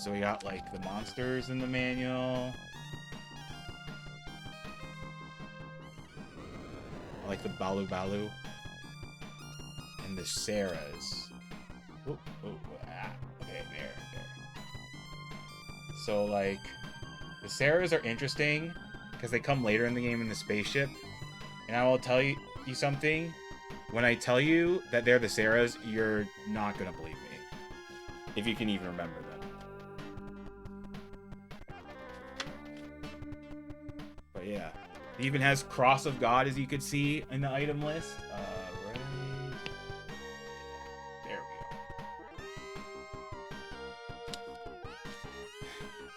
So we got like the monsters in the manual. I like the Balu Balu. And the Sarahs. Okay, there. So like, the Sarahs are interesting because they come later in the game in the spaceship. And I will tell you something. When I tell you that they're the Sarahs, you're not gonna believe me. If you can even remember them. But yeah. It even has Cross of God, as you could see in the item list. Right. There we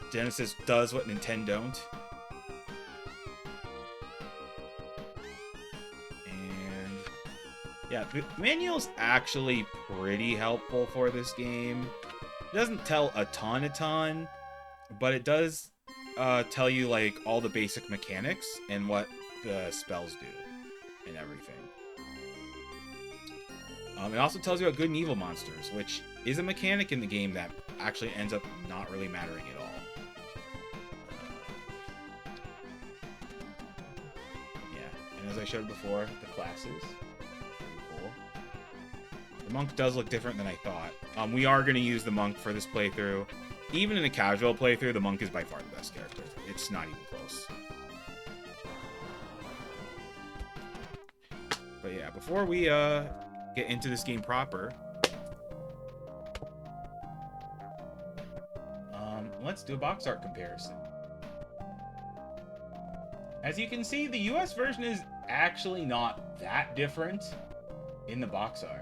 go. Genesis does what Nintendo don't. And yeah, the manual's actually pretty helpful for this game. It doesn't tell a ton, but it does tell you like all the basic mechanics and what the spells do and everything. It also tells you about good and evil monsters, which is a mechanic in the game that actually ends up not really mattering at all. Yeah, and as I showed before, the classes. Pretty cool. The monk does look different than I thought. We are going to use the monk for this playthrough. Even in a casual playthrough, the monk is by far the best character. It's not even close. But yeah, before we get into this game proper, let's do a box art comparison. As you can see, the US version is actually not that different in the box art.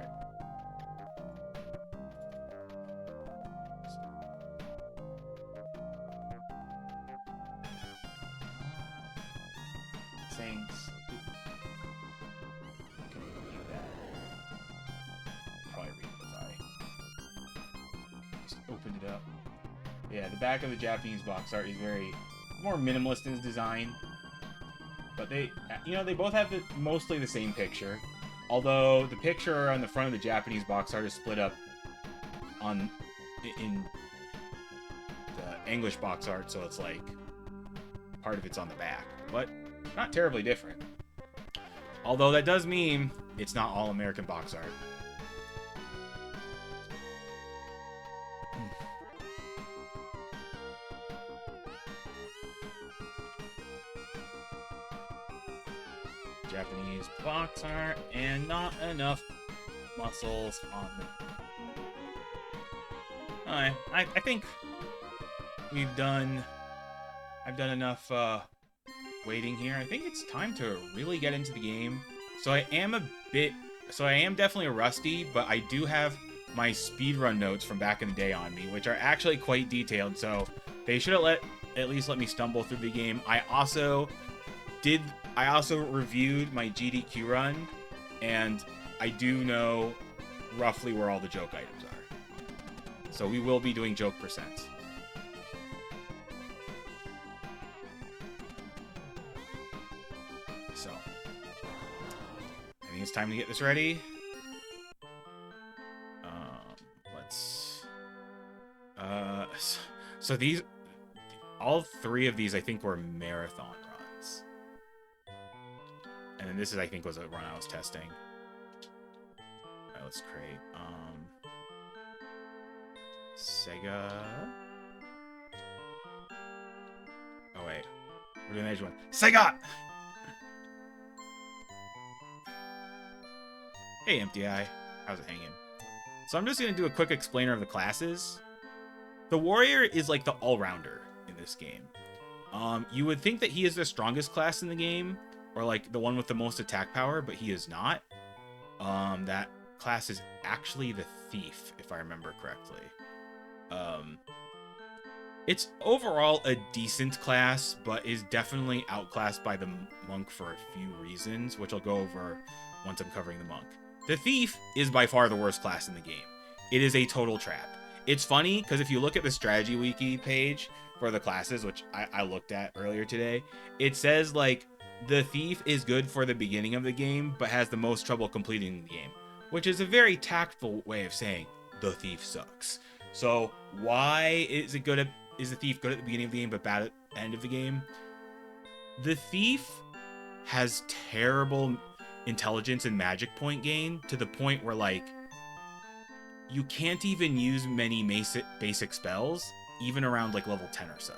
Yeah, the back of the Japanese box art is very more minimalist in its design, but they both have mostly the same picture. Although the picture on the front of the Japanese box art is split up in the English box art, so it's like part of it's on the back, but not terribly different. Although that does mean it's not all American box art. Japanese box art and not enough muscles on them. Alright, I think I've done enough waiting here. I think it's time to really get into the game. So I am definitely rusty, but I do have my speedrun notes from back in the day on me, which are actually quite detailed, so they should have at least let me stumble through the game. I also reviewed my GDQ run, and I do know roughly where all the joke items are. So we will be doing joke percents. So, I think it's time to get this ready. So these, all three of these I think were marathon runs. And then this is, I think, was a run I was testing. Alright, let's create, Sega. Oh, wait. We're doing the edge one. Sega! Hey, Empty Eye. How's it hanging? So I'm just going to do a quick explainer of the classes. The Warrior is like the all-rounder in this game. You would think that he is the strongest class in the game, or like the one with the most attack power, but he is not. That class is actually the Thief, if I remember correctly. It's overall a decent class, but is definitely outclassed by the Monk for a few reasons, which I'll go over once I'm covering the Monk. The Thief is by far the worst class in the game. It is a total trap. It's funny, because if you look at the strategy wiki page for the classes, which I looked at earlier today, it says, like, the Thief is good for the beginning of the game, but has the most trouble completing the game, which is a very tactful way of saying the Thief sucks. So why is it good at is the thief good at the beginning of the game but bad at the end of the game? The thief has terrible intelligence and magic point gain to the point where like you can't even use many basic spells even around like level 10 or so.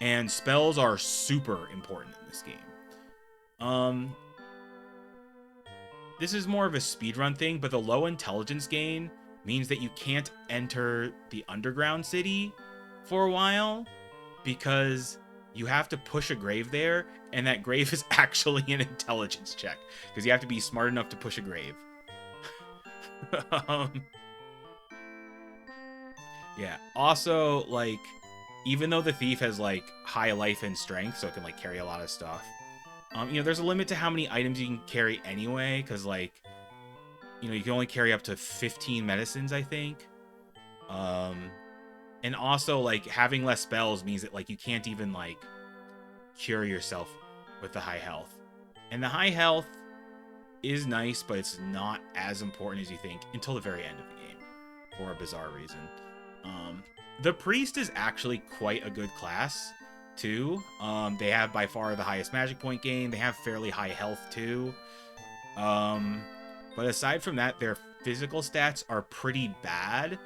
And spells are super important in this game. This is more of a speedrun thing, but the low intelligence gain means that you can't enter the underground city for a while because you have to push a grave there, and that grave is actually an intelligence check because you have to be smart enough to push a grave. Yeah. Also, like, even though the thief has like high life and strength, so it can like carry a lot of stuff. There's a limit to how many items you can carry anyway, because like, you can only carry up to 15 medicines, I think. And also like having less spells means that like you can't even like cure yourself with the high health. And the high health is nice, but it's not as important as you think until the very end of the game for a bizarre reason. The priest is actually quite a good class too. They have by far the highest magic point gain. They have fairly high health too. But aside from that, their physical stats are pretty bad.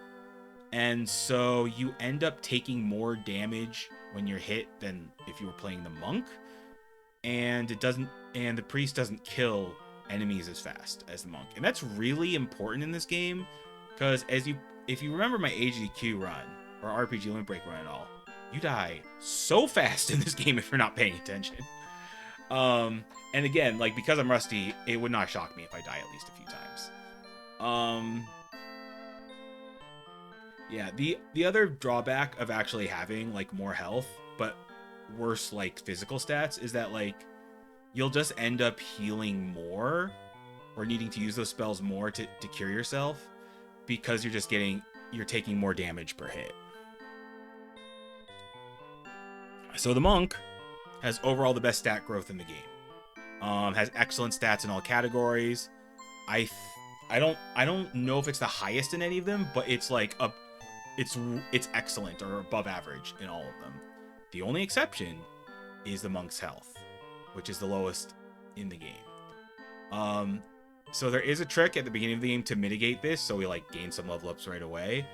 And so you end up taking more damage when you're hit than if you were playing the monk. And the priest doesn't kill enemies as fast as the monk. And that's really important in this game because if you remember my AGDQ run or RPG Limit Break run at all, you die so fast in this game if you're not paying attention. And again, like because I'm rusty, it would not shock me if I die at least a few times. Yeah, the other drawback of actually having like more health but worse like physical stats is that like you'll just end up healing more or needing to use those spells more to cure yourself because you're taking more damage per hit. So the monk has overall the best stat growth in the game. Has excellent stats in all categories. I don't know if it's the highest in any of them, but it's like it's excellent or above average in all of them. The only exception is the monk's health, which is the lowest in the game. So there is a trick at the beginning of the game to mitigate this, so we like gain some level ups right away.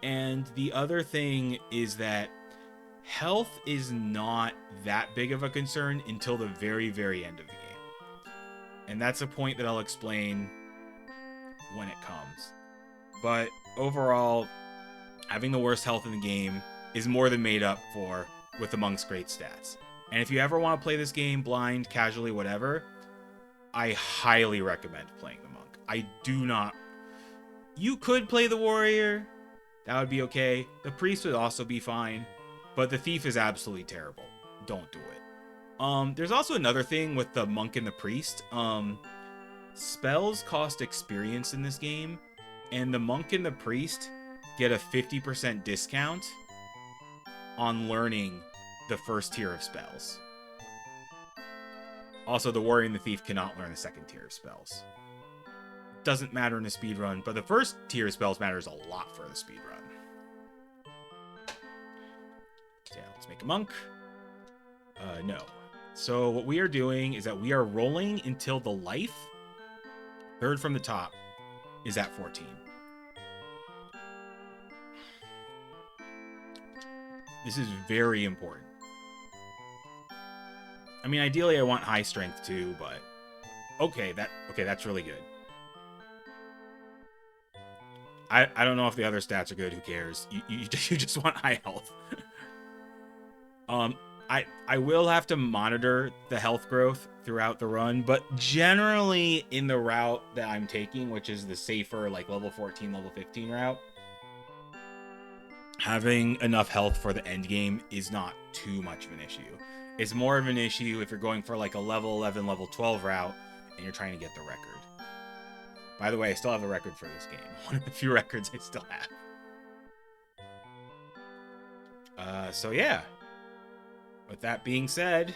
And the other thing is that health is not that big of a concern until the very, very end of the game. And that's a point that I'll explain when it comes. But overall, having the worst health in the game is more than made up for with the monk's great stats. And if you ever want to play this game blind, casually, whatever, I highly recommend playing the monk. I do not... You could play the warrior. That would be okay. The priest would also be fine. But the thief is absolutely terrible. Don't do it. There's also another thing with the monk and the priest. Spells cost experience in this game. And the monk and the priest get a 50% discount on learning the first tier of spells. Also, the warrior and the thief cannot learn the second tier of spells. Doesn't matter in a speedrun, but the first tier of spells matters a lot for the speedrun. Yeah, let's make a monk. No. So what we are doing is that we are rolling until the life, third from the top, is at 14. This is very important. I mean, ideally I want high strength too, but okay, that's really good. I don't know if the other stats are good. Who cares? You just want high health. I will have to monitor the health growth throughout the run, but generally in the route that I'm taking, which is the safer like level 14, level 15 route, having enough health for the end game is not too much of an issue. It's more of an issue if you're going for like a level 11, level 12 route and you're trying to get the record. By the way, I still have the record for this game. One of the few records I still have. So yeah. With that being said,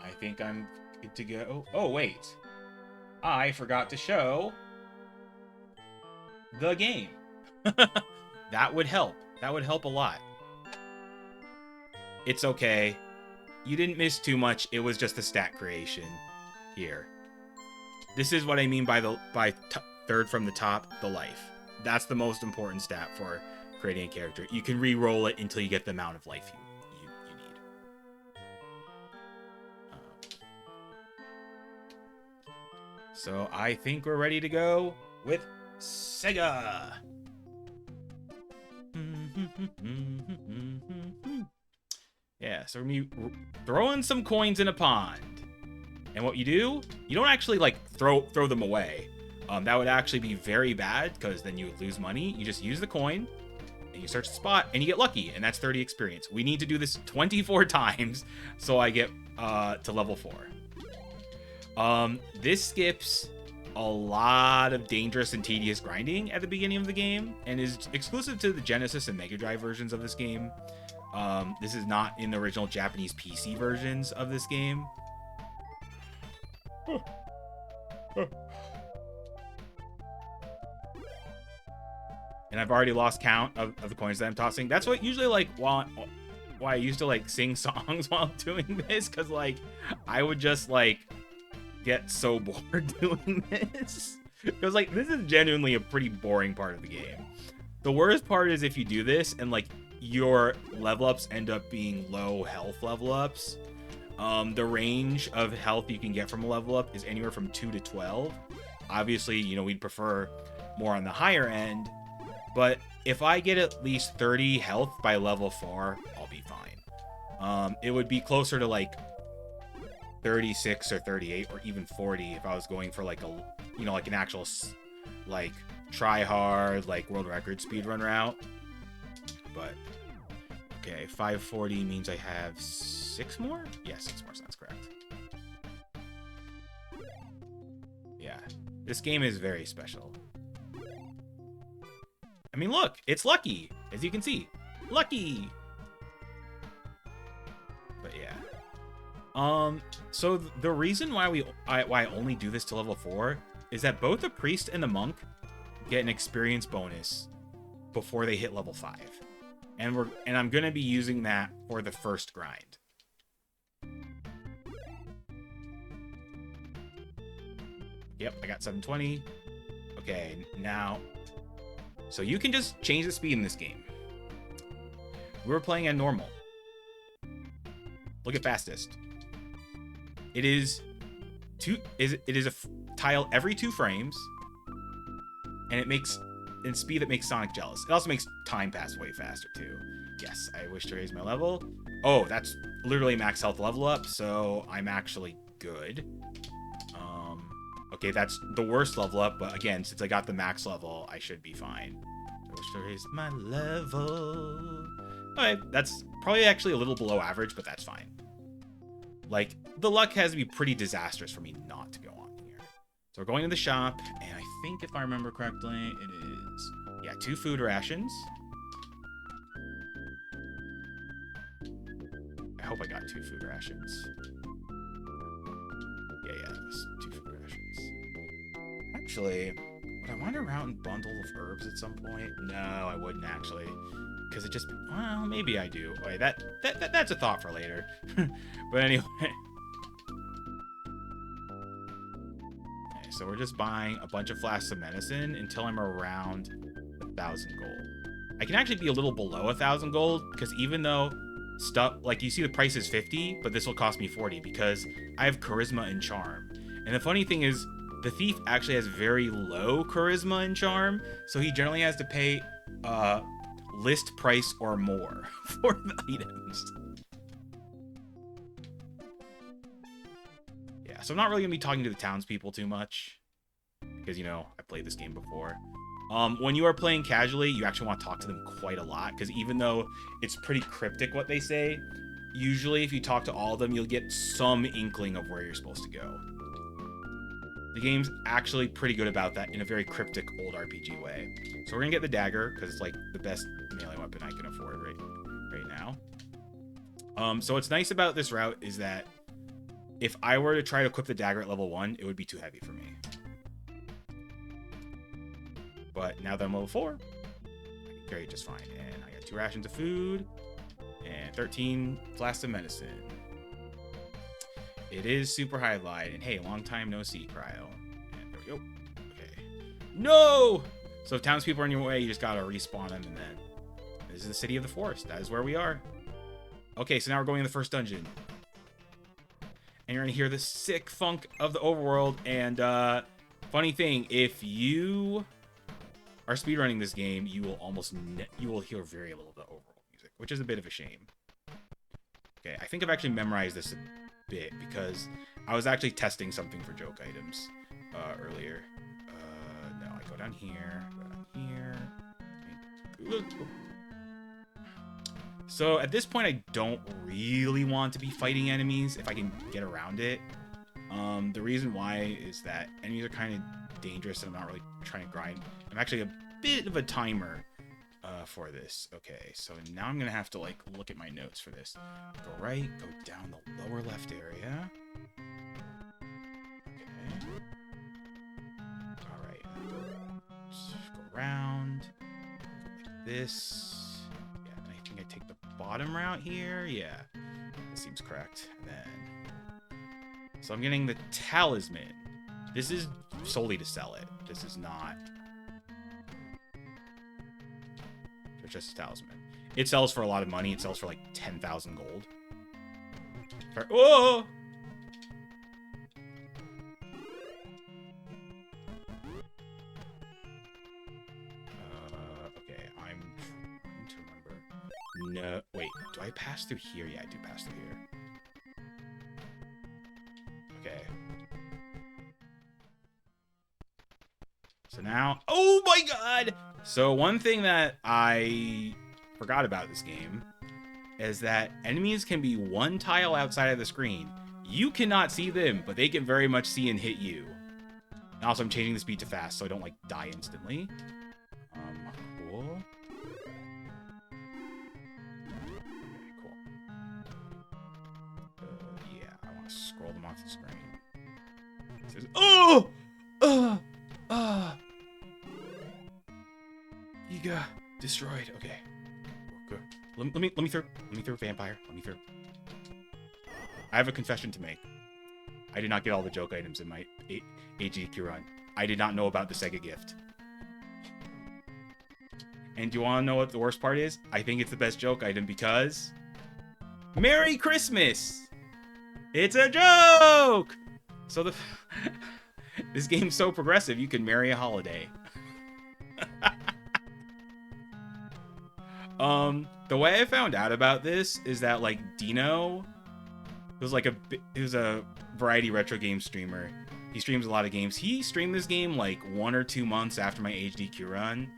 I think I'm good to go. Oh, wait. I forgot to show the game. That would help. That would help a lot. It's okay. You didn't miss too much. It was just a stat creation here. This is what I mean by third from the top, the life. That's the most important stat for creating a character. You can re-roll it until you get the amount of life you need. So I think we're ready to go with Sega. Yeah, so we're throwing some coins in a pond. And what you do, you don't actually like throw them away. That would actually be very bad because then you would lose money. You just use the coin and you search the spot and you get lucky, and that's 30 experience. We need to do this 24 times so I get to level 4. This skips a lot of dangerous and tedious grinding at the beginning of the game and is exclusive to the Genesis and Mega Drive versions of this game. This is not in the original Japanese PC versions of this game. And I've already lost count of the coins that I'm tossing. That's what usually like why I used to like sing songs while doing this, because like I would just like get so bored doing this. Because like this is genuinely a pretty boring part of the game. The worst part is if you do this and like your level ups end up being low health level ups. The range of health you can get from a level up is anywhere from 2 to 12. Obviously, you know, we'd prefer more on the higher end, but if I get at least 30 health by level 4, I'll be fine. It would be closer to like 36 or 38 or even 40 if I was going for like a, you know, like an actual like try hard, like world record speedrun route. But okay, 540 means I have 6 more? Yeah, 6 more sounds correct. Yeah, this game is very special. I mean, look, it's lucky, as you can see. Lucky! But yeah. So the reason why I only do this to level 4 is that both the priest and the monk get an experience bonus before they hit level 5. And I'm gonna be using that for the first grind. Yep, I got 720. Okay, now, so you can just change the speed in this game. We were playing at normal. Look at fastest. It is a tile every 2 frames, and it makes in speed that makes Sonic jealous. It also makes time pass way faster too. Yes, I wish to raise my level. Oh, that's literally max health level up, so I'm actually good. Okay, that's the worst level up, but again, since I got the max level, I should be fine. I wish to raise my level. Okay, that's probably actually a little below average, but that's fine. Like, the luck has to be pretty disastrous for me not to go on here. So we're going to the shop, and I think if I remember correctly, it is, yeah, 2 food rations. I hope I got 2 food rations. Yeah, it was 2 food rations. Actually, would I want to route and bundle of herbs at some point? No, I wouldn't actually. Because it just, well, maybe I do. Wait, that's a thought for later. But anyway. Okay, so we're just buying a bunch of flasks of medicine until I'm around 1,000 gold. I can actually be a little below 1,000 gold, because even though stuff, like you see the price is 50, but this will cost me 40 because I have charisma and charm. And the funny thing is, the thief actually has very low charisma and charm, so he generally has to pay list price or more for the items. Yeah, so I'm not really gonna be talking to the townspeople too much because, you know, I played this game before. When you are playing casually, you actually want to talk to them quite a lot, because even though it's pretty cryptic what they say, usually if you talk to all of them, you'll get some inkling of where you're supposed to go. The game's actually pretty good about that in a very cryptic old RPG way. So we're gonna get the dagger, because it's like the best melee weapon I can afford right now. So what's nice about this route is that if I were to try to equip the dagger at level 1, it would be too heavy for me. But now that I'm level 4, I can carry just fine. And I got 2 rations of food and 13 flasks of medicine. It is super Hydlide, and hey, long time no see, Cryo. And there we go. Okay. No! So if townspeople are in your way, you just gotta respawn them, and then this is the city of the forest. That is where we are. Okay, so now we're going in the first dungeon. And you're gonna hear the sick funk of the overworld. And funny thing, if you are speedrunning this game, you will hear very little of the overworld music, which is a bit of a shame. Okay, I think I've actually memorized this a bit because I was actually testing something for joke items earlier. No, I go down here, So at this point, I don't really want to be fighting enemies if I can get around it. The reason why is that enemies are kind of dangerous and I'm not really trying to grind. I'm actually a bit of a timer for this. Okay, so now I'm gonna have to like look at my notes for this. Go right, go down the lower left area. Okay. All right. Go around. Go like this. Yeah, and I think I take the bottom route here. Yeah, that seems correct. And then, so I'm getting the talisman. This is solely to sell it. This is not. It's just a talisman. It sells for a lot of money. It sells for like 10,000 gold. Oh! Okay, I'm trying to remember. No, wait. Do I pass through here? Yeah, I do pass through here. Okay. So now, oh my god! So one thing that I forgot about this game is that enemies can be one tile outside of the screen. You cannot see them, but they can very much see and hit you. And also, I'm changing the speed to fast so I don't like die instantly. Cool. Okay, cool. Yeah, I want to scroll them off the screen. It says, oh! You got destroyed. Okay. Good. Let me through. Let me through, vampire. Let me through. I have a confession to make. I did not get all the joke items in my AGQ run. I did not know about the Sega gift. And do you want to know what the worst part is? I think it's the best joke item because... Merry Christmas! It's a joke! So this game's so progressive, you can marry a holiday. The way I found out about this is that, like, Dino, who's a variety retro game streamer. He streams a lot of games. He streamed this game, like, 1 or 2 months after my HDQ run,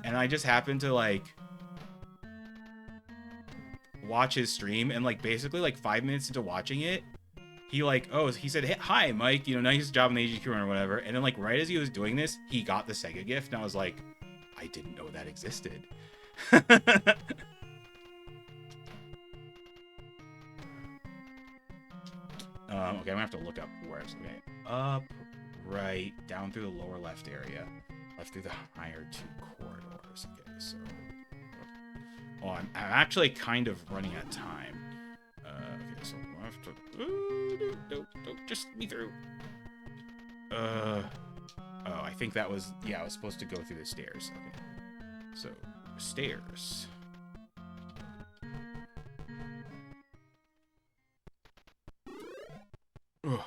and I just happened to, like, watch his stream, and, like, basically, like, 5 minutes into watching it, he said, hey, hi, Mike, you know, nice job on the HDQ run or whatever, and then, like, right as he was doing this, he got the Sega gift, and I was like, I didn't know that existed. Okay, I'm gonna have to look up where it's okay. Up, right, down through the lower left area, left through the higher 2 corridors. Okay, so, oh, I'm actually kind of running out of time. Okay, so left to, nope, just me through. Oh, I think that was, yeah, I was supposed to go through the stairs. Okay, so stairs. Ugh.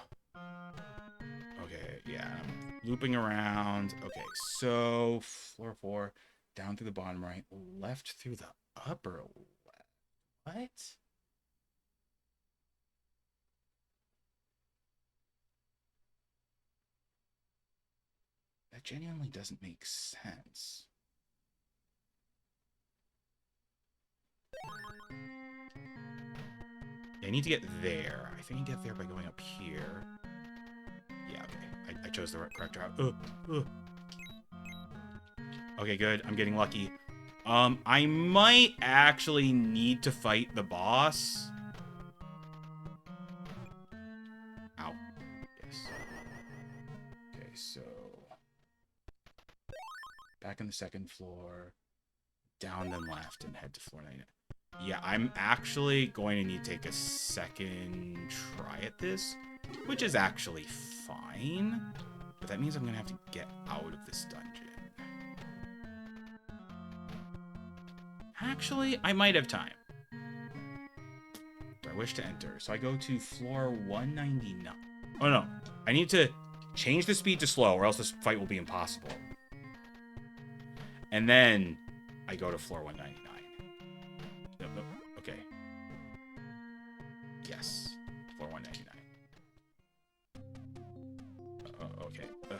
Okay, yeah, I'm looping around. Okay, so floor 4, down through the bottom right, left through the upper left. What? That genuinely doesn't make sense. Yeah, I need to get there. I think I get there by going up here. Yeah, okay. I chose the correct route. Okay, good. I'm getting lucky. I might actually need to fight the boss. Ow. Yes. Okay, so... back on the 2nd floor. down, then left, and head to floor 99. Yeah, I'm actually going to need to take a second try at this, which is actually fine. But that means I'm going to have to get out of this dungeon. Actually, I might have time. Do I wish to enter? So I go to floor 199. Oh, no. I need to change the speed to slow, or else this fight will be impossible. And then I go to floor 199. Nope, nope. Okay. Yes. Floor 199. Okay. Ugh.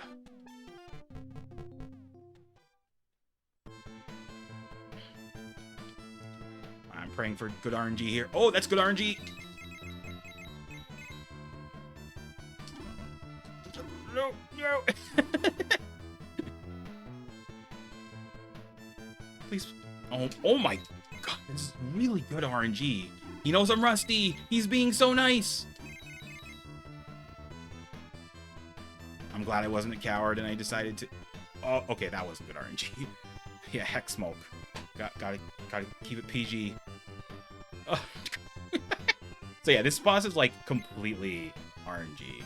I'm praying for good RNG here. Oh, that's good RNG! No, no! Please. Oh my god, this is really good RNG. He knows I'm rusty. He's being so nice. I'm glad I wasn't a coward and I decided to... Oh, okay, that wasn't good RNG. Yeah, heck smoke. Gotta keep it PG. Oh. So yeah, this boss is like completely RNG.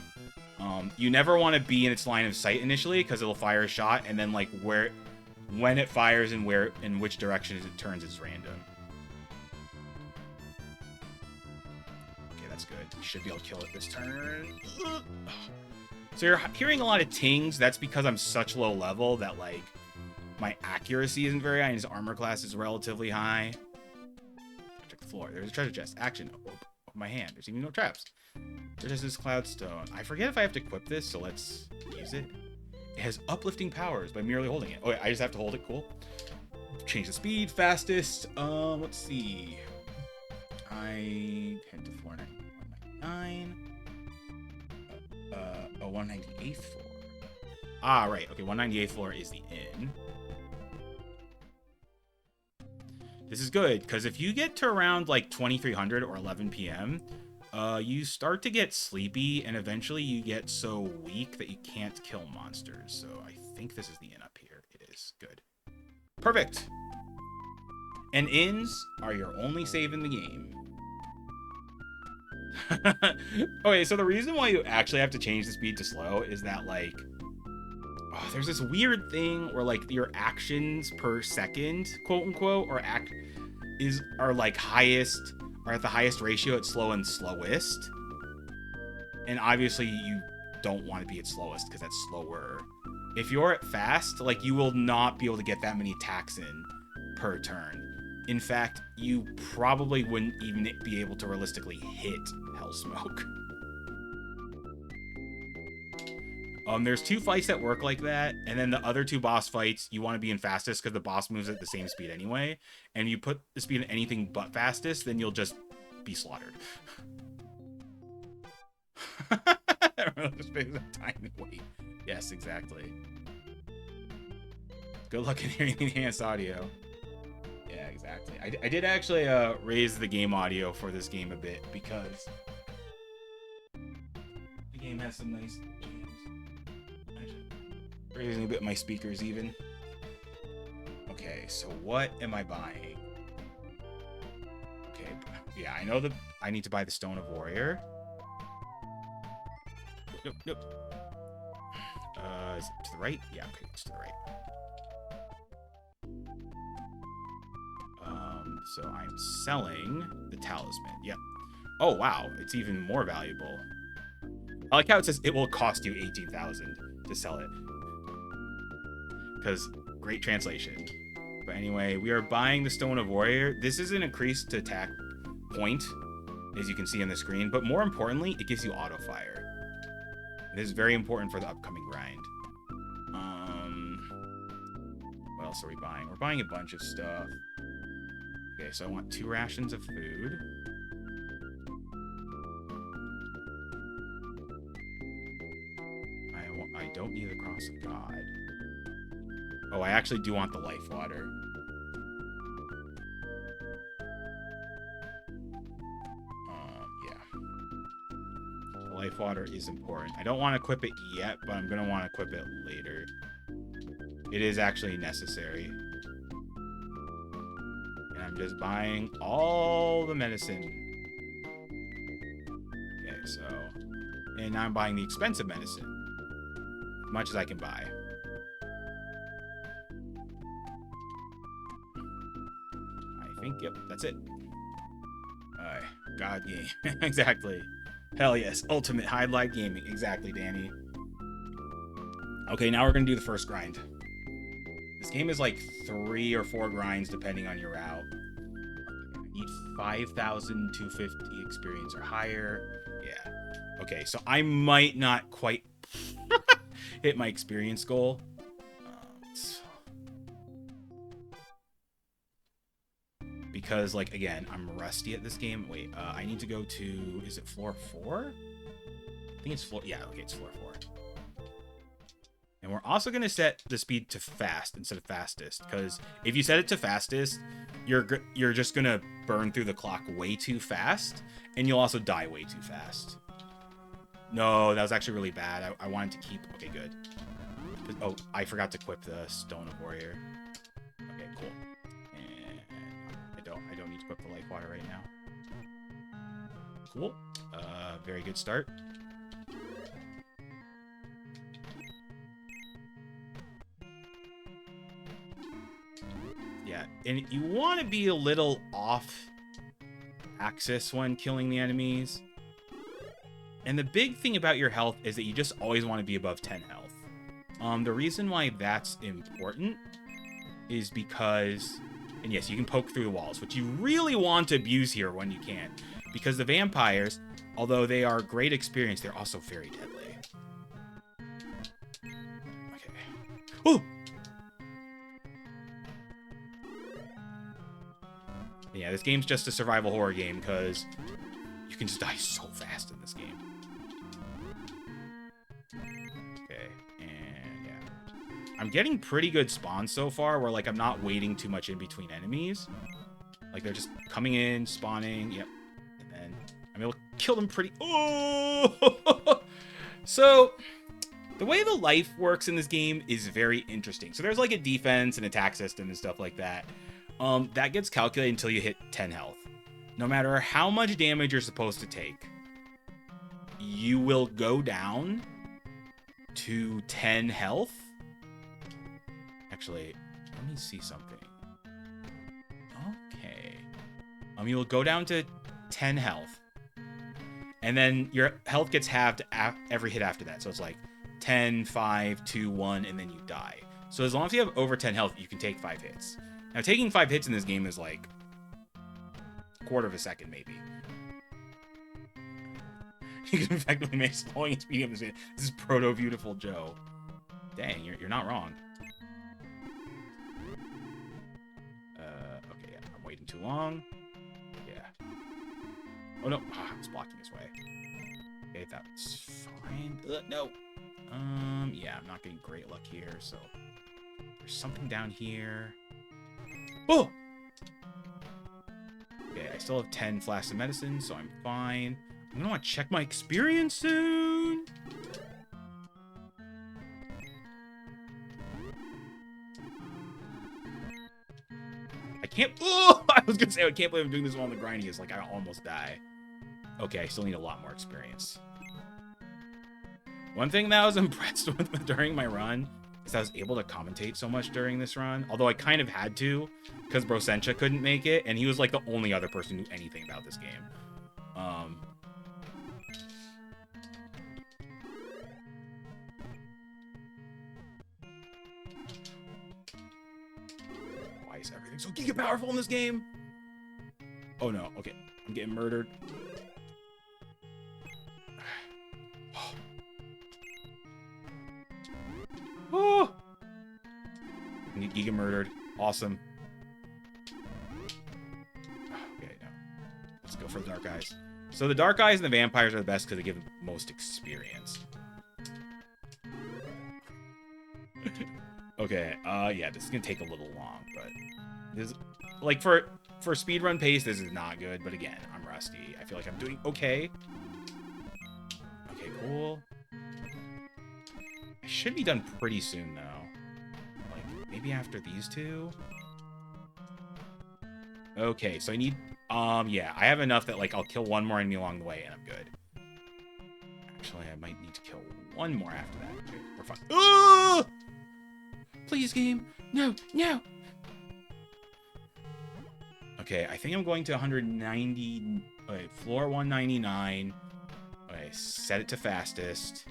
You never want to be in its line of sight initially because it'll fire a shot, and then like when it fires and in which direction it turns is random. Okay, that's good. We should be able to kill it this turn. So you're hearing a lot of tings. That's because I'm such low level that like my accuracy isn't very high and his armor class is relatively high. Check the floor. There's a treasure chest. Action. Open my hand. There's even no traps. There's just this cloudstone. I forget if I have to equip this, so let's use it. It has uplifting powers by merely holding it. Oh, wait, I just have to hold it. Cool. Change the speed. Fastest. Let's see. I head to 199. 198th floor. Ah, right. Okay, 198th floor is the inn. This is good, because if you get to around like 2300 or 11 p.m., you start to get sleepy, and eventually you get so weak that you can't kill monsters. So I think this is the inn up here. It is. Good. Perfect. And inns are your only save in the game. Okay, so the reason why you actually have to change the speed to slow is that, like, there's this weird thing where, like, your actions per second, quote unquote, are at the highest ratio at slow and slowest. And obviously you don't want to be at slowest because that's slower. If you're at fast, like, you will not be able to get that many attacks in per turn. In fact, you probably wouldn't even be able to realistically hit Hellsmoke. There's 2 fights that work like that, and then the other 2 boss fights, you want to be in fastest because the boss moves at the same speed anyway, and you put the speed in anything but fastest, then you'll just be slaughtered. Just time and wait. Yes, exactly. Good luck in hearing enhanced audio. Yeah, exactly. I did actually raise the game audio for this game a bit because the game has some nice jams. Raising a bit my speakers even. Okay, so what am I buying? Okay, yeah, I know that I need to buy the Stone of Warrior. Nope, nope. Is it to the right? Yeah, okay, it's to the right. So I'm selling the talisman. Yep. Oh, wow. It's even more valuable. I like how it says it will cost you 18,000 to sell it. Because great translation. But anyway, we are buying the Stone of Warrior. This is an increased attack point, as you can see on the screen. But more importantly, it gives you auto fire. This is very important for the upcoming grind. What else are we buying? We're buying a bunch of stuff. Okay, so I want 2 rations of food. I don't need the Cross of God. Oh, I actually do want the life water. Yeah. The life water is important. I don't want to equip it yet, but I'm going to want to equip it later. It is actually necessary. I'm just buying all the medicine. Okay, so... And now I'm buying the expensive medicine. As much as I can buy. I think, yep, that's it. Alright, God game. Exactly. Hell yes, ultimate Hydlide gaming. Exactly, Danny. Okay, now we're gonna do the first grind. This game is like 3 or 4 grinds depending on your route. Okay, I need 5,250 experience or higher. Yeah. Okay, so I might not quite hit my experience goal. Because, like, again, I'm rusty at this game. Wait, I need to go to... Is it floor 4? I think it's floor... Yeah, okay, it's floor 4. And we're also going to set the speed to fast instead of fastest. Because if you set it to fastest, you're just going to burn through the clock way too fast. And you'll also die way too fast. No, that was actually really bad. I wanted to keep... Okay, good. Oh, I forgot to equip the Stone of Warrior. Okay, cool. And I don't need to equip the Life Water right now. Cool. Very good start. Yeah, and you want to be a little off axis when killing the enemies. And the big thing about your health is that you just always want to be above 10 health. The reason why that's important is because, and yes, you can poke through the walls, which you really want to abuse here when you can. Because the vampires, although they are great experience, they're also very deadly. Okay. Oh! Yeah, this game's just a survival horror game because you can just die so fast in this game. Okay, and yeah. I'm getting pretty good spawns so far where, like, I'm not waiting too much in between enemies. Like, they're just coming in, spawning, yep. And then I'm able to kill them pretty... Oh! So, the way the life works in this game is very interesting. So there's, like, a defense and attack system and stuff like that. That gets calculated until you hit 10 health. No matter how much damage you're supposed to take, you will go down to 10 health. Actually, let me see something. Okay. You'll go down to 10 health. And then your health gets halved every hit after that. So it's like 10, 5, 2, 1, and then you die. So as long as you have over 10 health, you can take 5 hits. Now, taking 5 hits in this game is like a quarter of a second, maybe. You can effectively make slowing and speeding up this game. This is proto-beautiful Joe. Dang, you're not wrong. Okay, yeah, I'm waiting too long. Yeah. Oh, no. Ah, I was blocking his way. Okay, that's fine. No. Yeah, I'm not getting great luck here, so... There's something down here. Oh! Okay, I still have 10 flasks of medicine, so I'm fine. I'm gonna want to check my experience soon. I can't... Oh! I was gonna say, I can't believe I'm doing this while on the grindiest. Like, I almost die. Okay, I still need a lot more experience. One thing that I was impressed with during my run is I was able to commentate so much during this run. Although I kind of had to, because Brosencha couldn't make it, and he was like the only other person who knew anything about this game. Why is everything so giga powerful in this game? Oh no, okay. I'm getting murdered. Oh! Giga murdered. Awesome. Okay, no. Let's go for the Dark Eyes. So the Dark Eyes and the Vampires are the best because they give the most experience. Okay, yeah, this is gonna take a little long, but this, like, for speedrun pace, this is not good, but again, I'm rusty. I feel like I'm doing okay. Okay, cool. I should be done pretty soon, though. Like, maybe after these two? Okay, so I need, yeah, I have enough that, like, I'll kill one more enemy along the way, and I'm good. Actually, I might need to kill one more after that. Okay, we're fine. Oh! Please, game. No, no. Okay, I think I'm going to 190. Okay, floor 199. Okay, set it to fastest.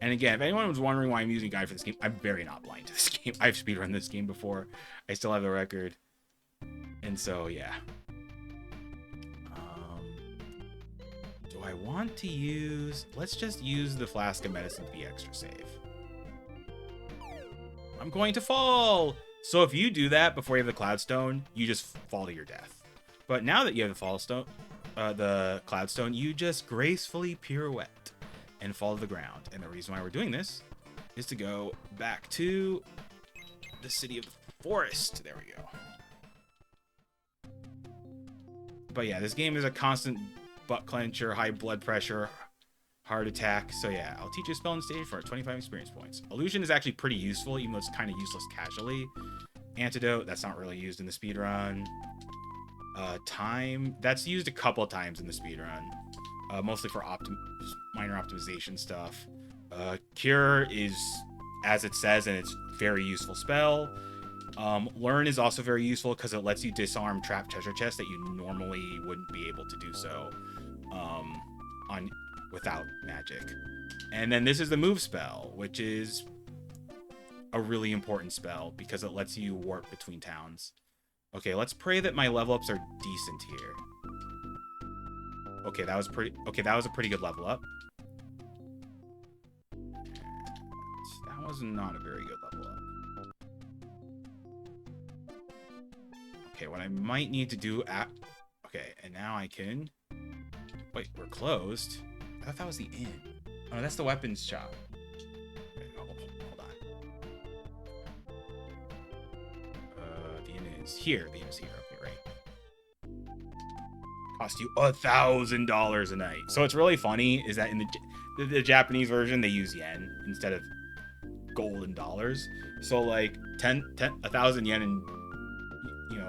And again, if anyone was wondering why I'm using a guide for this game, I'm very not blind to this game. I've speedrun this game before. I still have the record. And so, yeah. Do I want to use... Let's just use the Flask of Medicine to be extra safe. I'm going to fall! So if you do that before you have the Cloudstone, you just fall to your death. But now that you have the Cloudstone, you just gracefully pirouette and fall to the ground. And the reason why we're doing this is to go back to the City of the Forest. There we go. But yeah, this game is a constant butt clencher, high blood pressure, heart attack. So yeah, I'll teach you a spell on stage for 25 experience points. Illusion is actually pretty useful, even though it's kind of useless casually. Antidote, that's not really used in the speedrun. Time, that's used a couple of times in the speedrun. Mostly for minor optimization stuff. Cure is, as it says, and it's a very useful spell. Learn is also very useful because it lets you disarm trapped treasure chests that you normally wouldn't be able to do so without magic. And then this is the move spell, which is a really important spell because it lets you warp between towns. Okay, let's pray that my level ups are decent here. Okay, that was a pretty good level up. That was not a very good level up. Okay, what I might need to do okay, and now I can... Wait, we're closed? I thought that was the inn. Oh, that's the weapons shop. Okay, hold on. The inn is here. The inn is here. Okay, right. Cost you $1,000 a night. So what's really funny is that in the Japanese version, they use yen instead of gold and dollars. So like 1,000 yen and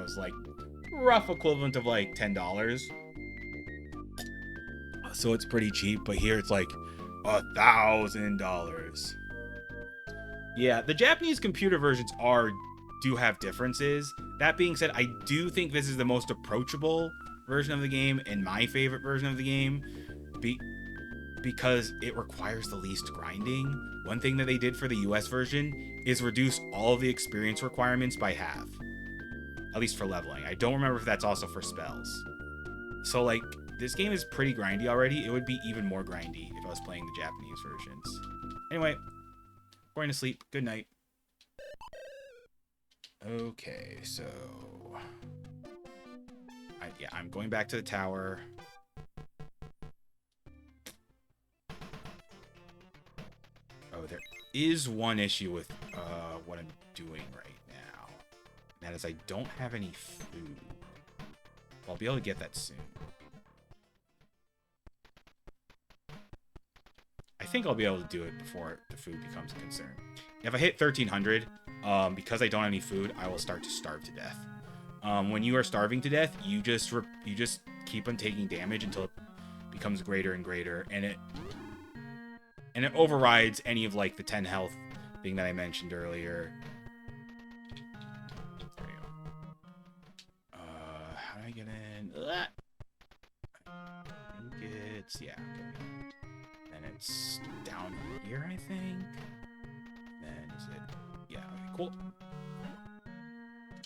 is like rough equivalent of like $10. So it's pretty cheap, but here it's like $1,000. Yeah, the Japanese computer versions do have differences. That being said, I do think this is the most approachable version of the game and my favorite version of the game because it requires the least grinding. One thing that they did for the US version is reduce all of the experience requirements by half. At least for leveling. I don't remember if that's also for spells. So, like, this game is pretty grindy already. It would be even more grindy if I was playing the Japanese versions. Anyway, going to sleep. Good night. Okay, so... I'm going back to the tower. Oh, there is one issue with what I'm doing right now. That is, I don't have any food. I'll be able to get that soon. I think I'll be able to do it before the food becomes a concern. If I hit 1,300, because I don't have any food, I will start to starve to death. When you are starving to death, you just keep on taking damage until it becomes greater and greater, and it overrides any of like the 10 health thing that I mentioned earlier. There we go. How do I get in? I think it's okay. And it's down here, I think. Then is it? Yeah. Okay. Cool.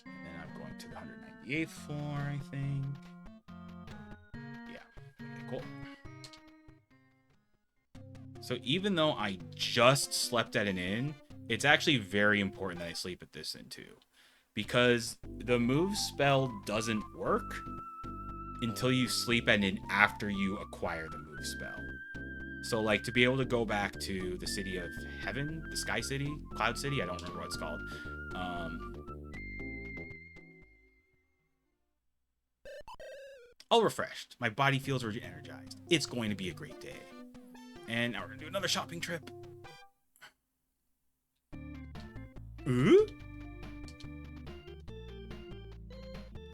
And then I'm going to the 198th floor, I think. Yeah. Okay. Cool. So even though I just slept at an inn, it's actually very important that I sleep at this inn too. Because the move spell doesn't work until you sleep at an inn after you acquire the move spell. So like to be able to go back to the city of heaven, the sky city, cloud city, I don't remember what it's called. All refreshed. My body feels re-energized. It's going to be a great day. And now we're gonna do another shopping trip. Ooh?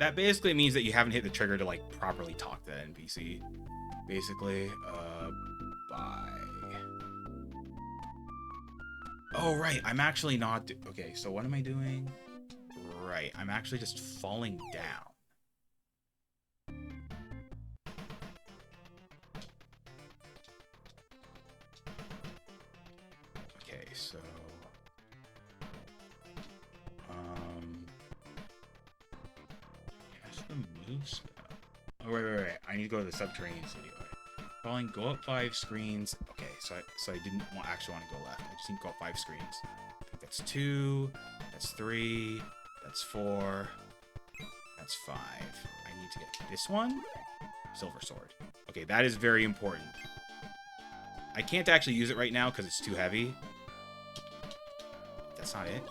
that basically means that you haven't hit the trigger to like properly talk to that NPC. Basically, bye. Oh, right. I'm actually not... Okay, so what am I doing? Right. I'm actually just falling down. Okay, so... That's the move spell. Oh, wait. I need to go to the subterranean city. Okay. Falling, go up 5 screens. Okay, so I didn't actually want to go left. I just need to go up 5 screens. I think that's 2. That's 3. That's 4. That's 5. I need to get this one. Silver sword. Okay, that is very important. I can't actually use it right now because it's too heavy. That's not it.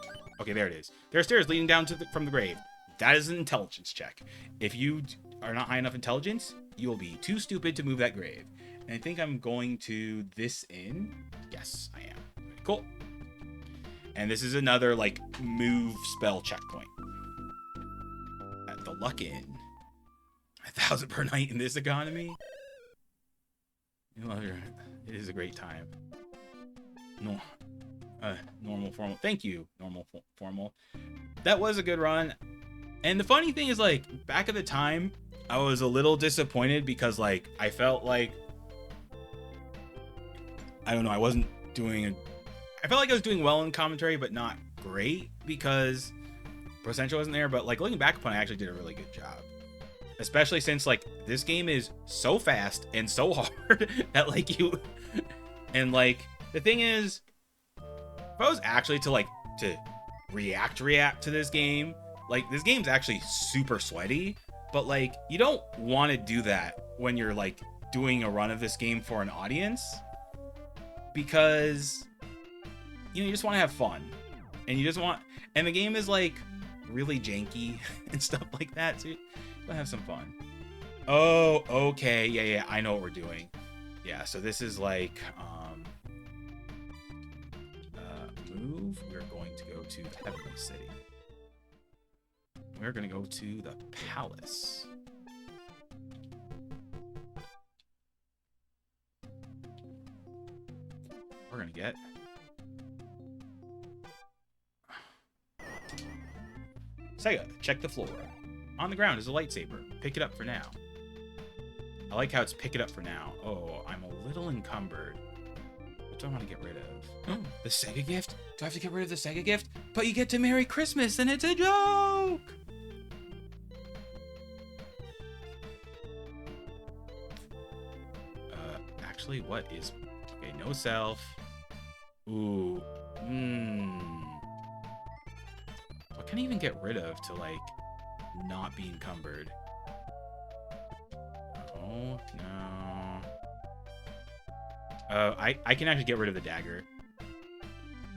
Okay, there it is. There are stairs leading down to from the grave. That is an intelligence check. If you are not high enough intelligence, you will be too stupid to move that grave. And I think I'm going to this inn. Yes, I am. Cool. And this is another, like, move spell checkpoint. At the Luck Inn. 1,000 per night in this economy? It is a great time. No. Normal, formal. Thank you, normal, formal. That was a good run. And the funny thing is, like, back at the time, I was a little disappointed because, like, I felt like... I don't know, I wasn't doing... I felt like I was doing well in commentary, but not great because Potential wasn't there. But, like, looking back upon it, I actually did a really good job. Especially since, like, this game is so fast and so hard that, like, you... And, like, the thing is, if I was actually to react to this game, like, this game's actually super sweaty, but, like, you don't want to do that when you're, like, doing a run of this game for an audience, because, you know, you just want to have fun, and you just want... And the game is, like, really janky and stuff like that, so you want to have some fun. Oh, okay, yeah, I know what we're doing. Yeah, so this is, like, move. We're going to go to the Heavenly City. We're going to go to the Palace. We're going to get... Sega, check the floor. On the ground is a lightsaber. Pick it up for now. I like how it's pick it up for now. Oh, I'm a little encumbered. What do I want to get rid of? The Sega gift? Do I have to get rid of the Sega gift? But you get to Merry Christmas and it's a joke! Actually, what is... Okay, no self. Ooh. What can I even get rid of to, like, not be encumbered? Oh, no. I can actually get rid of the dagger.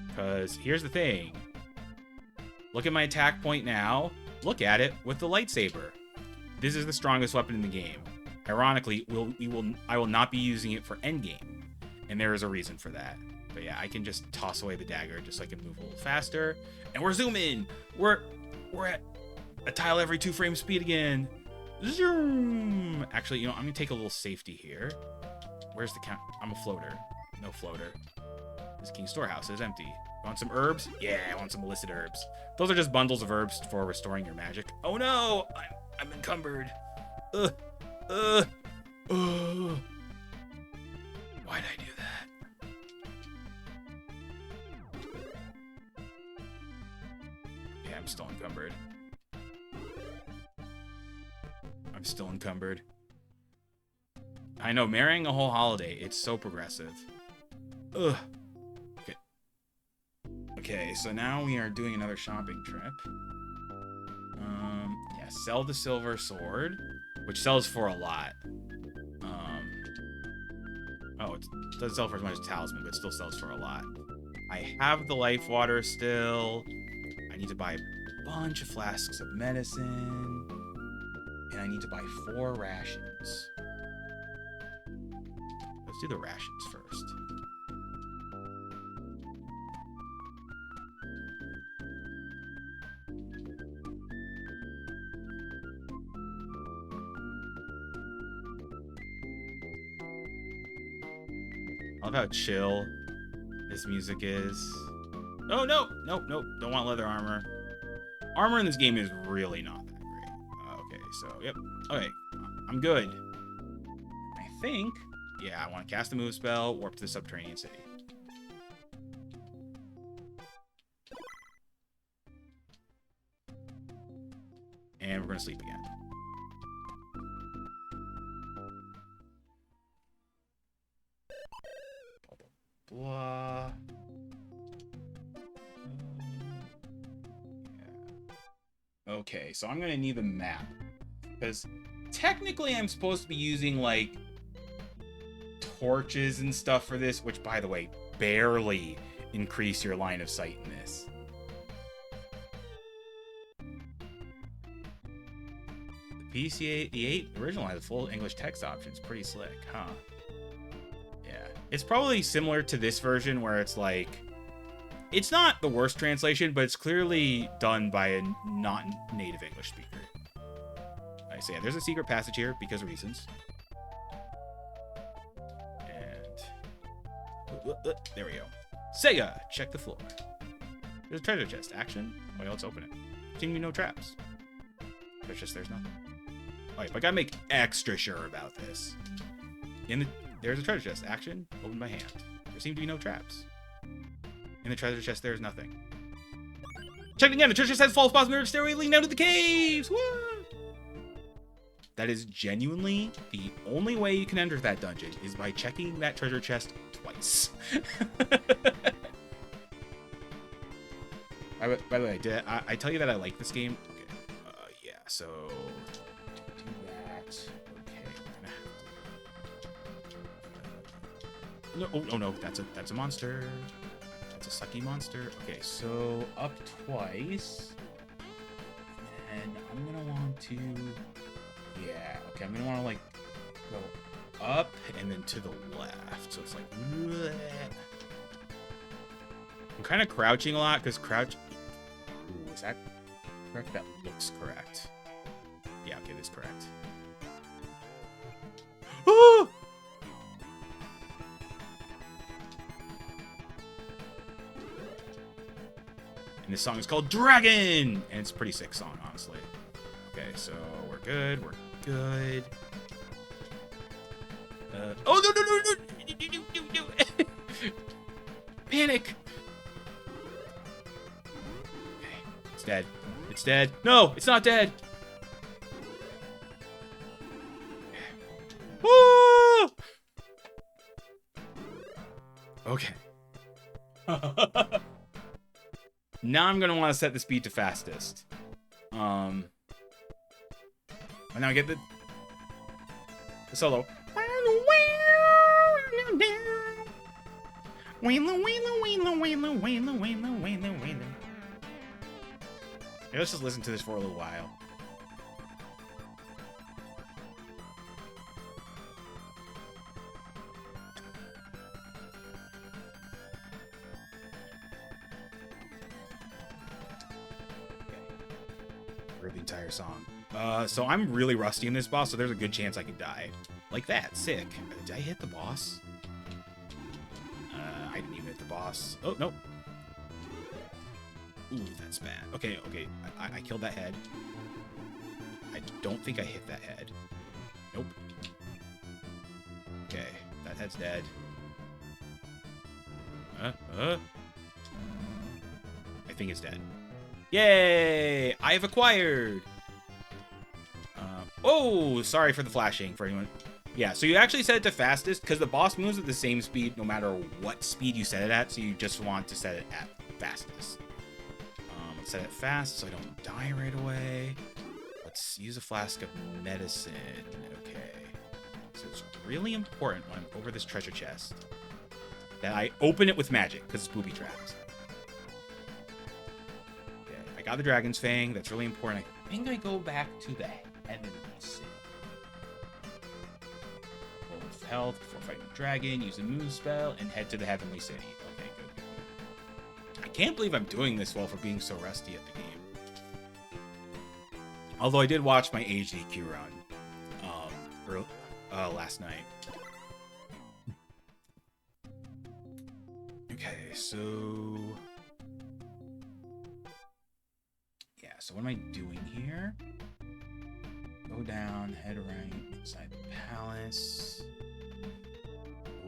Because here's the thing. Look at my attack point now. Look at it with the lightsaber. This is the strongest weapon in the game. Ironically, I will not be using it for endgame. And there is a reason for that. But yeah, I can just toss away the dagger just so I can move a little faster. And we're zooming! We're at a tile every 2 frame speed again. Zoom! Actually, you know, I'm gonna take a little safety here. Where's the count? I'm a floater. No floater. This King's Storehouse is empty. Want some herbs? Yeah, I want some illicit herbs. Those are just bundles of herbs for restoring your magic. Oh no! I'm encumbered. Why'd I do that? Yeah, I'm still encumbered. I'm still encumbered. I know, marrying a whole holiday. It's so progressive. Ugh. Okay. Okay, so now we are doing another shopping trip. Yeah, sell the silver sword, which sells for a lot. Oh, it doesn't sell for as much as talisman, but it still sells for a lot. I have the life water still. I need to buy a bunch of flasks of medicine. And I need to buy 4 rations. Let's do the rations first. I love how chill this music is. Oh, no! Nope, nope. Don't want leather armor. Armor in this game is really not that great. Okay, so, yep. Okay, I'm good. I think... Yeah, I want to cast a move spell, warp to the subterranean city. And we're going to sleep again. Blah. Yeah. Okay, so I'm going to need the map. Because technically I'm supposed to be using, like, torches and stuff for this, which, by the way, barely increase your line of sight in this. The PC-8, the 8 original has full English text options. Pretty slick, huh? Yeah. It's probably similar to this version where it's like... It's not the worst translation, but it's clearly done by a not-native English speaker. Alright, so yeah, there's a secret passage here because of reasons. There we go. Sega, check the floor. There's a treasure chest. Action. Wait, let's open it. Seem to be no traps. Treasure chest, there's nothing. Alright, but I gotta make extra sure about this. There's a treasure chest. Action. Open by hand. There seem to be no traps. In the treasure chest, there's nothing. Check again. The treasure chest has false spots mirrored stairway leading down to the caves. What? That is genuinely the only way you can enter that dungeon is by checking that treasure chest twice. By the way, did I tell you that I like this game? Okay. Yeah, so... Do that. Okay. No, oh no, that's a monster. That's a sucky monster. Okay, so up twice. And I'm gonna want to... Yeah, okay, I'm gonna want to, like, go up and then to the left. So it's like... Bleh. I'm kind of crouching a lot, because crouch... Ooh, is that correct? That looks correct. Yeah, okay, this is correct. Ah! And this song is called Dragon! And it's a pretty sick song, honestly. Okay, so we're good. We're good. Oh, no! Panic! Okay, it's dead. It's dead. No, it's not dead! Ah! Okay. Now I'm gonna want to set the speed to fastest. And now I get the solo. Yeah, let's just listen to this for a little while. For the entire song. So I'm really rusty in this boss, so there's a good chance I could die. Like that. Sick. Did I hit the boss? I didn't even hit the boss. Oh, nope. Ooh, that's bad. Okay, okay. I killed that head. I don't think I hit that head. Nope. Okay, that head's dead. I think it's dead. Yay! I have acquired! Oh, sorry for the flashing for anyone. Yeah, so you actually set it to fastest because the boss moves at the same speed no matter what speed you set it at, so you just want to set it at fastest. Let's set it fast so I don't die right away. Let's use a flask of medicine. Okay. So it's really important when I'm over this treasure chest that I open it with magic because it's booby trapped. Okay, I got the dragon's fang. That's really important. I think I go back to the heavenly city. Full of health before fighting the dragon, use a move spell, and head to the heavenly city. Okay, good. I can't believe I'm doing this well for being so rusty at the game. Although I did watch my HDQ run last night. Okay, so... yeah, so what am I doing here? Go down, head right, inside the palace.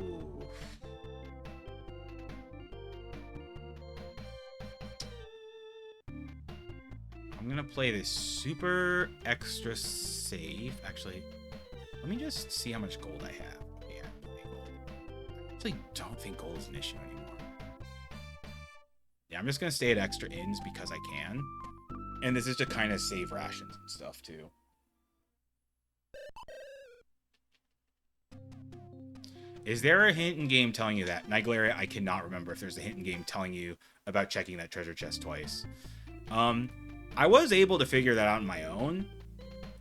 Ooh. I'm gonna play this super extra safe. Actually, let me just see how much gold I have. Yeah, I actually don't think gold is an issue anymore. Yeah, I'm just gonna stay at extra inns because I can. And this is to kind of save rations and stuff too. Is there a hint in game telling you that? Niglaria, I cannot remember if there's a hint in game telling you about checking that treasure chest twice. I was able to figure that out on my own.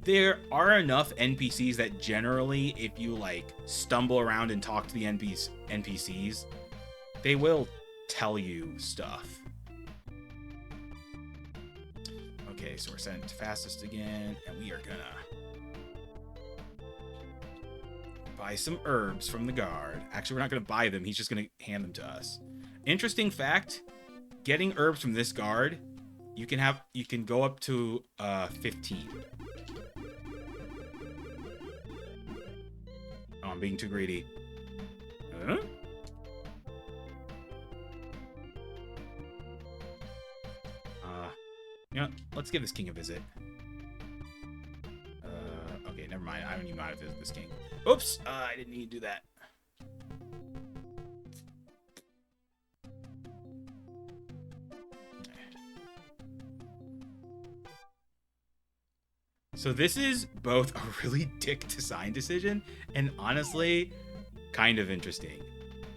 There are enough NPCs that generally, if you like stumble around and talk to the NPCs, they will tell you stuff. Okay, so we're setting to fastest again, and we are gonna buy some herbs from the guard. Actually, we're not gonna buy them. He's just gonna hand them to us. Interesting fact, getting herbs from this guard, you can go up to 15. Oh, I'm being too greedy. Huh? Yeah, let's give this king a visit. Okay, never mind. I don't even know how to visit this king. Oops! I didn't need to do that. So this is both a really dick design decision and honestly kind of interesting.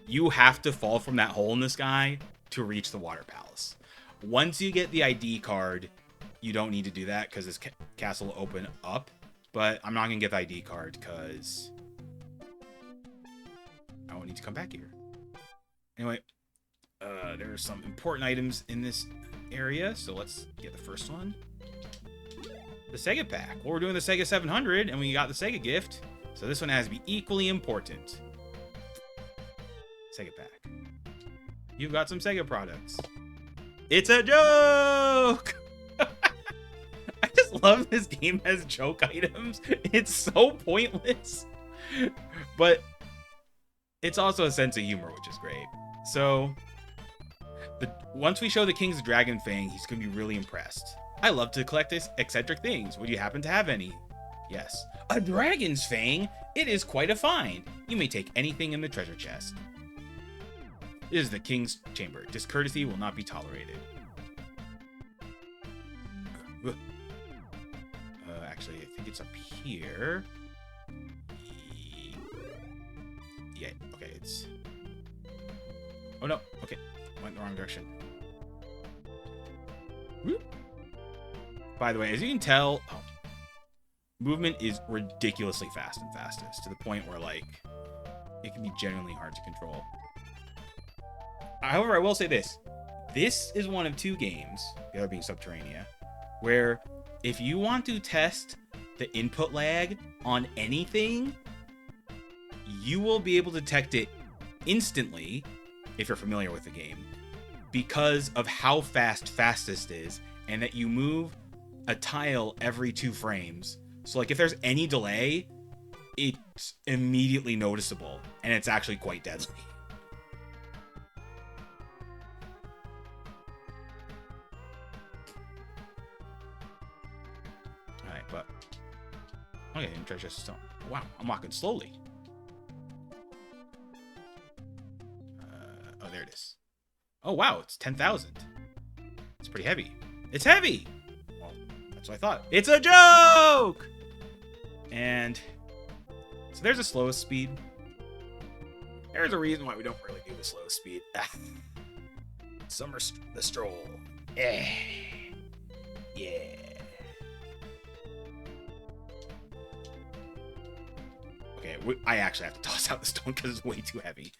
You have to fall from that hole in the sky to reach the water palace. Once you get the ID card, you don't need to do that because this castle will open up. But I'm not going to get the ID card because I won't need to come back here. Anyway, there are some important items in this area, so let's get the first one. The Sega pack. Well, we're doing the Sega 700, and we got the Sega gift, so this one has to be equally important. Sega pack. You've got some Sega products. It's a joke! I just love this game has joke items. It's so pointless. But it's also a sense of humor, which is great. So, once we show the King's Dragon Fang, he's going to be really impressed. I love to collect eccentric things. Would you happen to have any? Yes. A dragon's fang? It is quite a find. You may take anything in the treasure chest. This is the King's Chamber. Discourtesy will not be tolerated. Actually, I think it's up here. Yeah, okay, it's... oh, no. Okay, went the wrong direction. Whoop. By the way, as you can tell, movement is ridiculously fast and fastest, to the point where, like, it can be genuinely hard to control. However, I will say this. This is one of two games, the other being Subterranea, where if you want to test the input lag on anything, you will be able to detect it instantly, if you're familiar with the game, because of how fast fastest is, and that you move a tile every 2 frames. So, like, if there's any delay, it's immediately noticeable, and it's actually quite deadly. Alright, but... okay, treasure chest. Wow, I'm walking slowly. Oh, there it is. Oh, wow, it's 10,000. It's pretty heavy. It's heavy! Well, that's what I thought. It's a joke! And... so there's the slowest speed. There's a reason why we don't really do the slowest speed. Summer the stroll. Yeah. Yeah. Okay, I actually have to toss out the stone because it's way too heavy.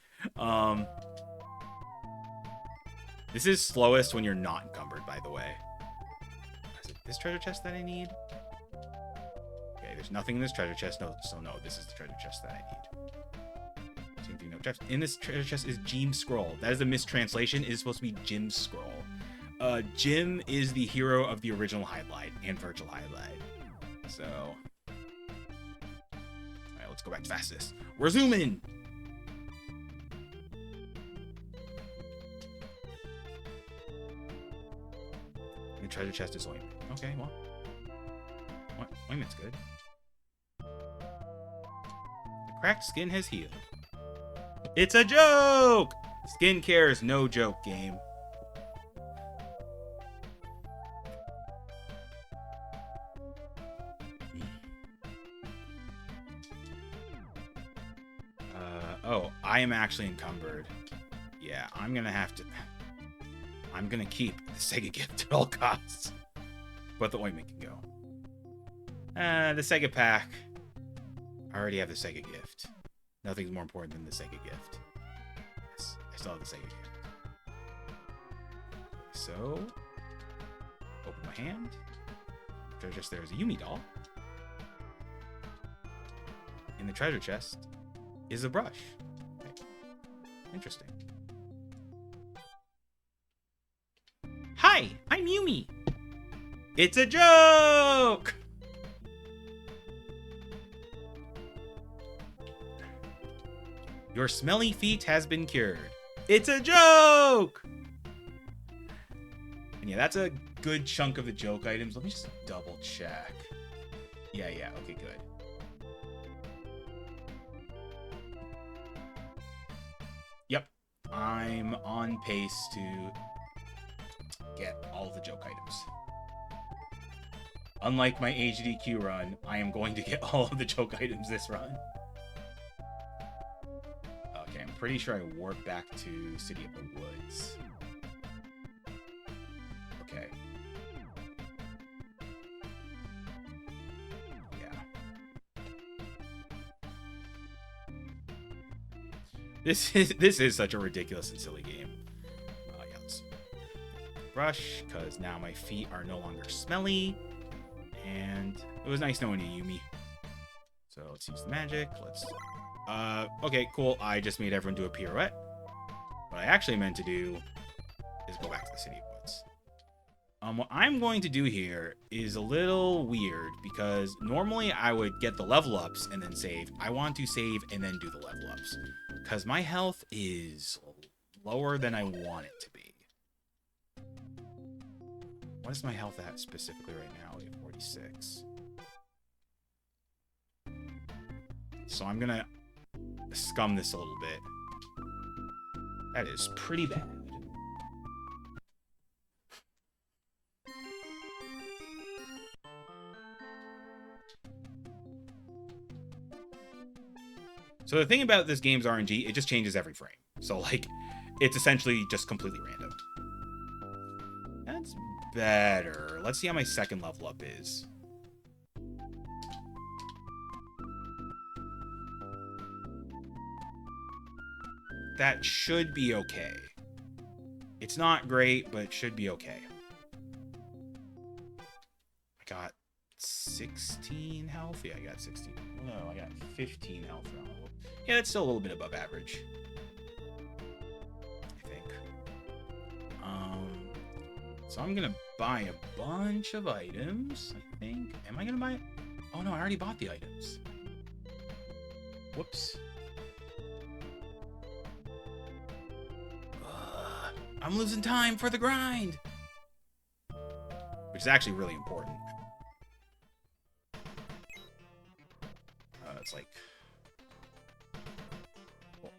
This is slowest when you're not encumbered, by the way. Is it this treasure chest that I need? Okay, there's nothing in this treasure chest. No, so no, this is the treasure chest that I need. In this treasure chest is Jim's scroll. That is a mistranslation. It is supposed to be Jim's scroll. Jim is the hero of the original Hydlide and virtual Hydlide. So, all right, let's go back to fastest. We're zooming. The treasure chest is ointment. Okay, well, ointment's good. The cracked skin has healed. It's a joke! Skincare is no joke, game. Oh, I am actually encumbered. Yeah, I'm gonna keep the Sega gift at all costs. But the ointment can go. The Sega pack. I already have the Sega gift. Nothing's more important than the Sega gift. Yes, I still have the Sega gift. So, open my hand. Treasure chest, there's a Yumi doll. In the treasure chest is a brush. Okay. Interesting. Hi, I'm Yumi. It's a joke! Your smelly feet has been cured. It's a joke! And yeah, that's a good chunk of the joke items. Let me just double check. Yeah, okay, good. Yep, I'm on pace to get all the joke items. Unlike my HDQ run, I am going to get all of the joke items this run. Okay, I'm pretty sure I warp back to City of the Woods. Okay. Yeah. This is such a ridiculous and silly game. Yeah, let's brush, because now my feet are no longer smelly. And it was nice knowing you, Yumi. So let's use the magic. Let's... okay, cool. I just made everyone do a pirouette. What I actually meant to do is go back to the City of Woods. What I'm going to do here is a little weird, because normally I would get the level ups and then save. I want to save and then do the level ups, because my health is lower than I want it to be. What is my health at specifically right now? 46. So I'm gonna scum this a little bit. That is pretty bad. So the thing about this game's RNG, it just changes every frame. So like, it's essentially just completely random. That's better. Let's see how my second level up is. That should be okay. It's not great, but it should be okay. I got 16 health? Yeah, I got 16. No, I got 15 health now. Yeah, that's still a little bit above average, I think. So I'm gonna buy a bunch of items, I think. Am I gonna buy it? Oh no, I already bought the items. Whoops. I'm losing time for the grind, which is actually really important. It's like, well,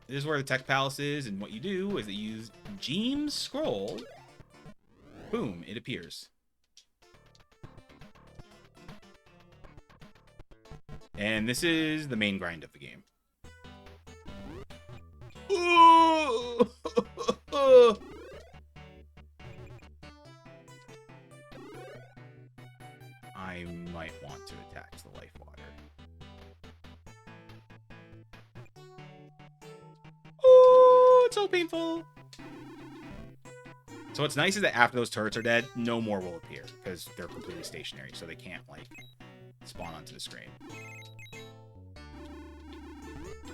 this is where the Tech Palace is, and what you do is that you use Jim's scroll. Boom, it appears. And this is the main grind of the game. I might want to attack the life water. Oh, it's so painful. So what's nice is that after those turrets are dead, no more will appear, because they're completely stationary, so they can't, like, spawn onto the screen.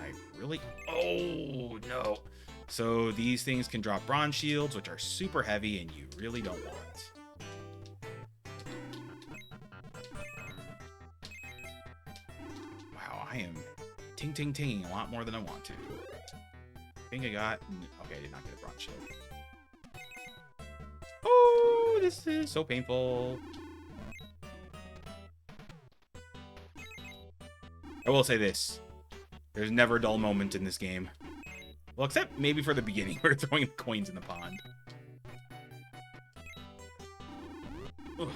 I really... Oh, no. So these things can drop bronze shields, which are super heavy and you really don't want. Wow, I am ting-ting-tinging a lot more than I want to. I think I got... Okay, I did not get a bronze shield. Oh, this is so painful. I will say this. There's never a dull moment in this game. Well, except maybe for the beginning, where throwing the coins in the pond. Ugh.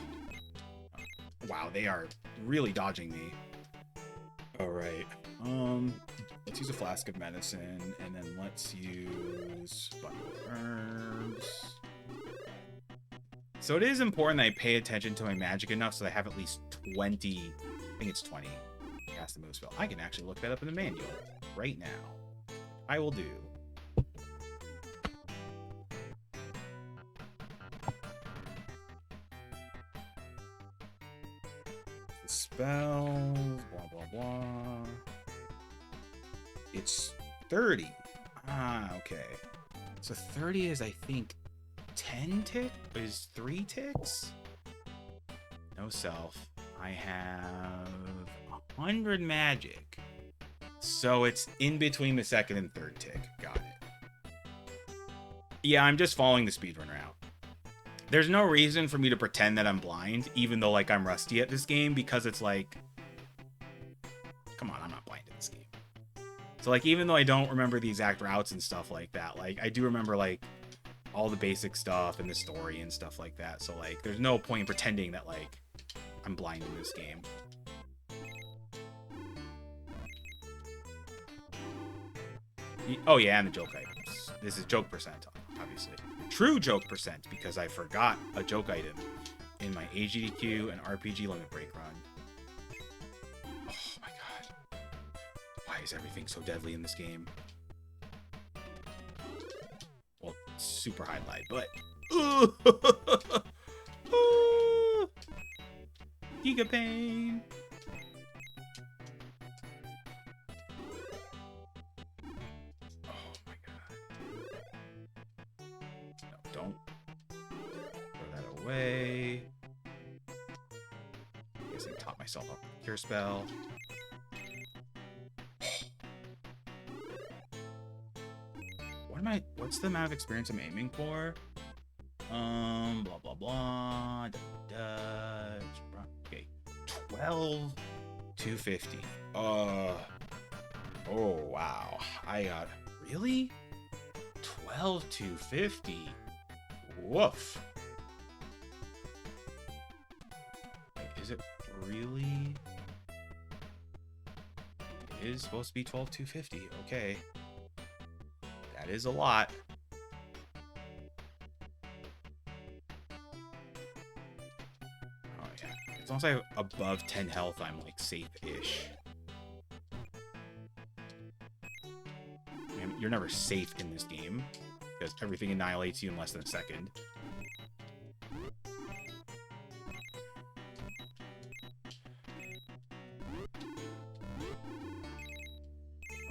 Wow, they are really dodging me. Alright. Let's use a flask of medicine, and then let's use bundle of herbs. So it is important that I pay attention to my magic enough so that I have at least 20... I think it's 20. Cast the move spell. I can actually look that up in the manual right now. I will do. The spells, blah blah blah. It's 30. Ah, okay. So 30 is, I think, 10 ticks? Is 3 ticks? No self. I have 100 magic. So it's in between the second and third tick. Got it. Yeah, I'm just following the speedrun route. There's no reason for me to pretend that I'm blind, even though, like, I'm rusty at this game, because it's like... Come on, I'm not blind at this game. So, like, even though I don't remember the exact routes and stuff like that, like, I do remember, like, all the basic stuff and the story and stuff like that. So, like, there's no point in pretending that, like, I'm blind in this game. Oh yeah, and the joke items. This is joke percent, obviously. True joke percent, because I forgot a joke item in my AGDQ and RPG limit break run. Oh my god. Why is everything so deadly in this game? Well, super Hydlide, but... Giga pain! Away. I guess I taught myself up a cure spell. What's the amount of experience I'm aiming for? Blah blah blah. Okay. 12,250. Oh wow. I got really? 12,250. Woof. Is it really? It is supposed to be 12,250. Okay. That is a lot. Oh, yeah. As long as I have above 10 health, I'm, like, safe-ish. I mean, you're never safe in this game, because everything annihilates you in less than a second.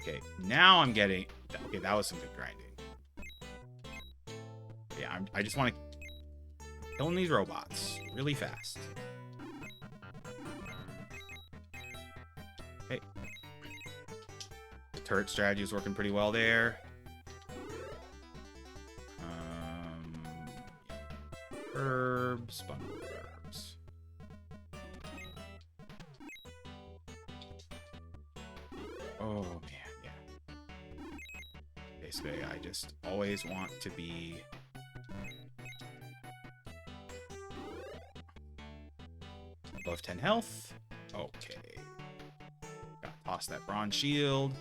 Okay, now I'm getting... Okay, that was some good grinding. Yeah, I just want to... Killing these robots really fast. Okay. The turret strategy is working pretty well there. Herbs, bundle of herbs. Oh, man, yeah. Basically, I just always want to be... above 10 health. Okay. Gotta toss that bronze shield.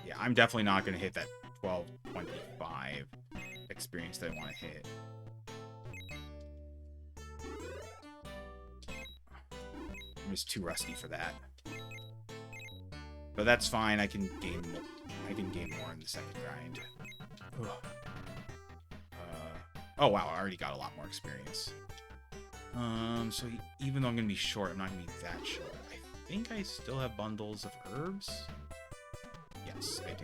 Yeah, I'm definitely not going to hit that 1225 experience that I want to hit. I'm just too rusty for that. But that's fine. I can gain more in the second grind. Oh wow, I already got a lot more experience. So even though I'm gonna be short, I'm not gonna be that short. I think I still have bundles of herbs. Yes, I do.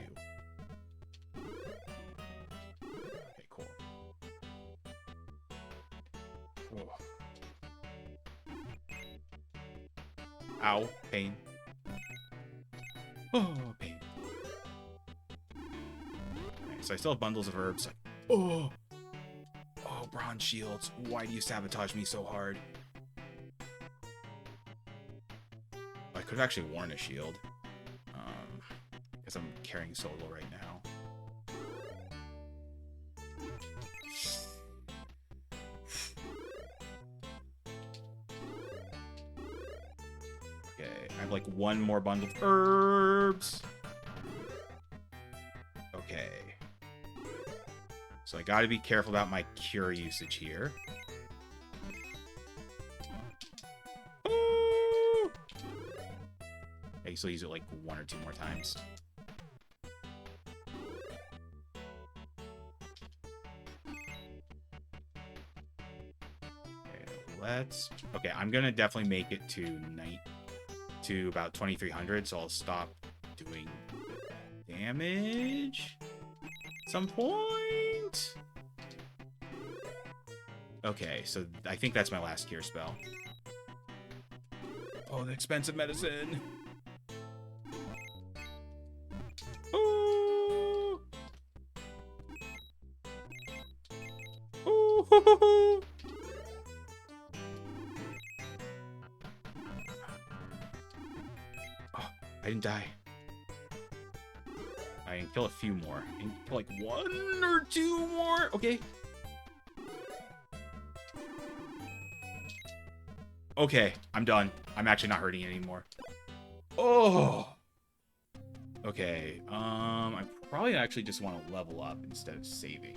Okay, cool. Whoa. Ow, pain. Oh, pain. Okay, so I still have bundles of herbs. Like, oh, bronze shields. Why do you sabotage me so hard? I could have actually worn a shield. Because I'm carrying solo right now. Okay, I have like one more bundle of herbs. Okay. So I gotta be careful about my cure usage here. Ooh! I can still use it like 1 or 2 more times. Okay, I'm gonna definitely make it to about 2300, so I'll stop doing damage at some point. Okay, so I think that's my last cure spell. Oh, the expensive medicine. Ooh. Ooh. I didn't die. I can kill a few more. I can kill like 1 or 2 more. Okay. Okay, I'm done. I'm actually not hurting anymore. Oh. Okay. I probably actually just want to level up instead of saving.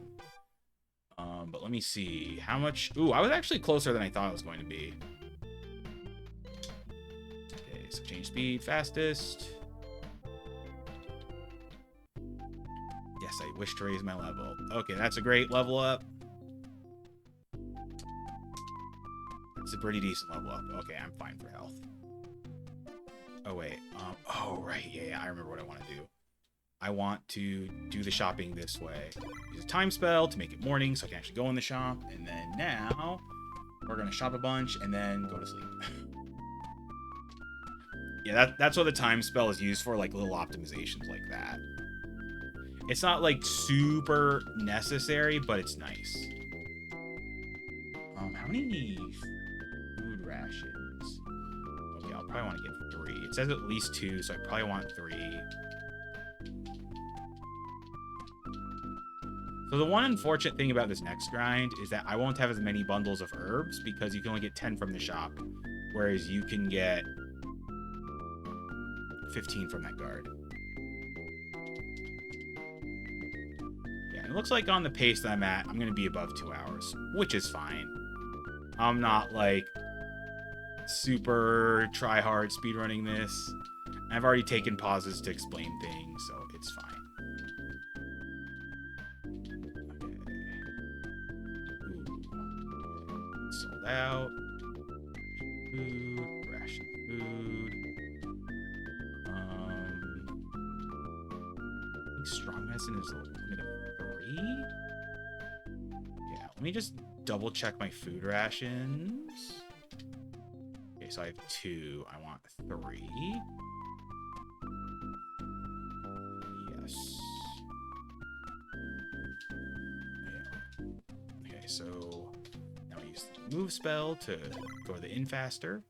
But let me see how much. Ooh, I was actually closer than I thought I was going to be. Okay, so change speed, fastest. Yes, I wish to raise my level. Okay, that's a great level up. It's a pretty decent level up. Okay, I'm fine for health. Oh, wait. Oh, right. Yeah, I remember what I want to do. I want to do the shopping this way. Use a time spell to make it morning so I can actually go in the shop. And then now, we're going to shop a bunch and then go to sleep. Yeah, that's what the time spell is used for, like little optimizations like that. It's not like super necessary, but it's nice. How many food rations? Okay, I'll probably want to get 3. It says at least 2, so I probably want 3. So the one unfortunate thing about this next grind is that I won't have as many bundles of herbs because you can only get 10 from the shop, whereas you can get 15 from that guard. Yeah, it looks like on the pace that I'm at, I'm going to be above 2 hours, which is fine. I'm not, like, super try-hard speedrunning this. I've already taken pauses to explain things, so it's fine. Sold out. Food. Ration food. I think strong medicine is a limit of 3. Yeah, let me just double check my food rations. Okay, so I have 2. I want 3. Yes. Yeah. Okay, so now I use the move spell to go to the inn faster.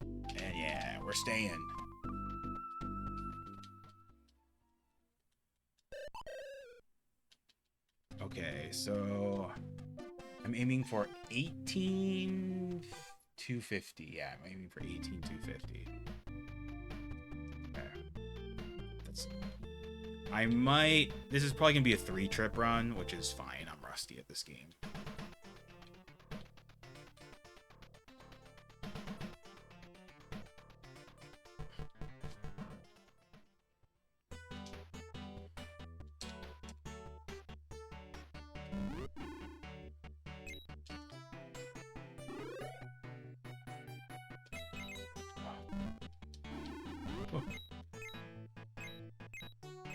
And yeah, we're staying. Okay, so I'm aiming for 18,250. Yeah, I'm aiming for 18,250. Okay. I might... This is probably going to be a 3-trip run, which is fine. I'm rusty at this game.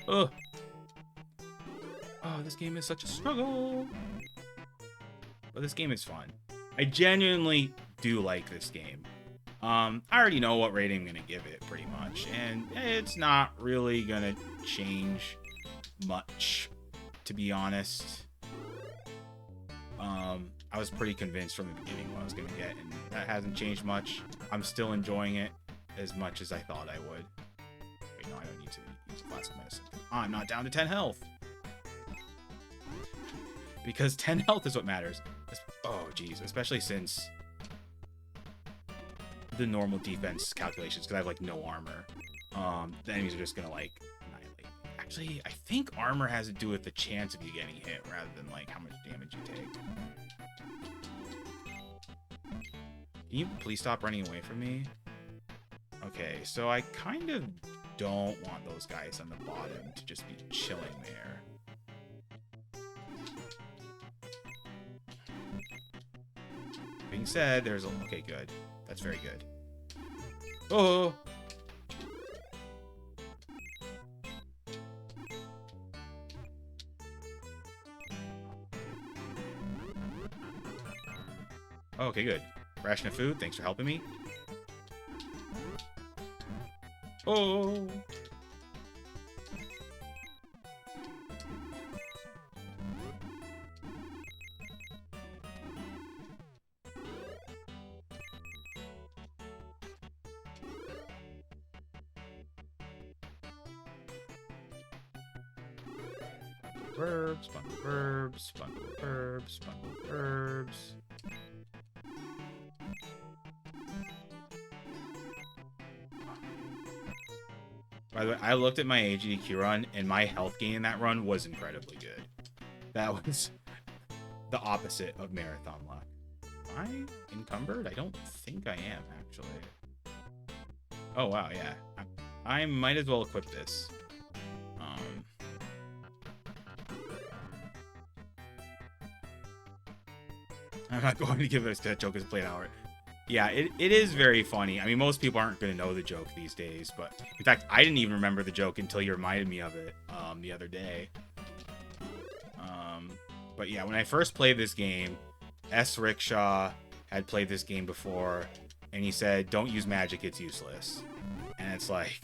Oh. Oh, this game is such a struggle. But this game is fun. I genuinely do like this game. I already know what rating I'm gonna give it, pretty much, and it's not really gonna change much, to be honest. I was pretty convinced from the beginning what I was gonna get, and that hasn't changed much. I'm still enjoying it as much as I thought I would. Wait, no, I don't need to use a flask of medicine. I'm not down to 10 health. Because 10 health is what matters. Oh, geez. Especially since the normal defense calculations, because I have, like, no armor. The enemies are just gonna, like, annihilate. Actually, I think armor has to do with the chance of you getting hit, rather than, like, how much damage you take. Can you please stop running away from me? Okay, so I kind of don't want those guys on the bottom to just be chilling there. Being said, there's a... Okay, good. That's very good. Oh! Okay, good. Ration of food, thanks for helping me. Oh! Verbs, bundle verbs, bundle verbs, bundle verbs. By the way, I looked at my AGDQ run, and my health gain in that run was incredibly good. That was the opposite of marathon luck. Am I encumbered? I don't think I am, actually. Oh, wow, yeah. I might as well equip this. I'm not going to give us that joke as a plate hour. Yeah, it is very funny. I mean, most people aren't going to know the joke these days, but in fact, I didn't even remember the joke until you reminded me of it the other day. But yeah, when I first played this game, S. Rickshaw had played this game before, and he said, "Don't use magic, it's useless." And it's like,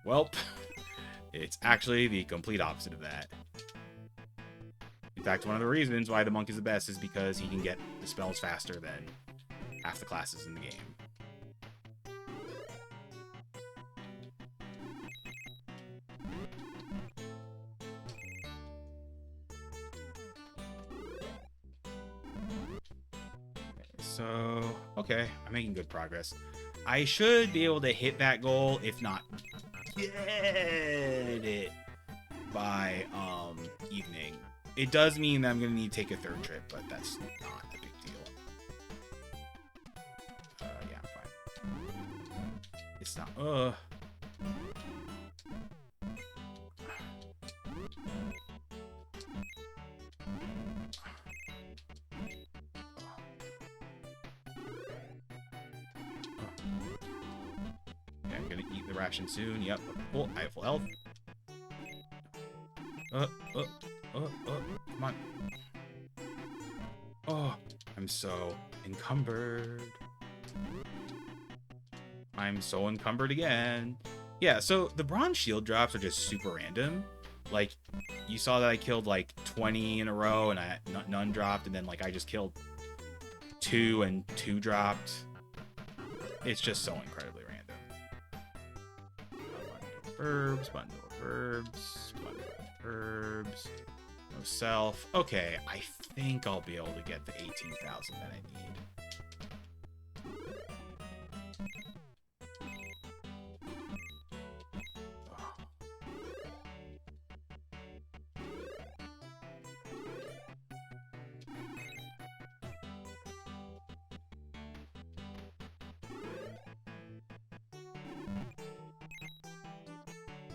well, it's actually the complete opposite of that. In fact, one of the reasons why the monk is the best is because he can get the spells faster than half the classes in the game. So, okay, I'm making good progress. I should be able to hit that goal, if not get it, by evening. It does mean that I'm going to need to take a third trip, but that's not a big deal. Yeah, I'm fine. It's not, Okay, I'm gonna eat the ration soon. Yep. Oh, I have full health. Come on. Oh, I'm so encumbered. I'm so encumbered again. Yeah, so the bronze shield drops are just super random. Like, you saw that I killed like 20 in a row and none dropped, and then like I just killed 2 and 2 dropped. It's just so incredibly random. Herbs, bundle of herbs, bundle of herbs. No self. Okay, I think I'll be able to get the 18,000 that I need.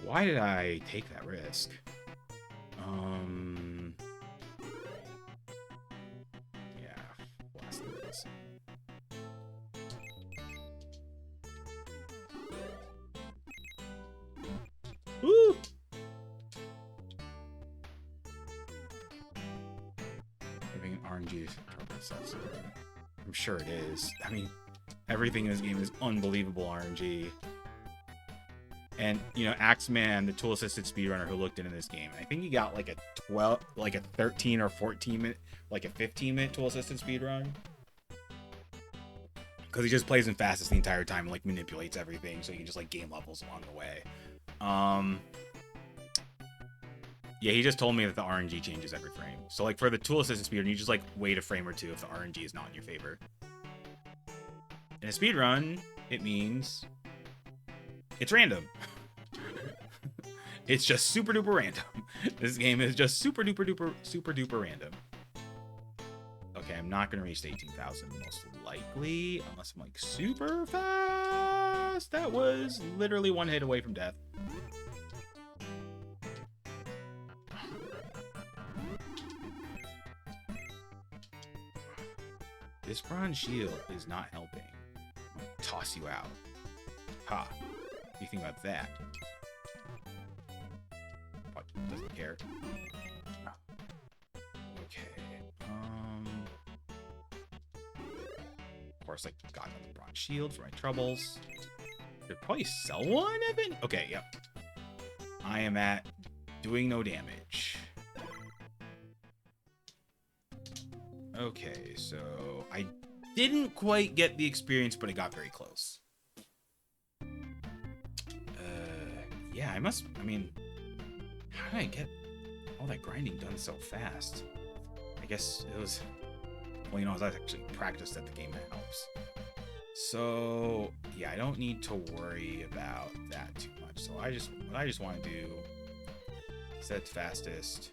Why did I take that risk? Yeah, blast this. RNG probably sucks. I'm sure it is. I mean, everything in this game is unbelievable RNG. And, you know, Axeman, the tool-assisted speedrunner who looked into this game, I think he got like a 13 or 14 minute, like a 15-minute tool-assisted speedrun. Because he just plays in fastest the entire time and like manipulates everything, so you can just like gain levels along the way. Yeah, he just told me that the RNG changes every frame. So like for the tool-assisted speedrun, you just like wait a frame or two if the RNG is not in your favor. In a speedrun, it means it's random. It's just super duper random. This game is just super duper random. Okay, I'm not gonna reach the 18,000 most likely, unless I'm like super fast. That was literally one hit away from death. This bronze shield is not helping. I'm gonna toss you out. Ha. What do you think about that? What? Doesn't care. Oh. Okay. Of course, I got another bronze shield for my troubles. Could probably sell one, Evan? Okay, yep. I am at doing no damage. Okay, so I didn't quite get the experience, but I got very close. Yeah, I mean, how did I get all that grinding done so fast? I guess it was, well, you know, I was actually practiced at the game, that helps. So, yeah, I don't need to worry about that too much. So what I just want to do, set fastest.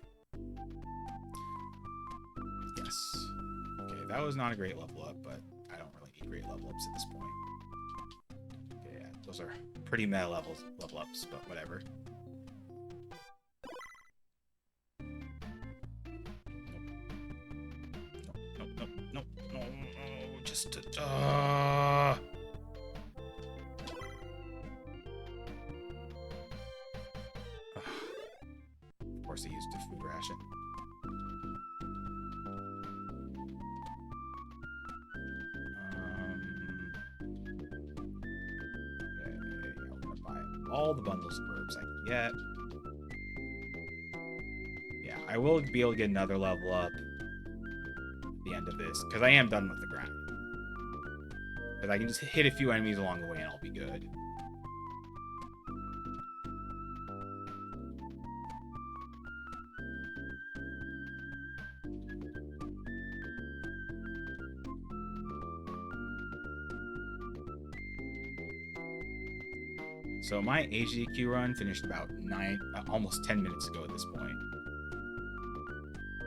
Yes. Okay, that was not a great level up, but I don't really need great level ups at this point. Okay, yeah, those are pretty meta level ups, but whatever. Nope. No, just of course I used a food ration. All the bundles of herbs I can get. Yeah, I will be able to get another level up at the end of this, because I am done with the grind. Because I can just hit a few enemies along the way and I'll be good. So my HDQ run finished about almost 10 minutes ago at this point.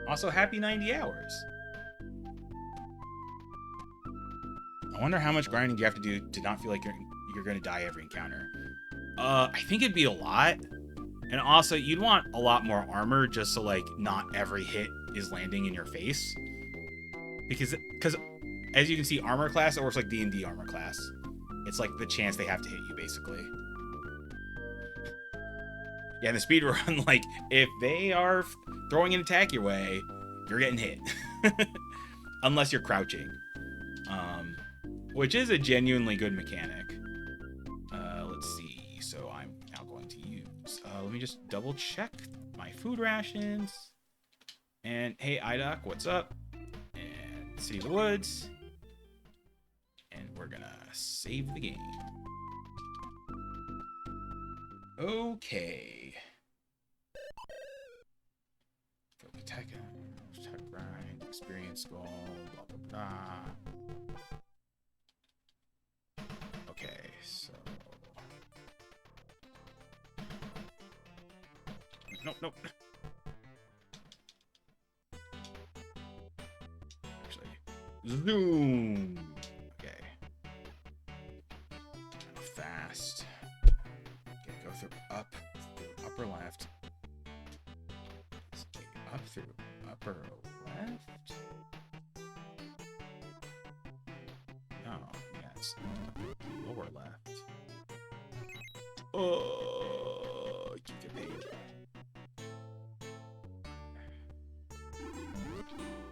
Also, happy 90 hours. I wonder how much grinding do you have to do to not feel like you're going to die every encounter. I think it'd be a lot. And also, you'd want a lot more armor just so like not every hit is landing in your face. Because as you can see, armor class, it works like D&D armor class. It's like the chance they have to hit you, basically. Yeah, in the speedrun, like, if they are throwing an attack your way, you're getting hit. Unless you're crouching. Which is a genuinely good mechanic. Let's see. So I'm now going to use... let me just double check my food rations. And, hey, IDOC, what's up? And City of the Woods. And we're gonna save the game. Okay. Attack grind, experience goal, blah blah blah. Okay, so nope. Actually, zoom. Okay. Fast. Okay, go through upper left. Up through upper left? No, yes. Lower left. Oh, you get paid.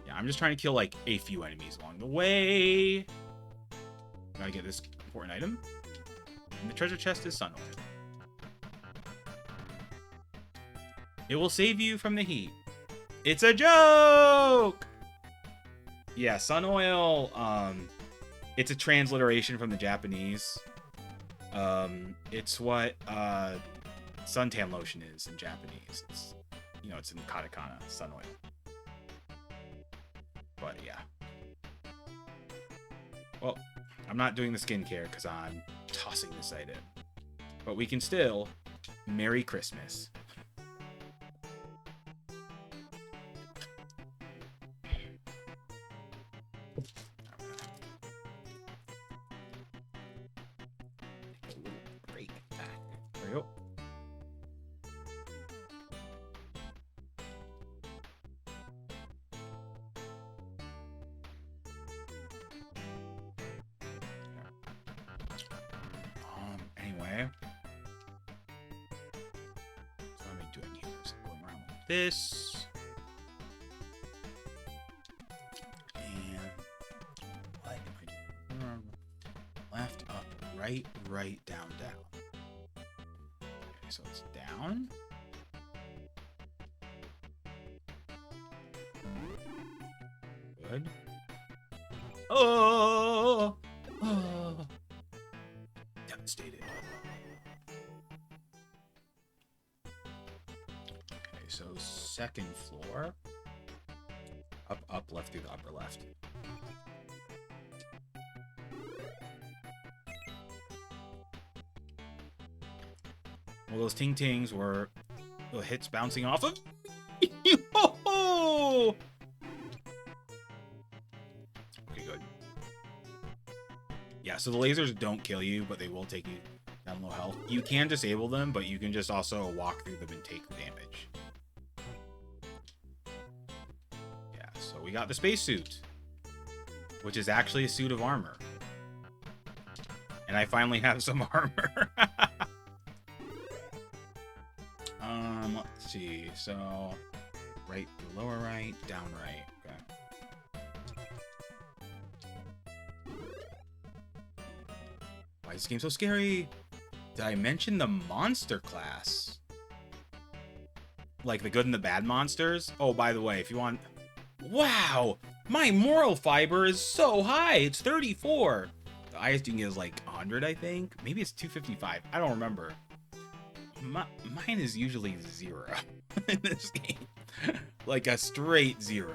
Yeah, I'm just trying to kill, like, a few enemies along the way. Gotta get this important item. And the treasure chest is sun oil. It will save you from the heat. It's a joke! Yeah, sun oil, it's a transliteration from the Japanese. It's what, suntan lotion is in Japanese. It's, you know, it's in katakana, sun oil. But, yeah. Well, I'm not doing the skincare because I'm tossing this item. But we can still Merry Christmas. Break. There we go. Anyway. So what am I doing here? Is it going around like this? And what am I doing? Left, up, right, down, down. Okay, so it's down. Good. Oh! Oh! Devastated. Okay, so second floor. Up, up, left through the upper left. Well, those ting-tings were little hits bouncing off of. Yo-ho-ho! Okay, good. Yeah, so the lasers don't kill you, but they will take you down low health. You can disable them, but you can just also walk through them and take the damage. Yeah, so we got the spacesuit, which is actually a suit of armor. And I finally have some armor. Let's see. So, right, lower right, down right. Okay. Why is this game so scary? Did I mention the monster class? Like the good and the bad monsters? Oh, by the way, if you want... Wow! My moral fiber is so high! It's 34! The highest you can get is like 100, I think? Maybe it's 255. I don't remember. Mine is usually 0 in this game. Like a straight 0.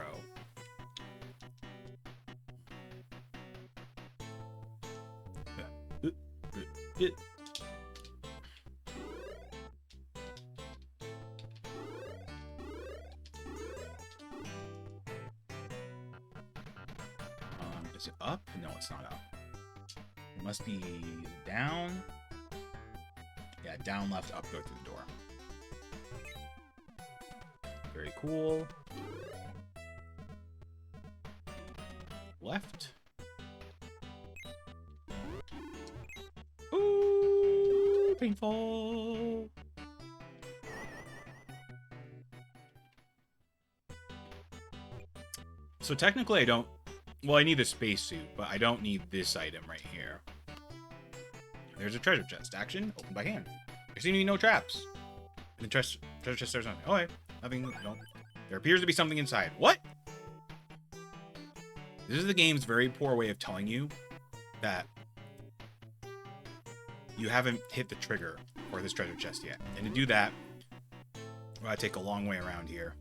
Is it up? No, it's not up. It must be down. Yeah, down, left, up, go through the door. Very cool. Left. Ooh, painful. So technically I don't... Well, I need a spacesuit, but I don't need this item right here. There's a treasure chest. Action, open by hand. There seem to be no traps. In the treasure chest, there's nothing. Oh, okay. Nothing. No. There appears to be something inside. What? This is the game's very poor way of telling you that you haven't hit the trigger for this treasure chest yet. And to do that, we gotta take a long way around here.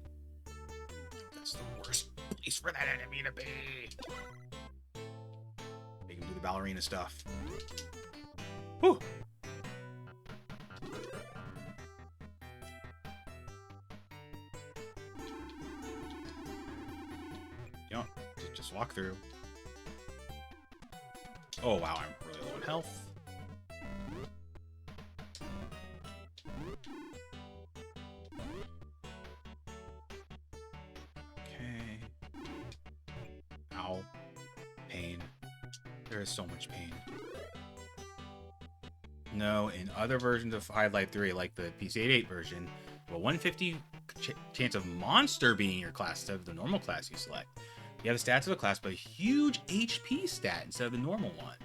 That's the worst place for that enemy to be. Make him do the ballerina stuff. Whew. You know, just walk through. Oh wow, I'm really low on health. Okay. Ow. Pain. There is so much pain. No, in other versions of Hydlide 3, like the PC-88 version, a 150 chance of monster being your class instead of the normal class you select. Yeah, the stats of the class, but a huge HP stat instead of the normal one.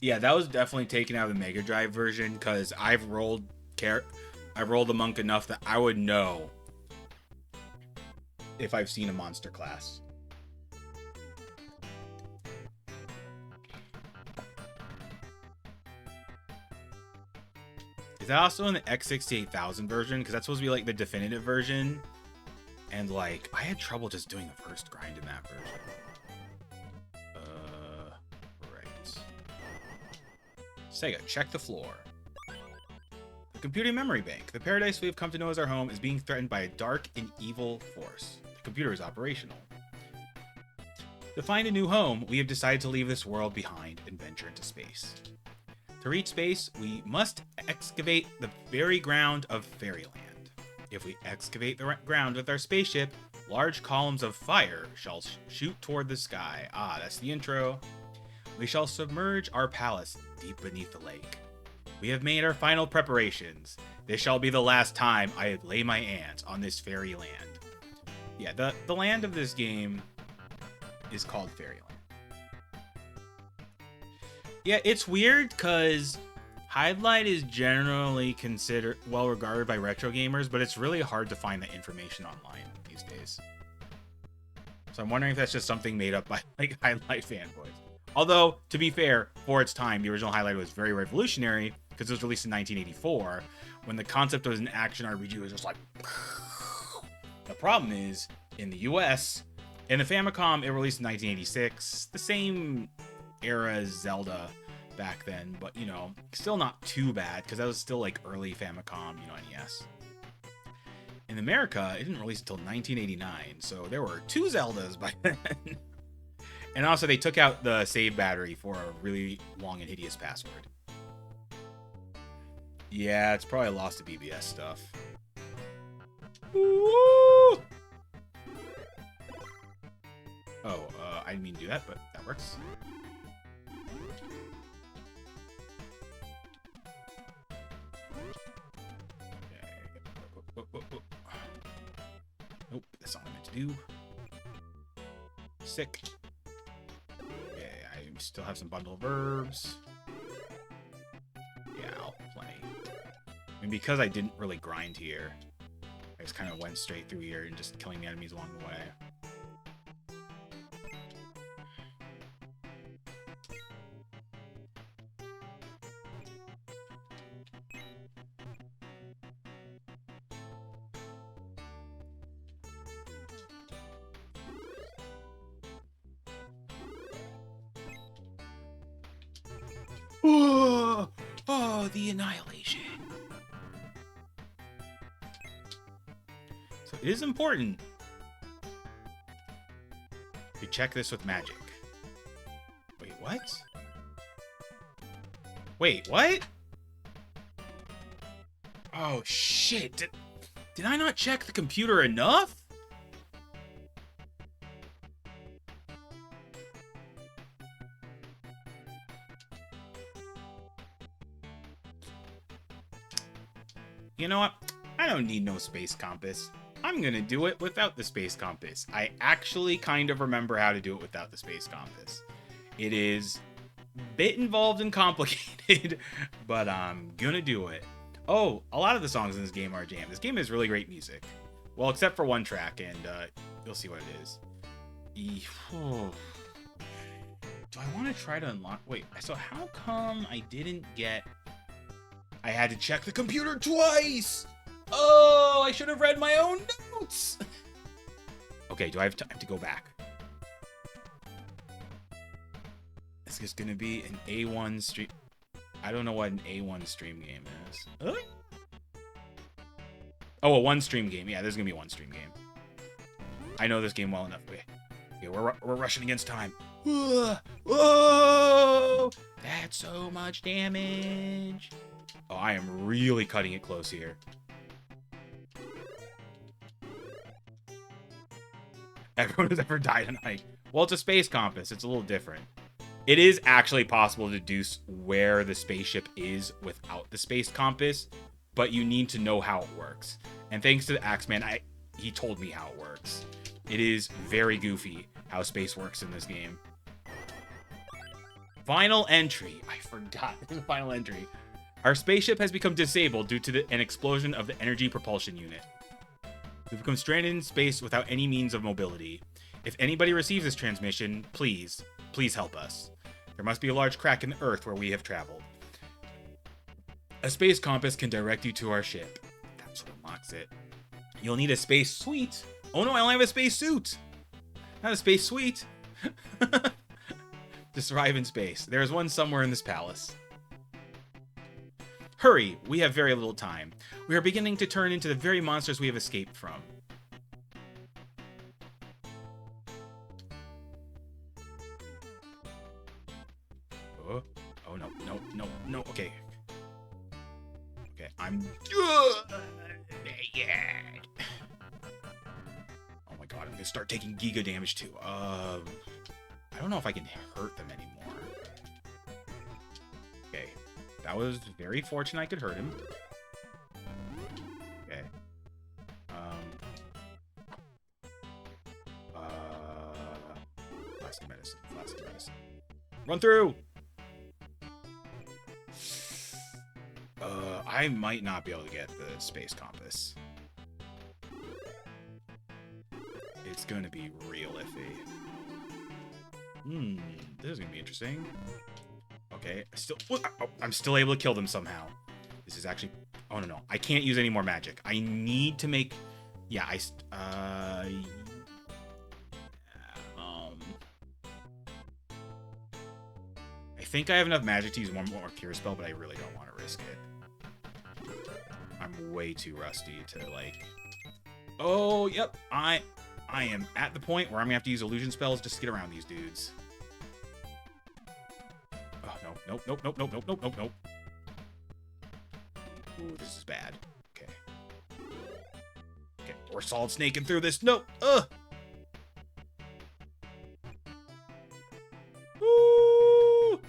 Yeah, that was definitely taken out of the Mega Drive version because I've rolled the monk enough that I would know if I've seen a monster class. Is that also in the X68000 version? Because that's supposed to be like the definitive version. And like, I had trouble just doing the first grind in that version. Right. Sega, check the floor. The computer memory bank. The paradise we have come to know as our home is being threatened by a dark and evil force. The computer is operational. To find a new home, we have decided to leave this world behind and venture into space. To reach space, we must excavate the very ground of Fairyland. If we excavate the ground with our spaceship, large columns of fire shall shoot toward the sky. Ah, that's the intro. We shall submerge our palace deep beneath the lake. We have made our final preparations. This shall be the last time I lay my hands on this Fairyland. Yeah, the land of this game is called Fairyland. Yeah, it's weird because Hydlide is generally considered well regarded by retro gamers, but it's really hard to find that information online these days. So I'm wondering if that's just something made up by like Hydlide fanboys. Although, to be fair, for its time, the original Hydlide was very revolutionary because it was released in 1984, when the concept of an action RPG was just like. The problem is, in the US, in the Famicom, it released in 1986, the same era as Zelda back then, but you know, still not too bad because that was still like early Famicom, you know, NES. In America, it didn't release until 1989, so there were 2 Zeldas by then. And also, they took out the save battery for a really long and hideous password. Yeah, it's probably lost to BBS stuff. Woo! Oh, I didn't mean to do that, but that works. Nope, that's not what I meant to do. Sick. Okay, I still have some bundle of verbs. Yeah, plenty. And because I didn't really grind here, I just kind of went straight through here and just killing the enemies along the way. Oh, the annihilation. So it is important to check this with magic. Wait, what? Wait, what? Oh, shit. Did I not check the computer enough? You know what? I don't need no space compass. I'm gonna do it without the space compass. I actually kind of remember how to do it without the space compass. It is a bit involved and complicated, but I'm gonna do it. Oh, a lot of the songs in this game are jam. This game has really great music. Well, except for one track, and you'll see what it is. Do I want to try to unlock... Wait, so how come I didn't get... I had to check the computer twice! Oh, I should have read my own notes! Okay, do I have time to go back? This is gonna be an A1 stream... I don't know what an A1 stream game is. Oh, a one-stream game. Yeah, there's gonna be a one-stream game. I know this game well enough. Okay, we're rushing against time. Whoa! That's so much damage! Oh, I am really cutting it close here. Everyone who's ever died on hike. Well, it's a space compass. It's a little different. It is actually possible to deduce where the spaceship is without the space compass, but you need to know how it works. And thanks to the Axeman, he told me how it works. It is very goofy how space works in this game. Final entry. I forgot. There's a final entry. Our spaceship has become disabled due to an explosion of the energy propulsion unit. We've become stranded in space without any means of mobility. If anybody receives this transmission, please help us. There must be a large crack in the Earth where we have traveled. A space compass can direct you to our ship. That's what unlocks it. You'll need a space suite. Oh no, I only have a space suit. Not a space suite. To survive in space. There is one somewhere in this palace. Hurry, we have very little time. We are beginning to turn into the very monsters we have escaped from. Oh no, okay. Okay, I'm... Oh my god, I'm gonna start taking giga damage too. I don't know if I can hurt them anymore. Okay, that was very fortunate I could hurt him. Okay. Plastic medicine. Run through! I might not be able to get the space compass. It's gonna be real iffy. This is gonna be interesting. Okay, I'm still able to kill them somehow. This is actually... Oh, no. I can't use any more magic. I need to make... Yeah, I think I have enough magic to use one more cure spell, but I really don't want to risk it. I'm way too rusty to, like... Oh, yep. I am at the point where I'm gonna have to use illusion spells just to get around these dudes. Oh, nope. Ooh, this is bad. Okay. Okay, we're solid snaking through this. Nope. Ooh.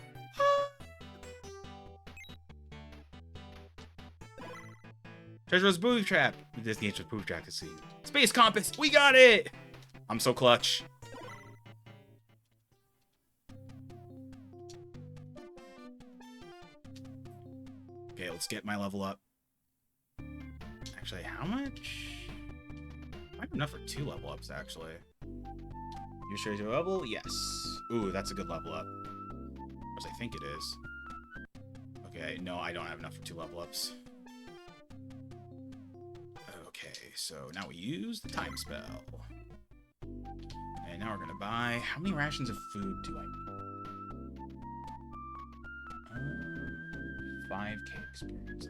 Treasure was booby trap. This game's with booby trap to see. Space compass. We got it. I'm so clutch. Okay, let's get my level up. Actually, how much? I have enough for 2 level ups, actually. You sure your level? Yes. Ooh, that's a good level up. Or I think it is. Okay, no, I don't have enough for 2 level ups. Okay, so now we use the time spell. And now we're gonna buy... How many rations of food do I need? 5k experience.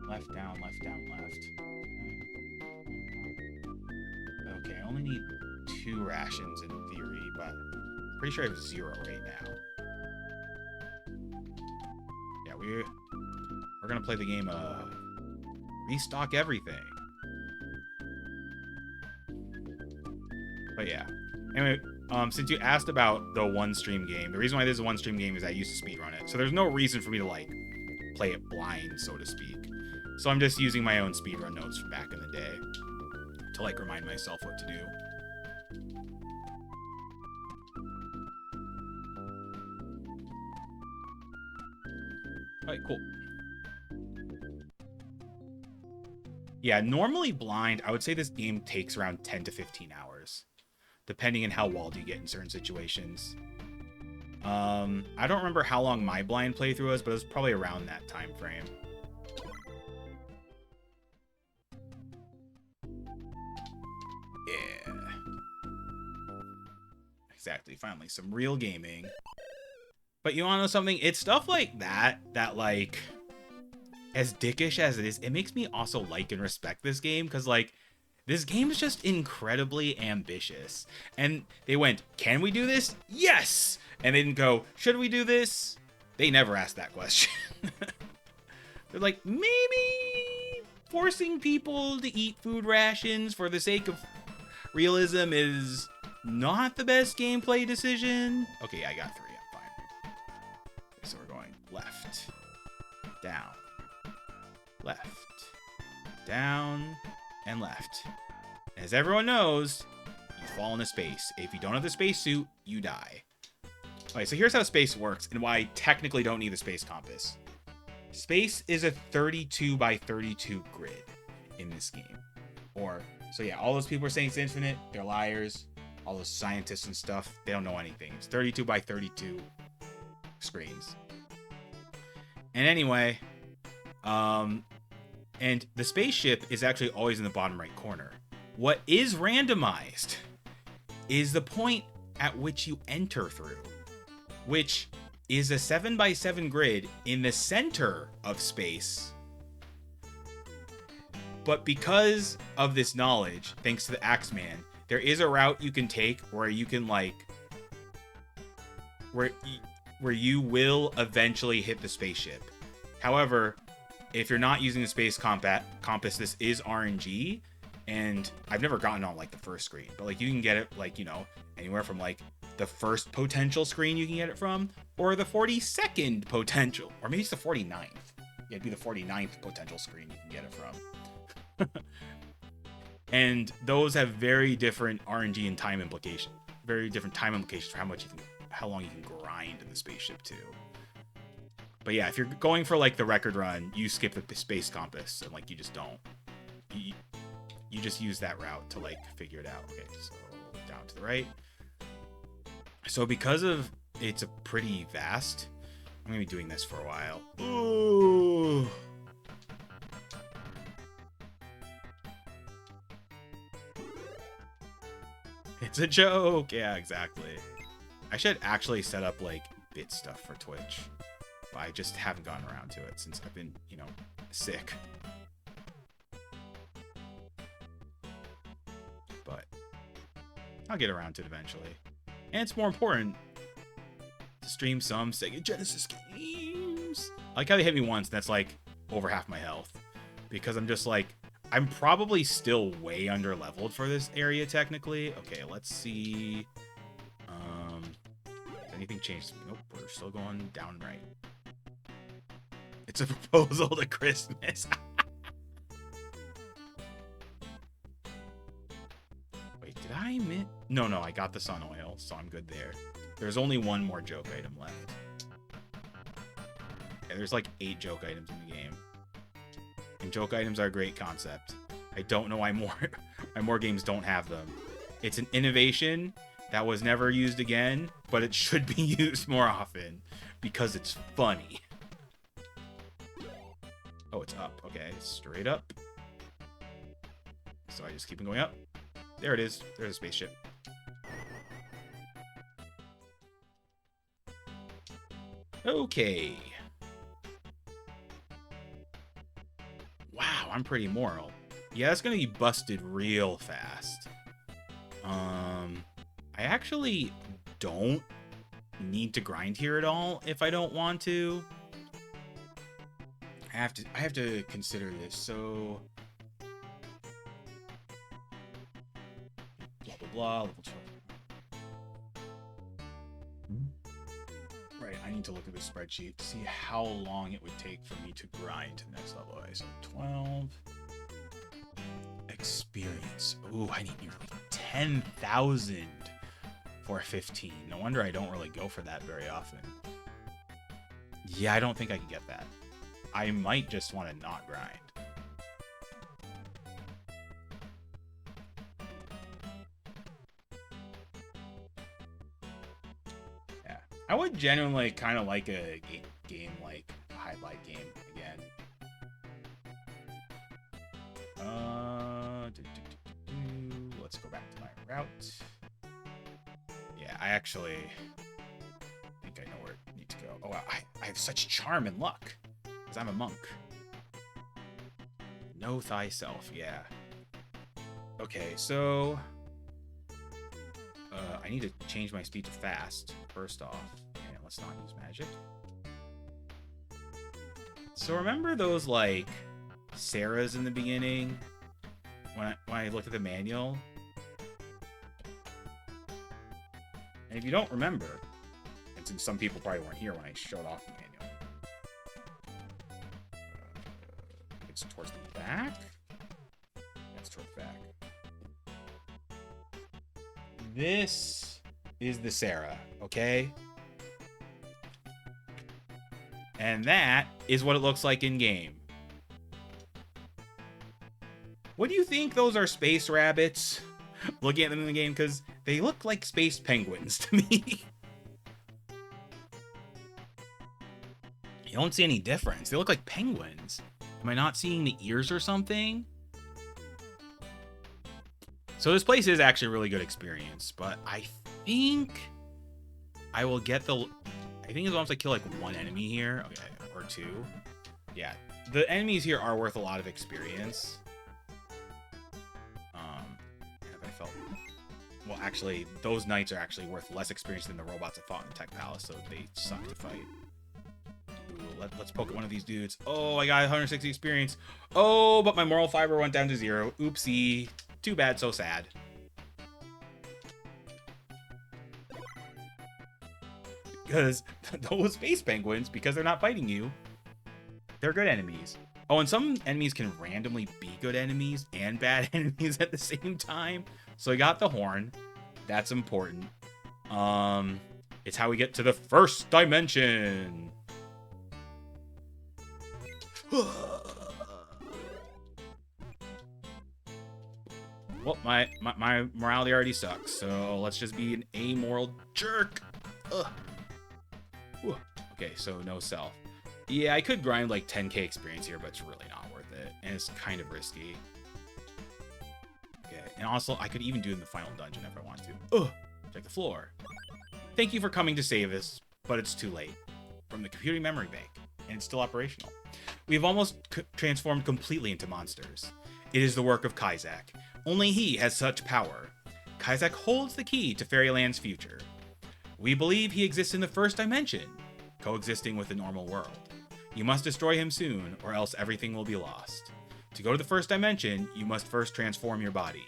Left, down, left. Okay, I only need 2 rations in theory, but I'm pretty sure I have 0 right now. Yeah, we're gonna play the game of restock everything. But yeah. Anyway, since you asked about the one stream game, the reason why this is a one stream game is I used to speedrun it. So there's no reason for me to, like, play it blind, so to speak. So I'm just using my own speedrun notes from back in the day to, like, remind myself what to do. Alright, cool. Yeah, normally blind, I would say this game takes around 10 to 15 hours. Depending on how walled you get in certain situations. I don't remember how long my blind playthrough was, but it was probably around that time frame. Yeah. Exactly, finally, some real gaming. But you wanna know something? It's stuff like that, like, as dickish as it is, it makes me also like and respect this game, because, like, this game is just incredibly ambitious. And they went, can we do this? Yes! And they didn't go, should we do this? They never asked that question. They're like, maybe forcing people to eat food rations for the sake of realism is not the best gameplay decision. Okay, I got 3, I'm fine. Okay, so we're going left, down, left, down, and left. As everyone knows, you fall into space. If you don't have the spacesuit, you die. Alright, so here's how space works and why I technically don't need the space compass. Space is a 32 by 32 grid in this game. So yeah, all those people are saying it's infinite, they're liars. All those scientists and stuff, they don't know anything. It's 32 by 32 screens. And anyway, and the spaceship is actually always in the bottom right corner. What is randomized is the point at which you enter through, which is a 7 by 7 grid in the center of space. But because of this knowledge, thanks to the Axeman, there is a route you can take where you can where you will eventually hit the spaceship. However, if you're not using the space compass, this is RNG, and I've never gotten on like the first screen, but you can get it anywhere from the first potential screen you can get it from, or the 42nd potential, or maybe it's the 49th. Yeah, it'd be the 49th potential screen you can get it from. And those have very different RNG and time implications. Very different time implications for how long you can grind in the spaceship too. But yeah, if you're going for the record run, you skip the space compass and you just don't. You just use that route to figure it out. Okay, so down to the right. So because of it's a pretty vast, I'm gonna be doing this for a while. Ooh. It's a joke. Yeah, exactly. I should actually set up bit stuff for Twitch, but I just haven't gotten around to it since I've been, sick. But I'll get around to it eventually. And it's more important to stream some Sega Genesis games. I like how they hit me once, and that's over half my health. Because I'm just I'm probably still way under leveled for this area technically. Okay, let's see. Anything changed? Nope, we're still going down right. It's a proposal to Christmas. Wait, did I miss? No, I got the sun oil, so I'm good there. There's only one more joke item left. Yeah, there's 8 joke items in the game. And joke items are a great concept. I don't know why more games don't have them. It's an innovation that was never used again, but it should be used more often because it's funny. Oh, it's up. Okay, straight up. So I just keep on going up. There it is. There's a spaceship. Okay. Wow, I'm pretty moral. Yeah, that's gonna be busted real fast. I actually don't need to grind here at all if I don't want to. I have to consider this. So blah blah blah. Level 12. Right, I need to look at this spreadsheet to see how long it would take for me to grind to the next level. Okay, so 12 experience. Ooh, I need nearly 10,000 for 15. No wonder I don't really go for that very often. Yeah, I don't think I can get that. I might just want to not grind. Yeah, I would genuinely kind of like a game like a Hydlide game again. Let's go back to my route. Yeah, I actually think I know where I need to go. Oh, wow, I have such charm and luck because I'm a monk. Know thyself, yeah. Okay, so I need to change my speed to fast first off, and let's not use magic. So remember those Sarahs in the beginning when I looked at the manual? And if you don't remember, and since some people probably weren't here when I showed off the manual, it's back. That's toward the back. This is the Sarah, okay? And that is what it looks like in game. What do you think those are space rabbits? Looking at them in the game, because they look like space penguins to me. You don't see any difference. They look like penguins. Am I not seeing the ears or something? So this place is actually a really good experience, but I think I will get the... I think as long as I kill like one enemy here, okay, or two. Yeah, the enemies here are worth a lot of experience. Have I felt... Well, actually, those knights are actually worth less experience than the robots that fought in the Tech Palace, so they suck to fight. Ooh, let's poke at one of these dudes. Oh, I got 160 experience. Oh, but my moral fiber went down to 0. Oopsie. Too bad, so sad. Because those space penguins, because they're not fighting you, they're good enemies. Oh, and some enemies can randomly be good enemies and bad enemies at the same time. So I got the horn. That's important. It's how we get to the first dimension. Well, my morality already sucks, so let's just be an amoral jerk. Ugh. Okay, so no self. Yeah, I could grind like 10k experience here, but it's really not worth it, and it's kind of risky. Okay, and also I could even do it in the final dungeon if I want to. Ugh. Check the floor. Thank you for coming to save us, but it's too late. From the computing memory bank, and it's still operational. We have almost transformed completely into monsters. It is the work of Kaizak. Only he has such power. Kaizak holds the key to Fairyland's future. We believe he exists in the first dimension, coexisting with the normal world. You must destroy him soon, or else everything will be lost. To go to the first dimension, you must first transform your body.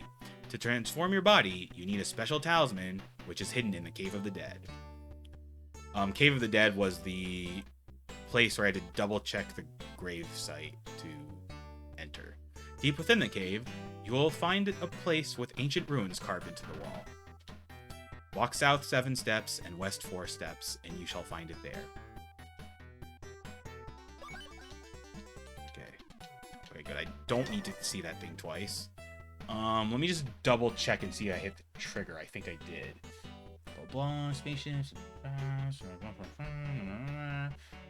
To transform your body, you need a special talisman, which is hidden in the Cave of the Dead. Cave of the Dead was the place where I had to double check the grave site to enter. Deep within the cave, you will find a place with ancient runes carved into the wall. Walk south 7 steps and west 4 steps, and you shall find it there. Okay, good. I don't need to see that thing twice. Let me just double check and see if I hit the trigger. I think I did. Blah, spaceships.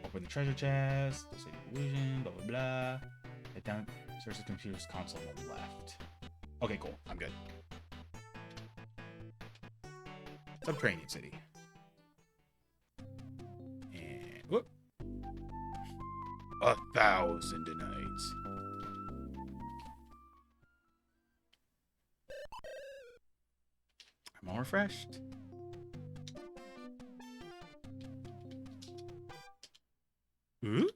Open the treasure chest. Save illusion. Blah, blah, blah. Head down. Search the computer's console on the left. Okay, cool. I'm good. Subterranean city. And whoop. 1,000 nights. I'm all refreshed. Ooh?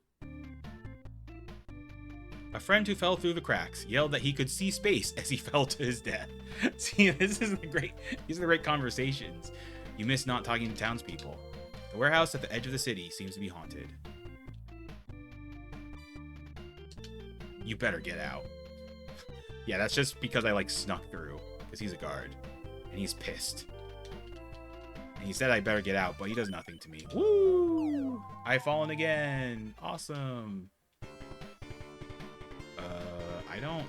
A friend who fell through the cracks yelled that he could see space as he fell to his death. See, these are the great conversations. You miss not talking to townspeople. The warehouse at the edge of the city seems to be haunted. You better get out. Yeah, that's just because I like snuck through, because he's a guard, and he's pissed. And he said I better get out, but he does nothing to me. Woo! I've fallen again. Awesome. I don't...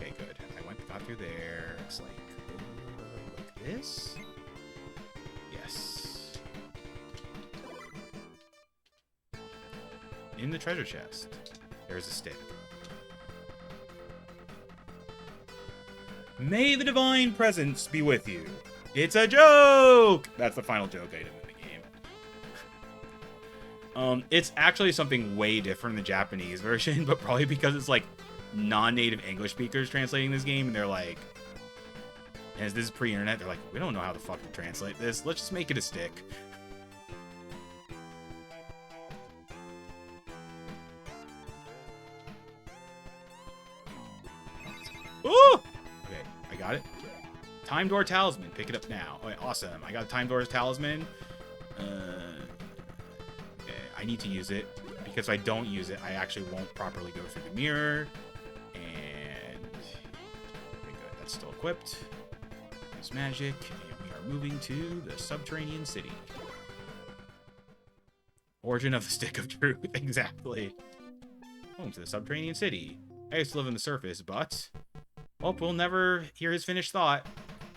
Okay, good. I got through there. It's like this? Yes. In the treasure chest, there's a stick. May the divine presence be with you. It's a joke! That's the final joke item in the game. It's actually something way different in the Japanese version, but probably because it's like non-native English speakers translating this game, and they're like, as this is pre-internet, they're like, we don't know how the fuck to translate this. Let's just make it a stick. Ooh! Okay, I got it. Time Door Talisman. Pick it up now. Okay, awesome. I got a Time Door's Talisman. Okay, I need to use it, because if I don't use it, I actually won't properly go through the mirror. And that's still equipped. Use magic, and we are moving to the subterranean city. Origin of the Stick of Truth, exactly. Home to the subterranean city. I used to live on the surface, but... well, we'll never hear his finished thought.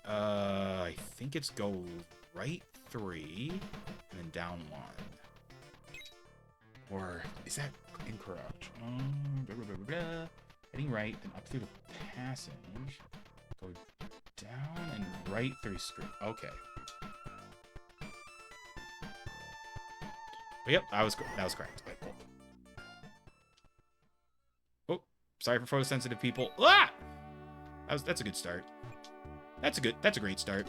I think it's go right 3, and then down 1. Or is that incorrect? Blah, blah, blah, blah, blah. Heading right, then up through the passage. Go down and right through screen. Okay. But yep, that was correct. Okay, cool. Oh, sorry for photosensitive people. Ah! That's a good start. That's a great start.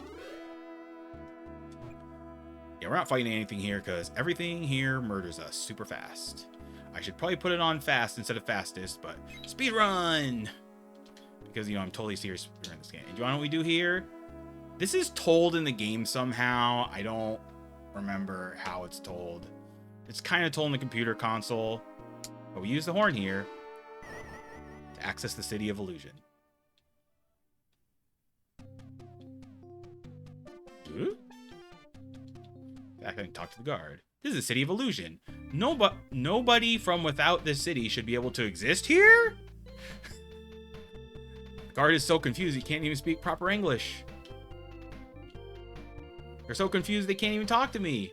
Yeah, we're not fighting anything here because everything here murders us super fast. I should probably put it on fast instead of fastest, but speed run! Because, you know, I'm totally serious during this game. And do you want to know what we do here? This is told in the game somehow. I don't remember how it's told. It's kind of told in the computer console. But we use the horn here to access the City of Illusion. Ooh. I can talk to the guard. This is the City of Illusion. Nobody from without this city should be able to exist here? The guard is so confused he can't even speak proper English. They're so confused they can't even talk to me.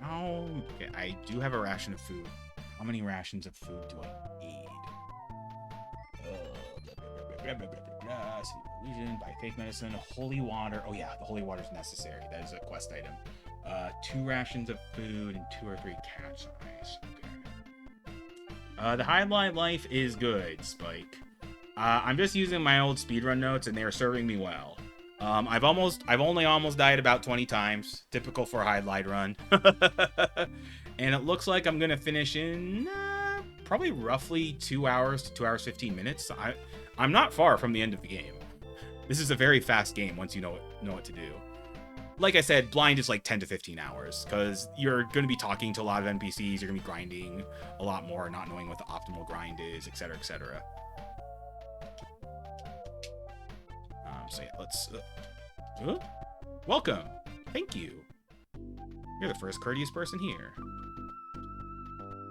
How? Okay, I do have a ration of food. How many rations of food do I need? Illusion, buy fake medicine, holy water. Oh yeah, the holy water is necessary. That is a quest item. 2 rations of food and 2 or 3 cat's eyes. Okay. The Hydlide life is good, Spike. I'm just using my old speedrun notes, and they are serving me well. I've only almost died about 20 times, typical for a Hydlide run. And it looks like I'm gonna finish in probably roughly 2 hours to 2 hours 15 minutes. I'm not far from the end of the game. This is a very fast game once you know what to do. Like I said, blind is like 10 to 15 hours because you're going to be talking to a lot of NPCs. You're going to be grinding a lot more, not knowing what the optimal grind is, etc., etc. So yeah, let's... welcome. Thank you. You're the first courteous person here.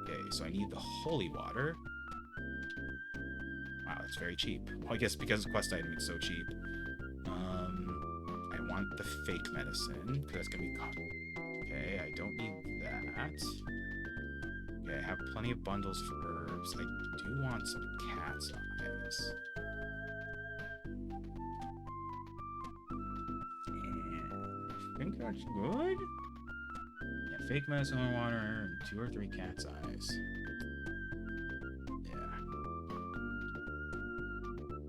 Okay, so I need the holy water. Wow, that's very cheap. Well, I guess because it's a quest item, it's so cheap. I want the fake medicine, because that's going to be... Okay, I don't need that. Okay, I have plenty of bundles for herbs. I do want some cat's eyes. And I think that's good. Yeah, fake medicine, holy water, and 2 or 3 cat's eyes. Yeah.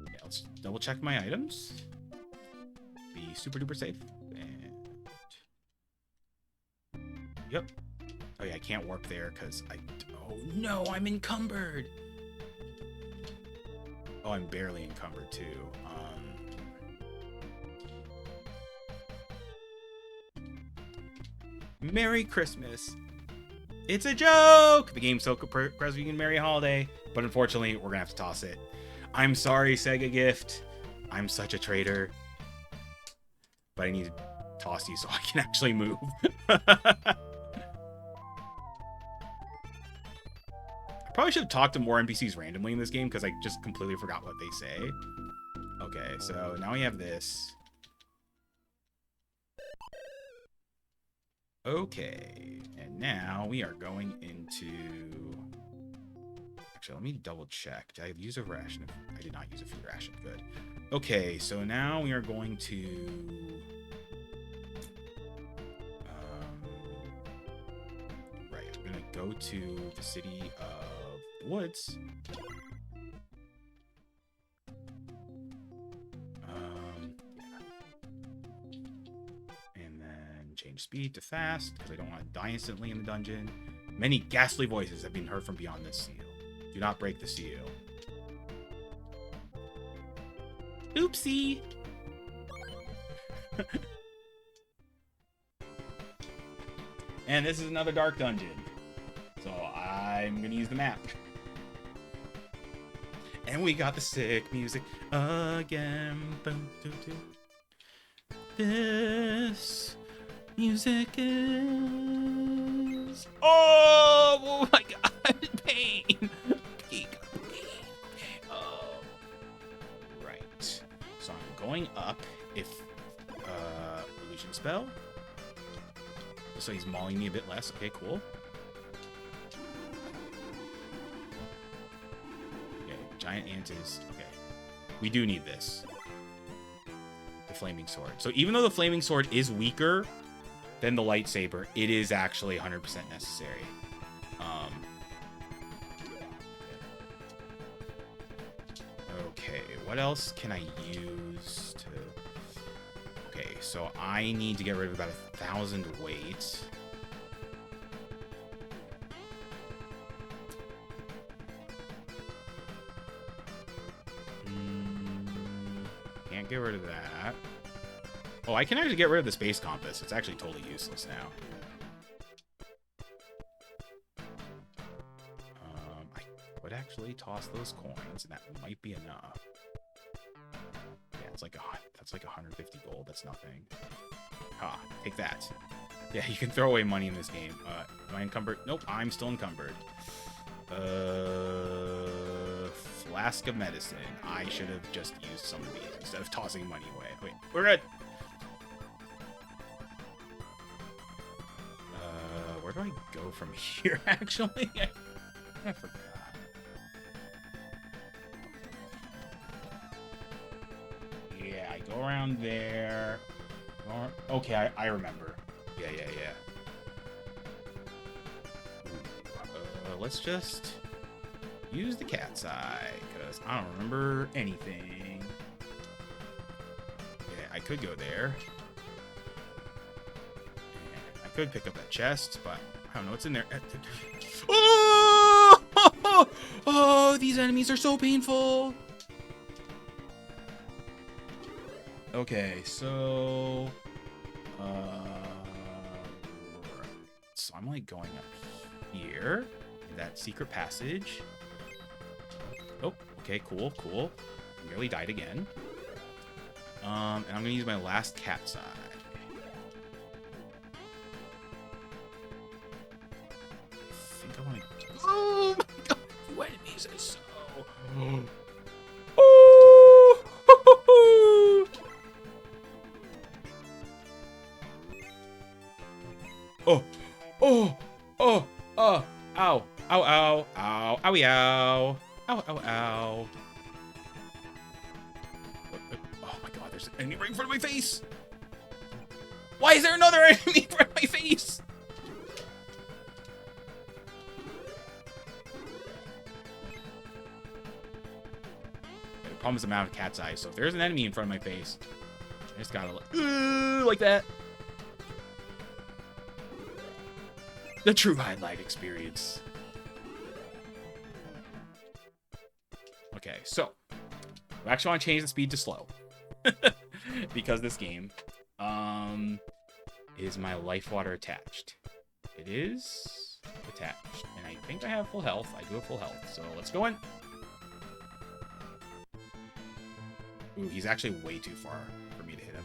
Yeah, let's double check my items. Be super duper safe. And... yep. Oh yeah, I can't warp there because I... oh no, I'm encumbered! Oh, I'm barely encumbered too. Merry Christmas. It's a joke! The game's so presents you can Merry Holiday, but unfortunately, we're gonna have to toss it. I'm sorry, Sega Gift. I'm such a traitor. But I need to toss you so I can actually move. I probably should have talked to more NPCs randomly in this game because I just completely forgot what they say. Okay, so now we have this. Okay, and now we are going into... actually, let me double check. Did I use a ration? I did not use a food ration. Good. Okay, so now we are going to... right, I'm going to go to the City of the Woods. Change speed to fast, because I don't want to die instantly in the dungeon. Many ghastly voices have been heard from beyond this seal. Do not break the seal. Oopsie! And this is another dark dungeon. So I'm gonna use the map. And we got the sick music again. Boom, doo, doo. This music is... Oh my god, pain. Oh. Right. So I'm going up if... illusion spell. So he's mauling me a bit less. Okay, cool. Okay, giant ant is... Okay. We do need this. The flaming sword. So even though the flaming sword is weaker than the lightsaber, it is actually 100% necessary. Okay, what else can I use to... Okay, so I need to get rid of about 1,000 weight. Can't get rid of that. Oh, I can actually get rid of the space compass. It's actually totally useless now. I would actually toss those coins, and that might be enough. Yeah, it's like that's like 150 gold. That's nothing. Ha, take that. Yeah, you can throw away money in this game. Am I encumbered? Nope, I'm still encumbered. Flask of medicine. I should have just used some of these instead of tossing money away. Wait, we're good. Where do I go from here, actually? I forgot. Yeah, I go around there. Okay, I remember. Yeah. Let's just use the cat's eye, because I don't remember anything. Yeah, I could go there. And I could pick up that chest, but I don't know what's in there. Oh! Oh, these enemies are so painful. Okay, so... so I'm like going up here. That secret passage. Oh, okay, cool. I nearly died again. And I'm gonna use my last cat's eye. I think I want to... Oh my god! The enemies are so... Ow. Ow, owie, ow. Ow. Oh my god, there's an enemy right in front of my face! Why is there another enemy in front of my face? The problem is I'm out of cat's eyes, so if there's an enemy in front of my face, I just gotta like that. The true Hydlide experience. Okay, so I actually want to change the speed to slow because this game is my life water attached. It is attached, and I think I have full health. I do have full health, so let's go in. Ooh, he's actually way too far for me to hit him.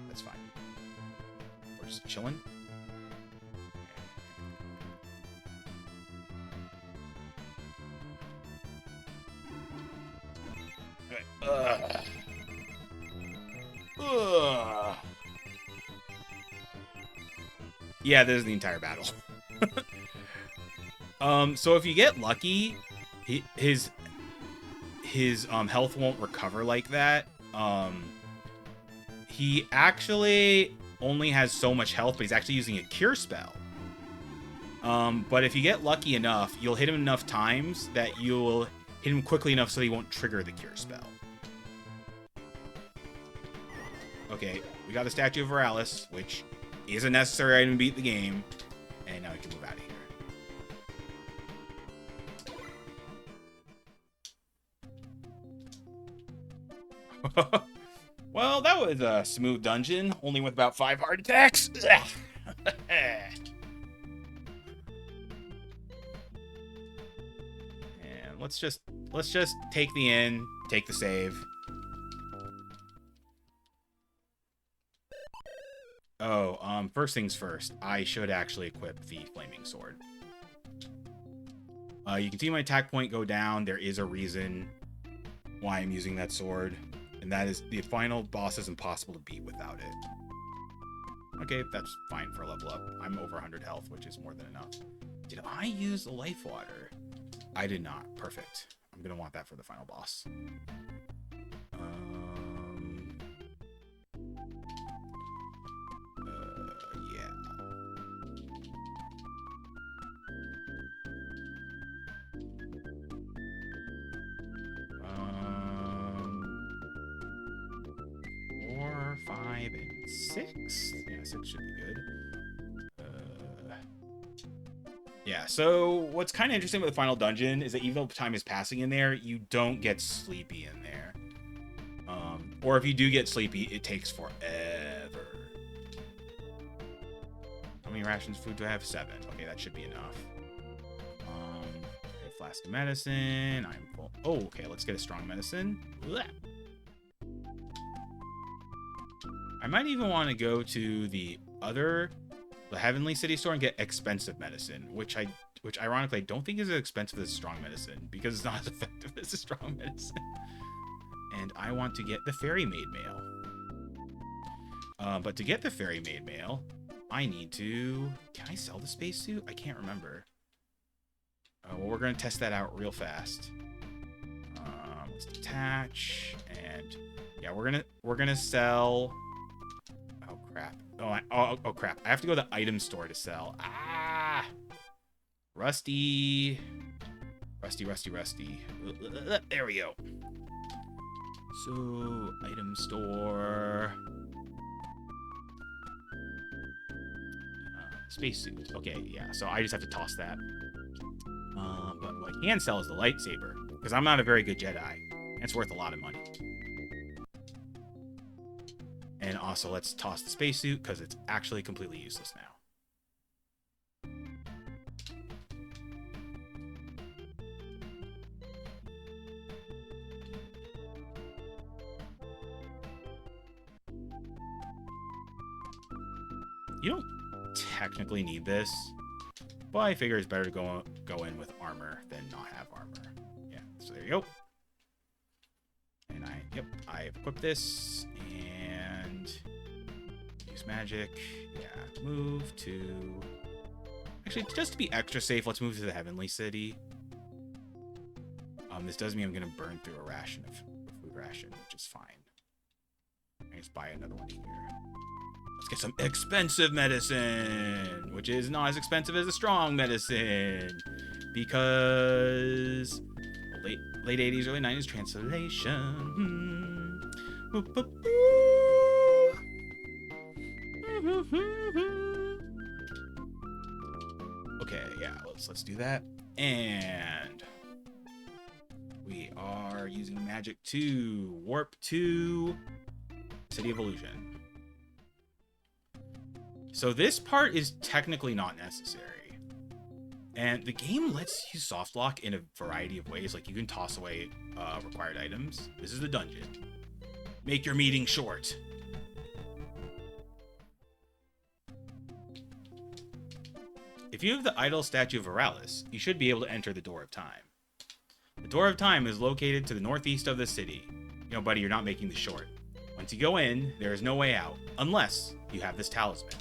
That's fine. We're just chilling. Okay. Yeah, this is the entire battle. So if you get lucky, his health won't recover like that. He actually only has so much health, but he's actually using a cure spell. But if you get lucky enough, you'll hit him enough times that you'll hit him quickly enough so he won't trigger the cure spell. Okay, we got the Statue of Veralis, which is a necessary item to beat the game. And now we can move out of here. Well, that was a smooth dungeon, only with about 5 heart attacks. And let's just take the inn, take the save. Oh, first things first, I should actually equip the flaming sword. You can see my attack point go down. There is a reason why I'm using that sword, and that is the final boss is impossible to beat without it. Okay, that's fine for a level up. I'm over 100 health, which is more than enough. Did I use the life water? I did not. Perfect. I'm gonna want that for the final boss. Yeah. Four, 5, and 6. Yeah, 6 should be good. Yeah, so what's kind of interesting with the final dungeon is that even though time is passing in there, you don't get sleepy in there. Or if you do get sleepy, it takes forever. How many rations of food do I have? 7. Okay, that should be enough. A flask of medicine. I'm full. Oh, okay, let's get a strong medicine. Blech. I might even want to go to the Heavenly City store and get expensive medicine, which ironically I don't think is as expensive as strong medicine because it's not as effective as a strong medicine. And I want to get the Fairy Maid Mail. But to get the Fairy Maid Mail, I need to... Can I sell the spacesuit? I can't remember. Well, we're going to test that out real fast. Let's detach. And yeah, we're gonna sell... Oh, crap. Oh, crap. I have to go to the item store to sell. Ah! Rusty. There we go. So, item store. Spacesuit. Okay, yeah. So I just have to toss that. But what I can sell is the lightsaber. Because I'm not a very good Jedi. It's worth a lot of money. And also, let's toss the spacesuit because it's actually completely useless now. You don't technically need this, but I figure it's better to go in with armor than not have armor. Yeah, so there you go. And I've equipped this and use magic. Yeah, move to... Actually, just to be extra safe, let's move to the Heavenly City. This does mean I'm going to burn through a ration of food ration, which is fine. I just buy another one here. Let's get some expensive medicine, which is not as expensive as a strong medicine, because late 80s, early 90s translation. Okay, yeah, let's do that. And we are using magic to warp to City of Illusion. So this part is technically not necessary. And the game lets you soft lock in a variety of ways. Like you can toss away required items. This is the dungeon. Make your meeting short. If you have the idol statue of Veralis, you should be able to enter the Door of Time. The Door of Time is located to the northeast of the city. You know, buddy, you're not making this short. Once you go in, there is no way out, unless you have this talisman.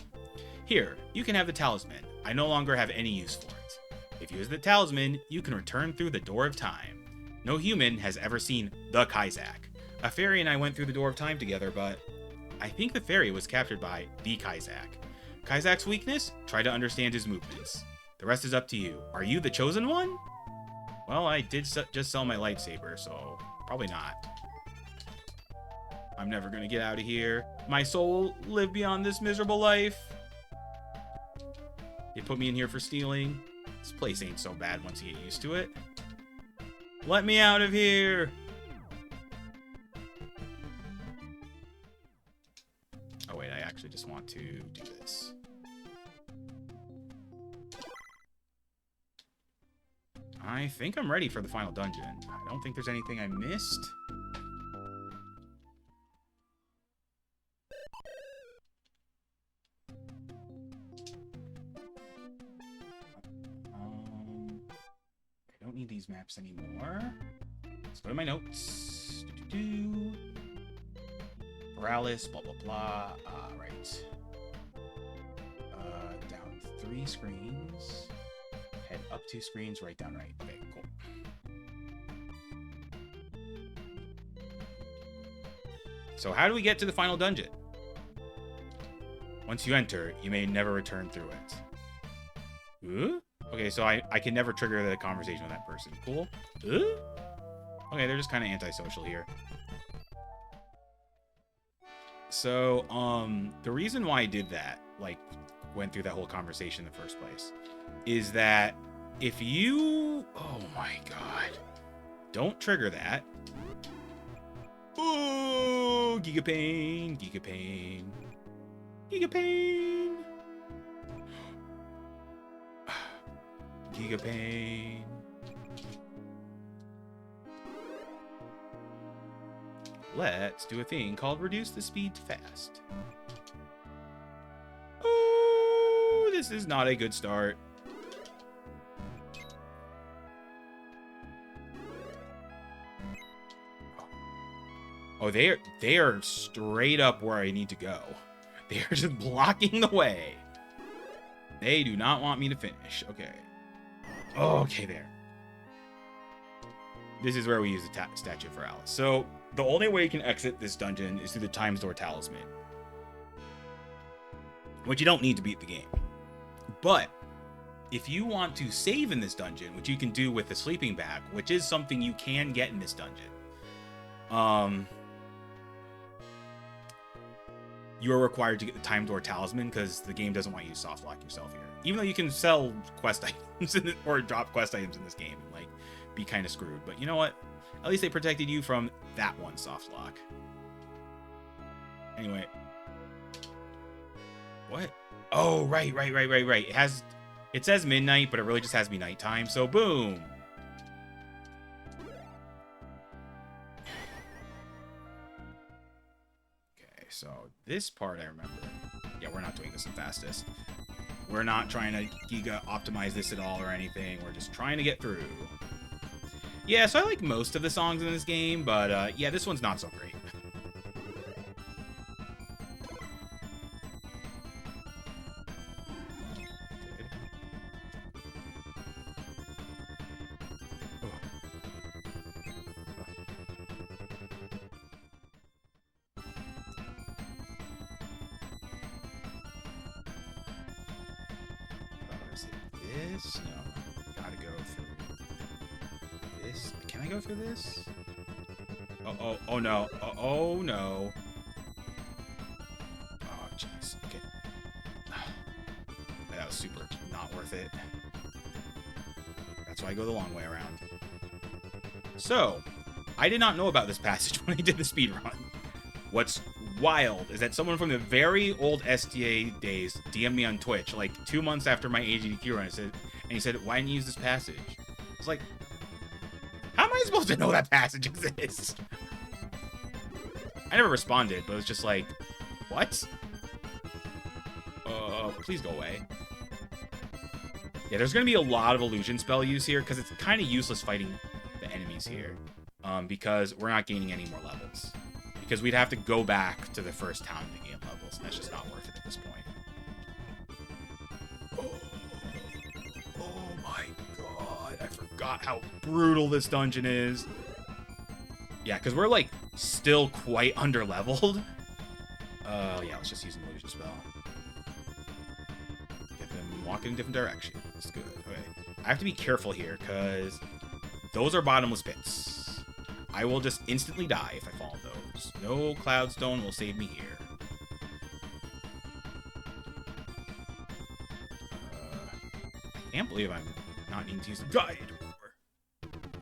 Here, you can have the talisman. I no longer have any use for it. If you use the talisman, you can return through the Door of Time. No human has ever seen the Kaizak. A fairy and I went through the Door of Time together, but I think the fairy was captured by the Kaizak. Kaizak's weakness? Try to understand his movements. The rest is up to you. Are you the chosen one? Well, I did just sell my lightsaber, so probably not. I'm never gonna get out of here. My soul will live beyond this miserable life. They put me in here for stealing. This place ain't so bad once you get used to it. Let me out of here! actually just want to do this. I think I'm ready for the final dungeon. I don't think there's anything I missed. I don't need these maps anymore. Let's go to my notes. Paralysis, blah, blah, blah. Right. Down 3 screens. Head up 2 screens, right, down, right. Okay, cool. So how do we get to the final dungeon? Once you enter, you may never return through it. Huh? Okay, so I can never trigger the conversation with that person. Cool. Okay, they're just kind of antisocial here. So, the reason why I did that, like, went through that whole conversation in the first place, is that if you... Oh my god. Don't trigger that. Ooh, Giga Pain, Giga Pain, Giga Pain. Giga Pain. Let's do a thing called reduce the speed to fast. Oh, this is not a good start. Oh, they are straight up where I need to go. They are just blocking the way. They do not want me to finish. Okay. Oh, okay, there. This is where we use the statue for Alice. So, the only way you can exit this dungeon is through the Times Door Talisman. Which you don't need to beat the game. But, if you want to save in this dungeon, which you can do with the sleeping bag, which is something you can get in this dungeon, you are required to get the Time Door Talisman because the game doesn't want you to soft lock yourself here. Even though you can sell quest items or drop quest items in this game and, like, be kind of screwed. But you know what? At least they protected you from that one soft lock. Anyway. What? Oh, right. It says midnight, but it really just has to be nighttime. So, boom. So this part I remember. Yeah, we're not doing this the fastest. We're not trying to giga optimize this at all or anything. We're just trying to get through. Yeah, so I like most of the songs in this game, but yeah, this one's not so great. No, gotta go through this. Can I go through this? Oh no. Oh no. Oh jeez. Okay. That was super not worth it. That's why I go the long way around. So, I did not know about this passage when I did the speedrun. What's wild is that someone from the very old STA days DM'd me on Twitch, like 2 months after my AGDQ run, and he said, why didn't you use this passage? I was like, how am I supposed to know that passage exists? I never responded, but it was just like, what? Please go away. Yeah, there's going to be a lot of illusion spell use here, because it's kind of useless fighting the enemies here, because we're not gaining any more levels. Because we'd have to go back to the first town in the game levels, and that's just not worth it at this point. Oh my god, I forgot how brutal this dungeon is. Yeah, because we're, like, still quite under-leveled. Yeah, let's just use an illusion spell. Get them walking in different directions. Good, okay. I have to be careful here, because those are bottomless pits. I will just instantly die if I fall in those. No Cloudstone will save me here. I can't believe I'm not needing to use the guide.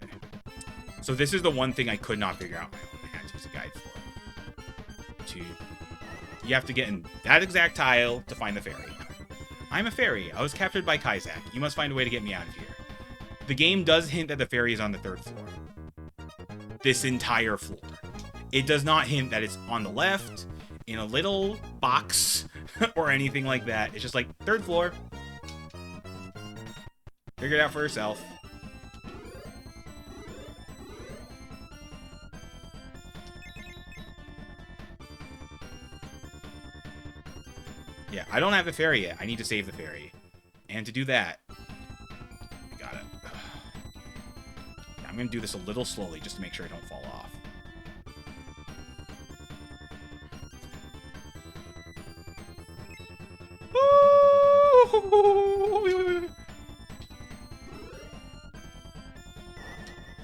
Okay. So this is the one thing I could not figure out my own. I had to use a guide for. 2, You have to get in that exact tile to find the fairy. I'm a fairy. I was captured by Kaizak. You must find a way to get me out of here. The game does hint that the fairy is on the 3rd floor. This entire floor. It does not hint that it's on the left, in a little box, or anything like that. It's just like, 3rd floor. Figure it out for yourself. Yeah, I don't have the fairy yet. I need to save the fairy. And to do that, I gotta... I'm gonna do this a little slowly just to make sure I don't fall off.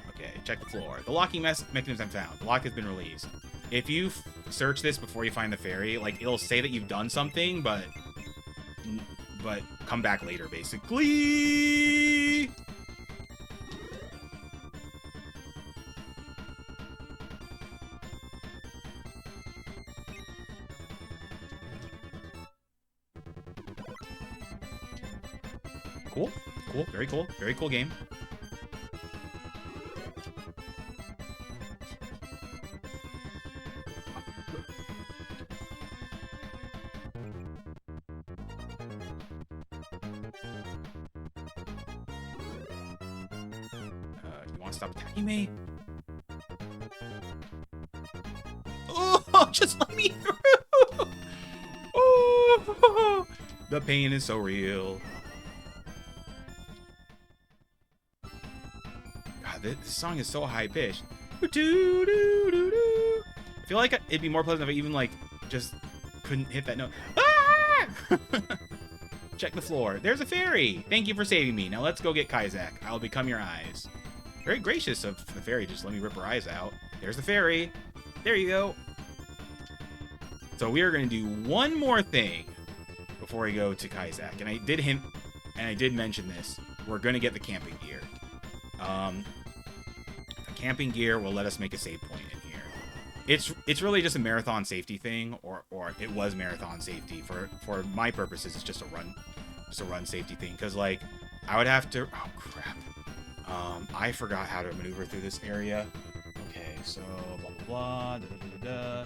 Okay, check the floor. The locking mechanism found. The lock has been released. If you search this before you find the fairy, like, it'll say that you've done something, but come back later, basically. Cool. Cool. Very cool. Very cool game. You want to stop attacking me? Oh, just let me through! Oh, the pain is so real. This song is so high pitched. I feel like it'd be more pleasant if I even like just couldn't hit that note. Ah! Check the floor. There's a fairy. Thank you for saving me. Now let's go get Kaizak. I'll become your eyes. Very gracious of the fairy. Just let me rip her eyes out. There's the fairy. There you go. So we are going to do one more thing before we go to Kaizak. And I did hint, and I did mention this. We're going to get the camping gear. Camping gear will let us make a save point in here. It's really just a marathon safety thing, or it was marathon safety. For my purposes, it's just a run safety thing. Because like I would have to. Oh crap! I forgot how to maneuver through this area. Okay, so blah blah blah. Da, da, da,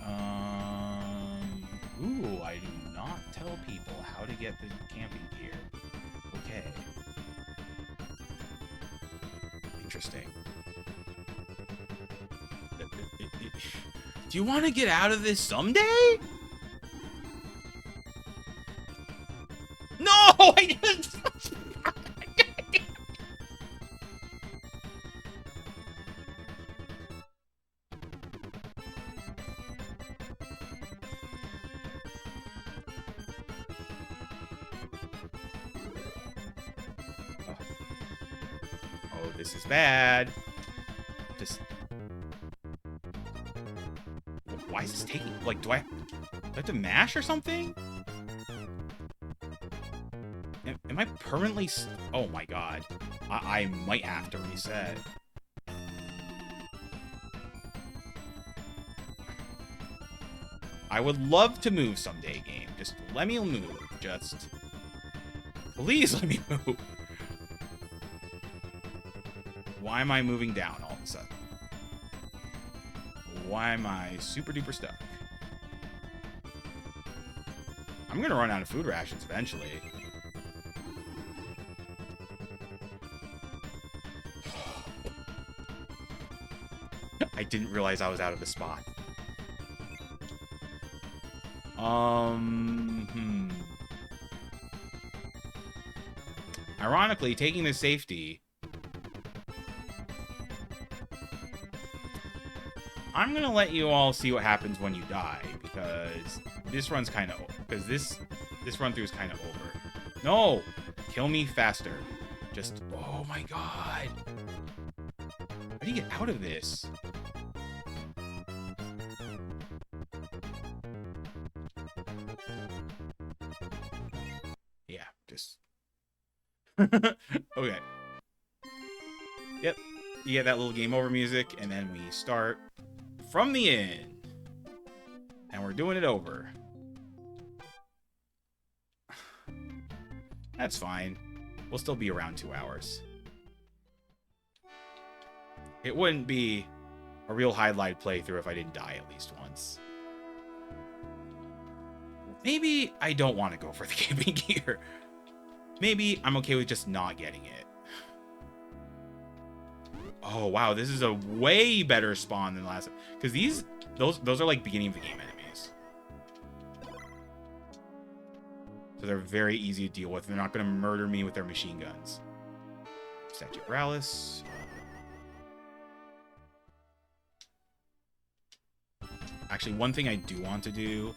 da. Ooh, I do not tell people how to get the camping gear. Okay. Interesting. Do you want to get out of this someday? No! I didn't. Oh, this is bad. Just. Why is this taking? Like, do I have to mash or something? Am I permanently? Oh my god. I might have to reset. I would love to move someday, game. Just let me move. Just. Please let me move. Why am I moving down all of a sudden? Why am I super duper stuck? I'm gonna run out of food rations eventually. I didn't realize I was out of the spot. Ironically, taking the safety... I'm gonna let you all see what happens when you die, because this run's kind of... Because this run-through is kind of over. No! Kill me faster. Just... Oh my god! How do you get out of this? Yeah, just... Okay. Yep. You get that little game over music, and then we start... From the end. And we're doing it over. That's fine. We'll still be around 2 hours. It wouldn't be a real Hydlide playthrough if I didn't die at least once. Maybe I don't want to go for the camping gear. Maybe I'm okay with just not getting it. Oh, wow. This is a way better spawn than last. Because those are like beginning of the game enemies. So they're very easy to deal with. They're not going to murder me with their machine guns. Statue Ralis. Actually, one thing I do want to do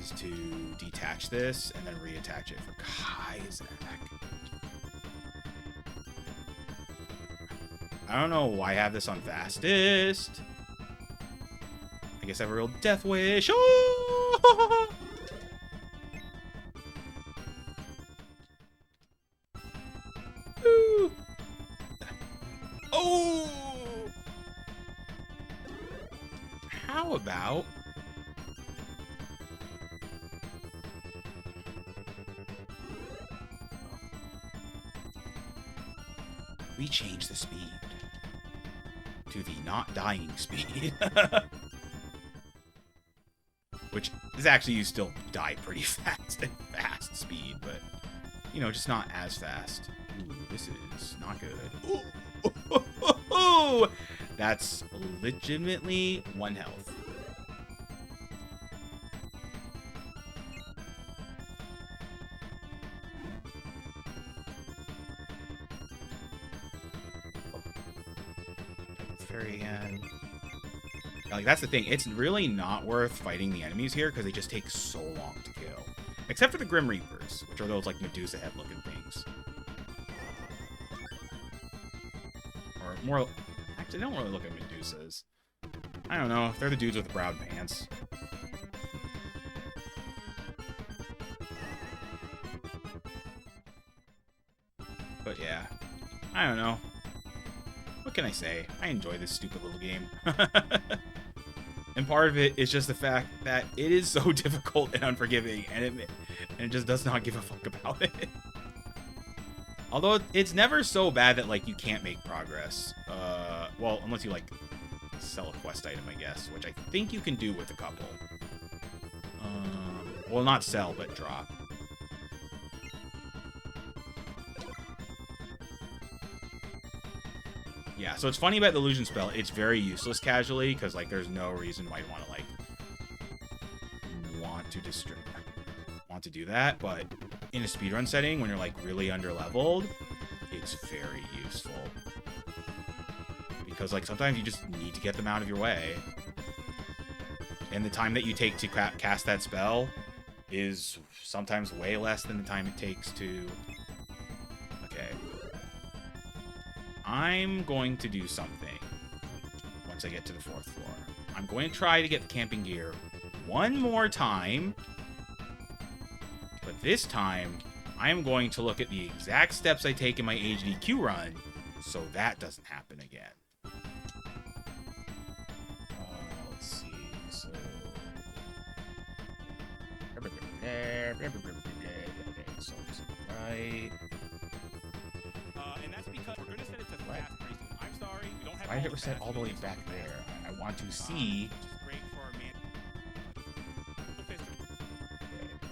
is to detach this and then reattach it for Kai'Sak. I don't know why I have this on fastest. I guess I have a real death wish. Oh! Ooh. Oh! How about... we change the speed to the not dying speed. Which is actually, you still die pretty fast at fast speed, but, you know, just not as fast. Ooh, this is not good. Ooh, that's legitimately 1 health. Very end. Like, that's the thing. It's really not worth fighting the enemies here because they just take so long to kill. Except for the Grim Reapers, which are those, like, Medusa head looking things. Or more... actually, they don't really look at Medusas. I don't know. They're the dudes with the brown pants. But yeah. I don't know. What can I say? I enjoy this stupid little game. And part of it is just the fact that it is so difficult and unforgiving, and it just does not give a fuck about it. Although it's never so bad that, like, you can't make progress. Well, unless you, like, sell a quest item, I guess, which I think you can do with a couple. Well, not sell, but drop. Yeah, so it's funny about the illusion spell. It's very useless casually, because, like, there's no reason why you want to, like, want to do that. But in a speedrun setting, when you're, like, really under-leveled, it's very useful. Because, like, sometimes you just need to get them out of your way. And the time that you take to cast that spell is sometimes way less than the time it takes to... okay. I'm going to do something once I get to the 4th floor. I'm going to try to get the camping gear one more time. But this time, I am going to look at the exact steps I take in my HDQ run so that doesn't happen again. Let's see. So... okay, so it's right... and that's because we're going to set it to fast pretty soon. I'm sorry, we don't have... why did it set all the way back there? I want to see... which is great for our man... okay,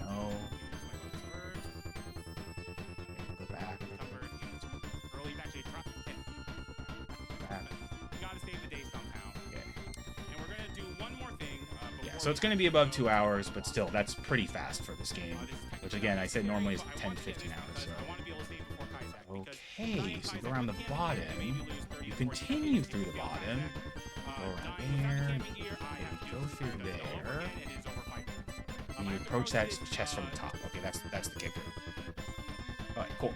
no. Go back. Early back to back. We gotta save the days somehow. Okay. And we're gonna do one more thing. Yeah, so it's gonna be above 2 hours, but still, that's pretty fast for this game. Which again, I said normally is 10 to 15 hours. So. Okay, so you go around the bottom, you continue through the bottom, go around there, go through there, and you approach that chest from the top. Okay, that's the kicker. Alright, cool.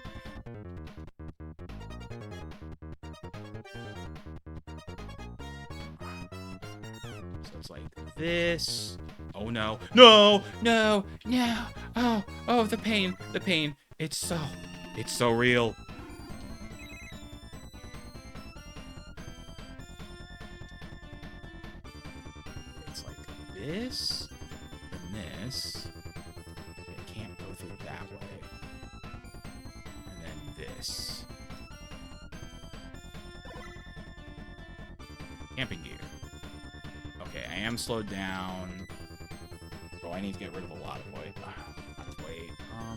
So it's like this. Oh no. No! No! No! Oh, the pain. The pain. It's so real. It's like this. this. It can't go through that way. And then this. Camping gear. Okay, I am slowed down. Oh, I need to get rid of a lot of weight.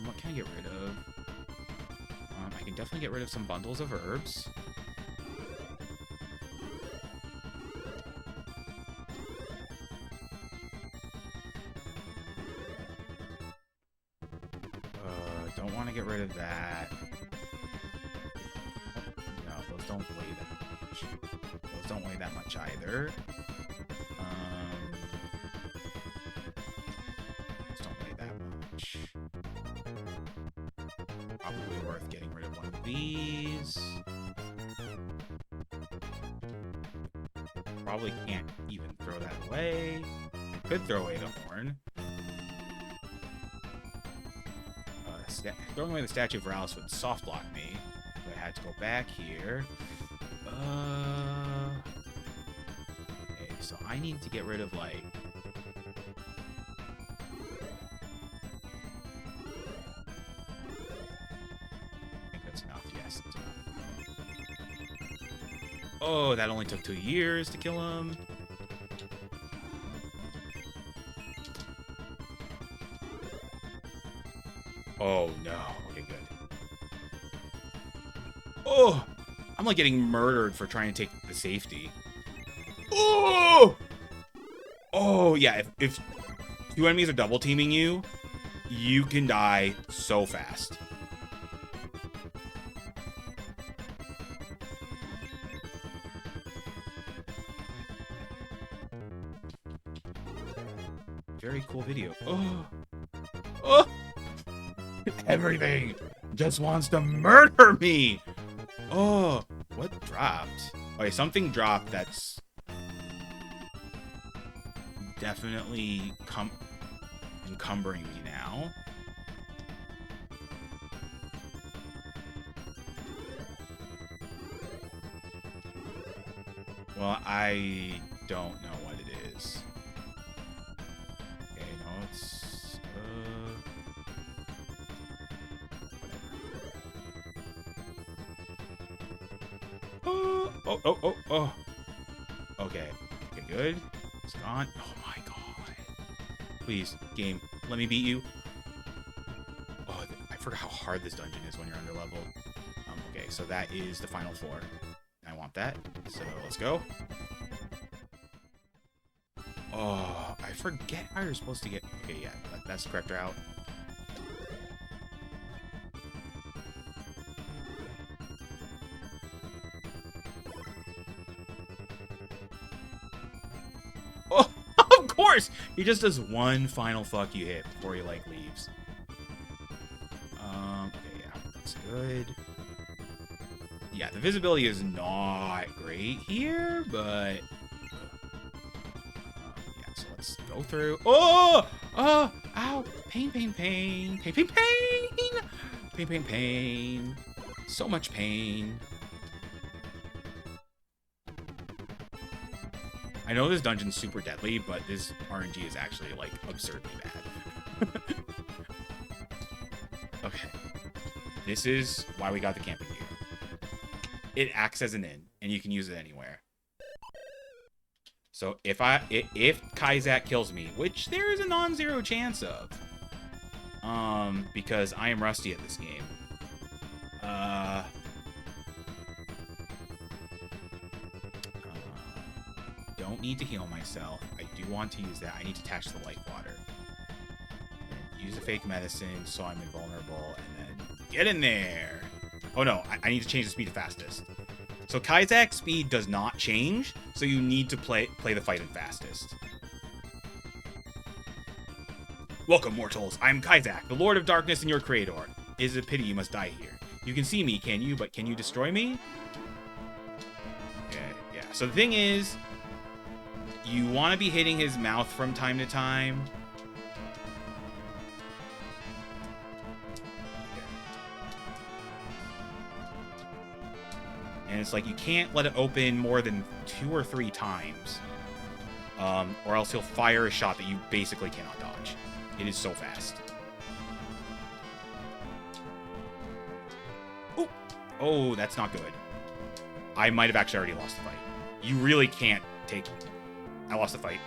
What can I get rid of? I can definitely get rid of some bundles of herbs. Don't want to get rid of that. No, those don't weigh that much. Those don't weigh that much either. Those don't weigh that much. Probably worth getting rid of one of these. Probably can't even throw that away. Could throw away the horn. Throwing away the Statue of Rallis would soft block me. But I had to go back here. Okay, so I need to get rid of, like... I think that's enough. Yes, it's enough. Oh, that only took 2 years to kill him. Oh, no. Okay, good. Oh! I'm, like, getting murdered for trying to take the safety. Oh! Oh, yeah. If 2 enemies are double teaming you, you can die so fast. Very cool video. Oh! Oh! Everything just wants to murder me. Oh, what dropped? Okay, something dropped that's definitely encumbering me now. Well, I don't know what it is. Okay, no, it's... Oh. Okay. Okay, good. It's gone. Oh my god. Please, game, let me beat you. Oh, I forgot how hard this dungeon is when you're under leveled. Okay, so that is the final floor. I want that. So let's go. Oh, I forget how you're supposed to get... Okay, yeah, that's the correct route. He just does one final fuck you hit before he, like, leaves. Okay, yeah, that's good. Yeah, the visibility is not great here, but... yeah, so let's go through... Oh! Oh! Ow! Pain, pain, pain. Pain, pain, pain! Pain, pain, pain. So much pain. I know this dungeon's super deadly, but this RNG is actually, like, absurdly bad. Okay. This is why we got the camping gear. It acts as an inn, and you can use it anywhere. So if Kaisak kills me, which there is a non-zero chance of, because I am rusty at this game, don't need to heal myself. I do want to use that. I need to attach the light water. And use a fake medicine so I'm invulnerable, and then get in there. Oh no, I need to change the speed to fastest. So Kaisak's speed does not change, so you need to play the fight in fastest. Welcome, mortals. I am Kaisak, the Lord of Darkness and your creator. It is a pity you must die here. You can see me, can you? But can you destroy me? Okay, yeah. So the thing is, you want to be hitting his mouth from time to time. And it's like you can't let it open more than 2 or 3 times. or else he'll fire a shot that you basically cannot dodge. It is so fast. Ooh. Oh, that's not good. I might have actually already lost the fight. You really can't take... I lost the fight.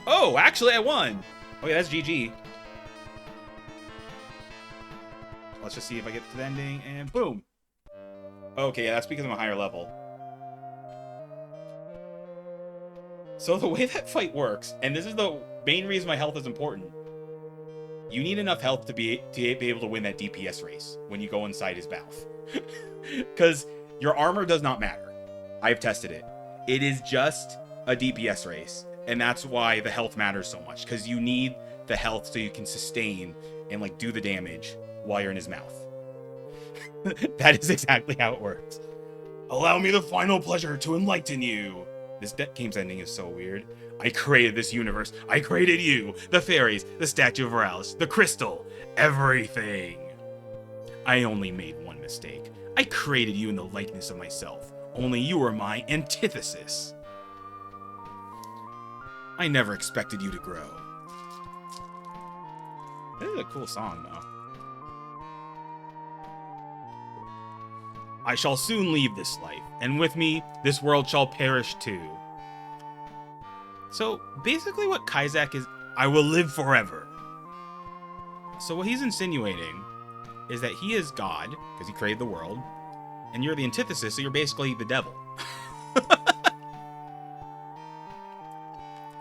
Oh, actually I won! Okay, that's GG. Let's just see if I get to the ending, and boom! Okay, yeah, that's because I'm a higher level. So the way that fight works, and this is the main reason my health is important, you need enough health to be able to win that DPS race when you go inside his mouth. Because your armor does not matter. I've tested it. It is just a DPS race, and that's why the health matters so much, because you need the health so you can sustain and like do the damage while you're in his mouth. That is exactly how it works. Allow me the final pleasure to enlighten you. This game's ending is so weird. I created this universe. I created you, the fairies, the Statue of Morales, the crystal, everything. I only made one mistake. I created you in the likeness of myself. Only you are my antithesis. I never expected you to grow. This is a cool song, though. I shall soon leave this life, and with me, this world shall perish too. So, basically what Kaizak is, I will live forever. So what he's insinuating is that he is God, because he created the world, and you're the antithesis, so you're basically the devil.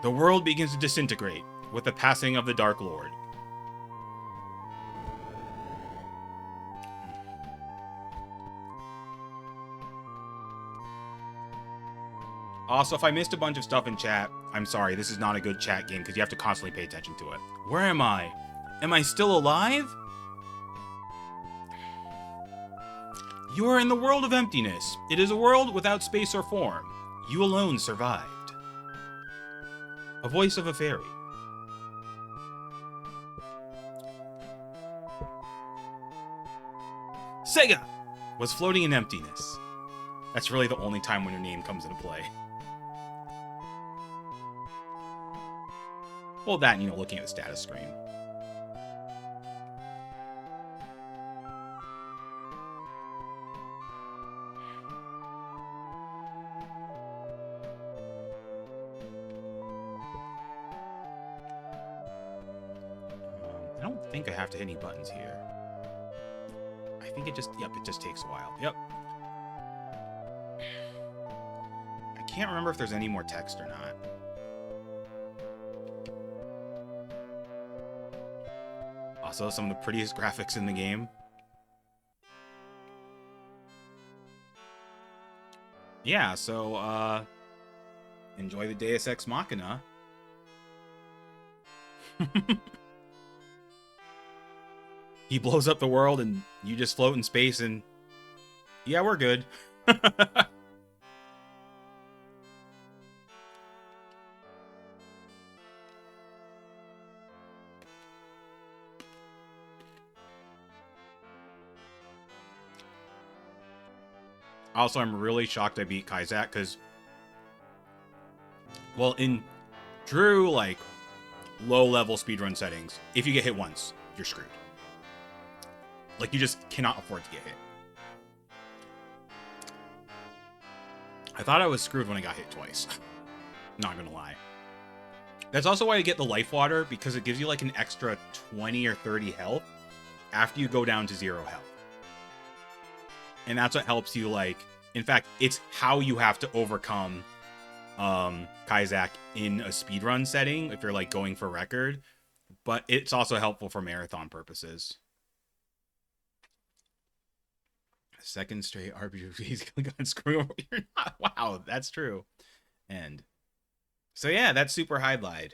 The world begins to disintegrate with the passing of the Dark Lord. Also, if I missed a bunch of stuff in chat, I'm sorry. This is not a good chat game because you have to constantly pay attention to it. Where am I? Am I still alive? You are in the world of emptiness. It is a world without space or form. You alone survived. A voice of a fairy. Sega was floating in emptiness. That's really the only time when your name comes into play. Well, that and, you know, looking at the status screen. I don't think I have to hit any buttons here. I think it just, yep, it just takes a while. Yep. I can't remember if there's any more text or not. Also, some of the prettiest graphics in the game. Yeah, so, enjoy the Deus Ex Machina. He blows up the world and you just float in space and... yeah, we're good. Also, I'm really shocked I beat Kaizak, because... well, in true, like, low-level speedrun settings, if you get hit once, you're screwed. Like, you just cannot afford to get hit. I thought I was screwed when I got hit twice. Not gonna lie. That's also why I get the life water, because it gives you, like, an extra 20 or 30 health after you go down to 0 health. And that's what helps you, like... in fact, it's how you have to overcome Kaizak in a speedrun setting, if you're, like, going for record. But it's also helpful for marathon purposes. Second straight RPG got screwed over. You're not. Wow, that's true. And so yeah, that's Super Hydlide.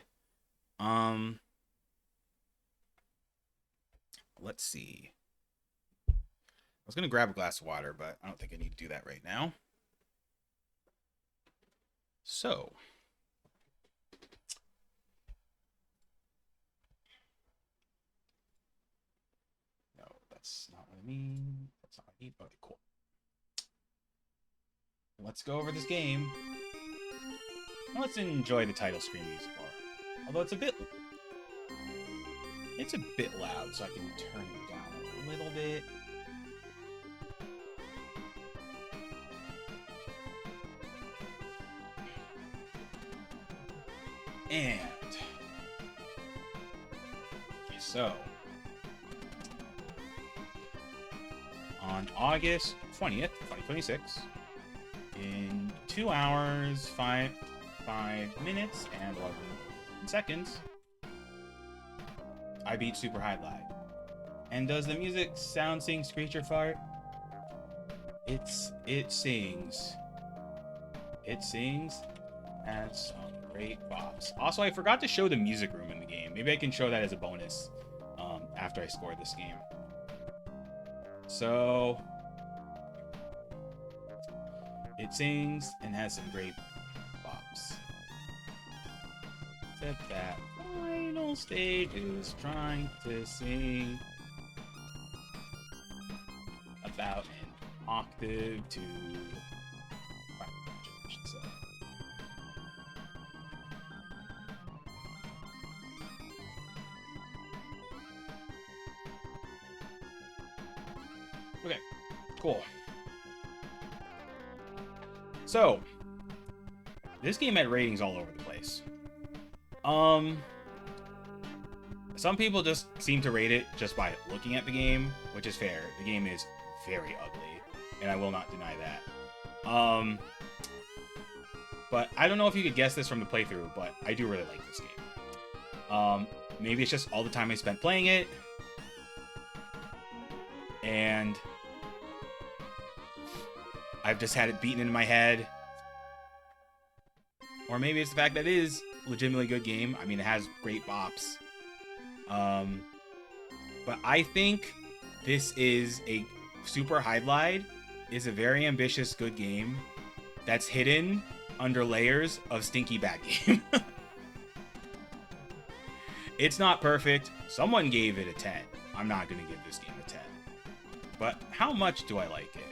Let's see. I was gonna grab a glass of water, but I don't think I need to do that right now. So no, that's not what I mean. That's not what I need. Okay, cool. Let's go over this game. Let's enjoy the title screen music bar. Although it's a bit loud, so I can turn it down a little bit. And so on August 20th, 2026, in 2 hours, 5 minutes, and 11 seconds, I beat Super Hydlide. And does the music sound, sing, screech, or fart? It sings. It sings. Has some great bops. Also, I forgot to show the music room in the game. Maybe I can show that as a bonus after I score this game. So it sings and has some great bops. Except that final stage is trying to sing about an octave to I should say. Okay, cool. So, this game had ratings all over the place. Some people just seem to rate it just by looking at the game, which is fair. The game is very ugly, and I will not deny that. But I don't know if you could guess this from the playthrough, but I do really like this game. Maybe it's just all the time I spent playing it, and I've just had it beaten into my head. Or maybe it's the fact that it is a legitimately good game. I mean, it has great bops. But I think this is a Super Hydlide is a very ambitious, good game that's hidden under layers of stinky bad game. It's not perfect. Someone gave it a 10. I'm not going to give this game a 10. But how much do I like it?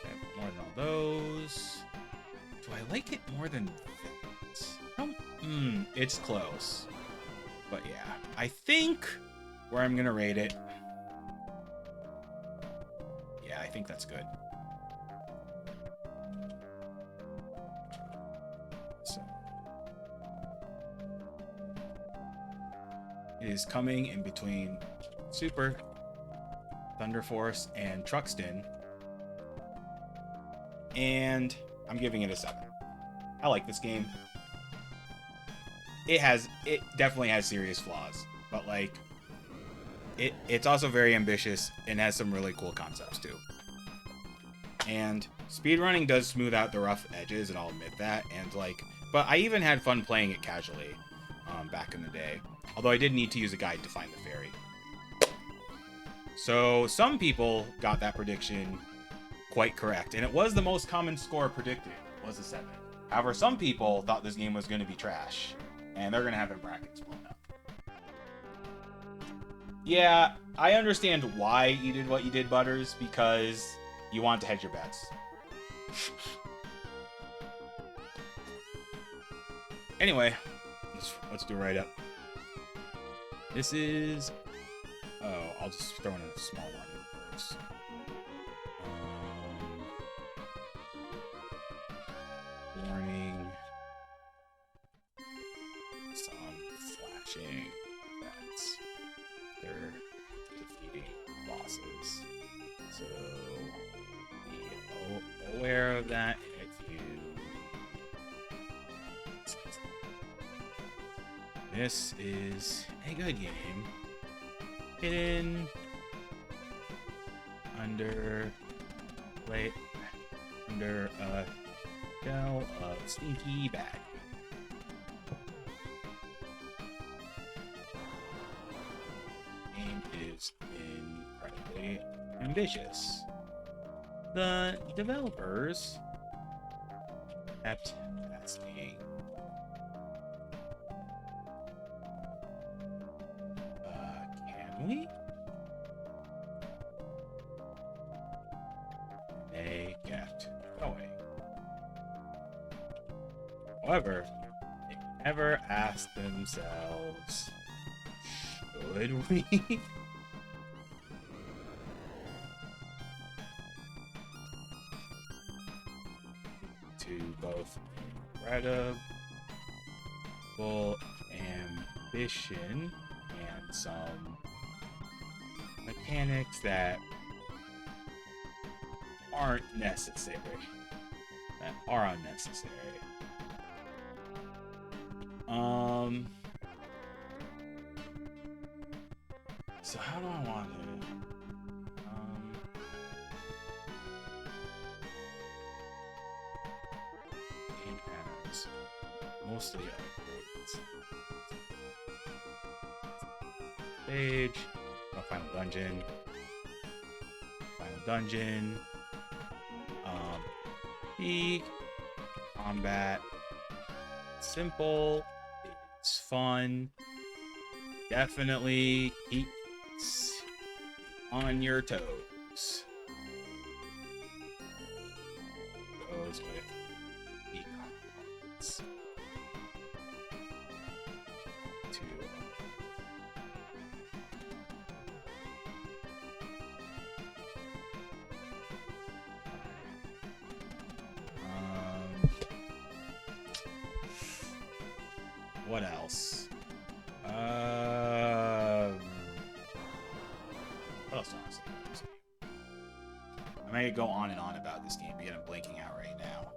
Okay, more than all those. Do I like it more than that? It's close. But yeah, I think where I'm going to rate it. Yeah, I think that's good. So it is coming in between Super, Thunder Force, and Truxton. And I'm giving it a 7. I like this game. It definitely has serious flaws, but like it's also very ambitious and has some really cool concepts too. And speedrunning does smooth out the rough edges, and I'll admit that. And like, but I even had fun playing it casually back in the day. Although I did need to use a guide to find the fairy. So some people got that prediction quite correct, and it was the most common score predicted was a 7. However, some people thought this game was going to be trash, and they're going to have their brackets blown up. Yeah, I understand why you did what you did, Butters, because you want to hedge your bets. Anyway, let's do a write-up. This is... Oh, I'll just throw in a small one first. Warning. Some flashing bets. They're defeating bosses. So, be aware of that if you... This is a good game. Hidden under a shell of stinky bag. Game is incredibly ambitious. The developers kept asking, can we? They kept going. However, they never ask themselves, should we? To both incredible ambition and some mechanics that aren't necessary, that are unnecessary. So how do I want to game has mostly upgrades. Stage, final dungeon, the combat, simple, it's fun, definitely keeps on your toes. Goes with the comments. What else? What else do I want to say about this game? I may go on and on about this game, but I'm blanking out right now.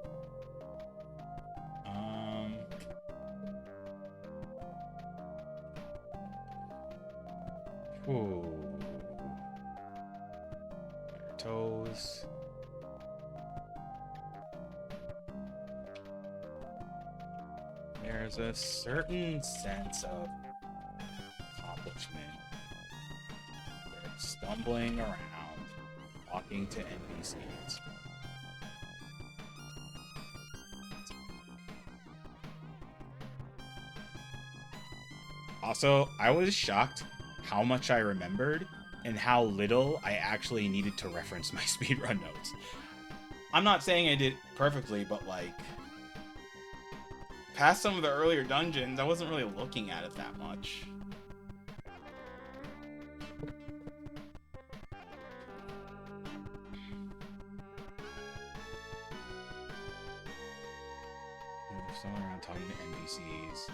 Toes. There's a certain sense of accomplishment. They're stumbling around, talking to NPCs. Also, I was shocked how much I remembered and how little I actually needed to reference my speedrun notes. I'm not saying I did perfectly, but like, past some of the earlier dungeons, I wasn't really looking at it that much. Someone around talking to NPCs.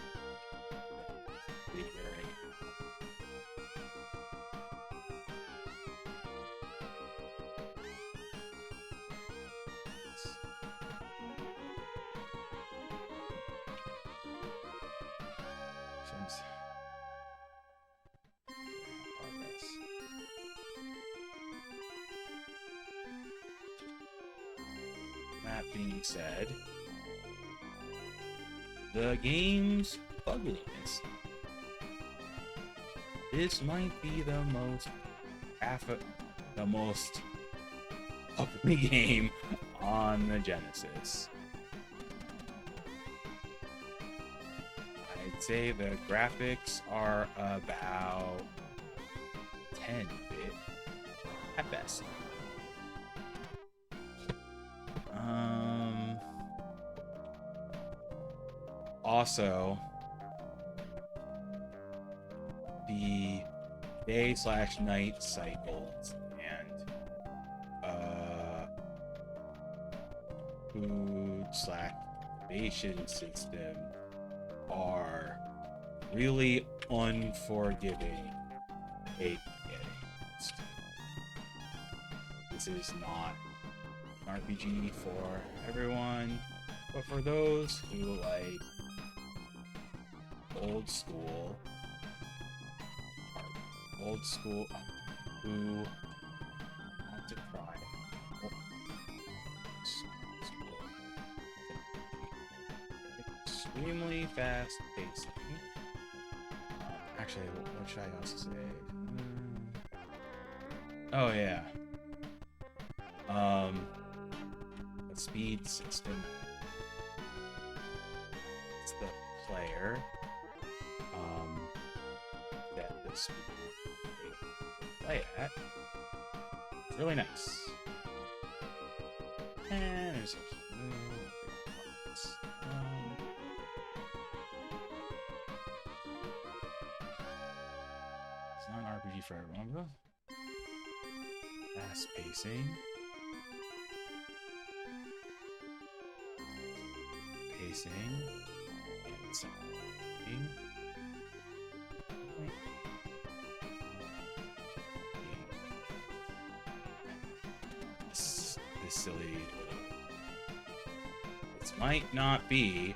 That being said, the game's ugliness. This might be the most ugly game on the Genesis. I'd say the graphics are about 10-bit at best. Also, the day/night cycles and food/activation system are really unforgiving. This is not an RPG for everyone, but for those who like old school, who want to try extremely fast pacing. Actually, what should I also say? Oh yeah. The speed system. It's the player. That the speed they play at. It's really nice. And there's for everyone. Fast pacing. Pacing. And something. This silly. This might not be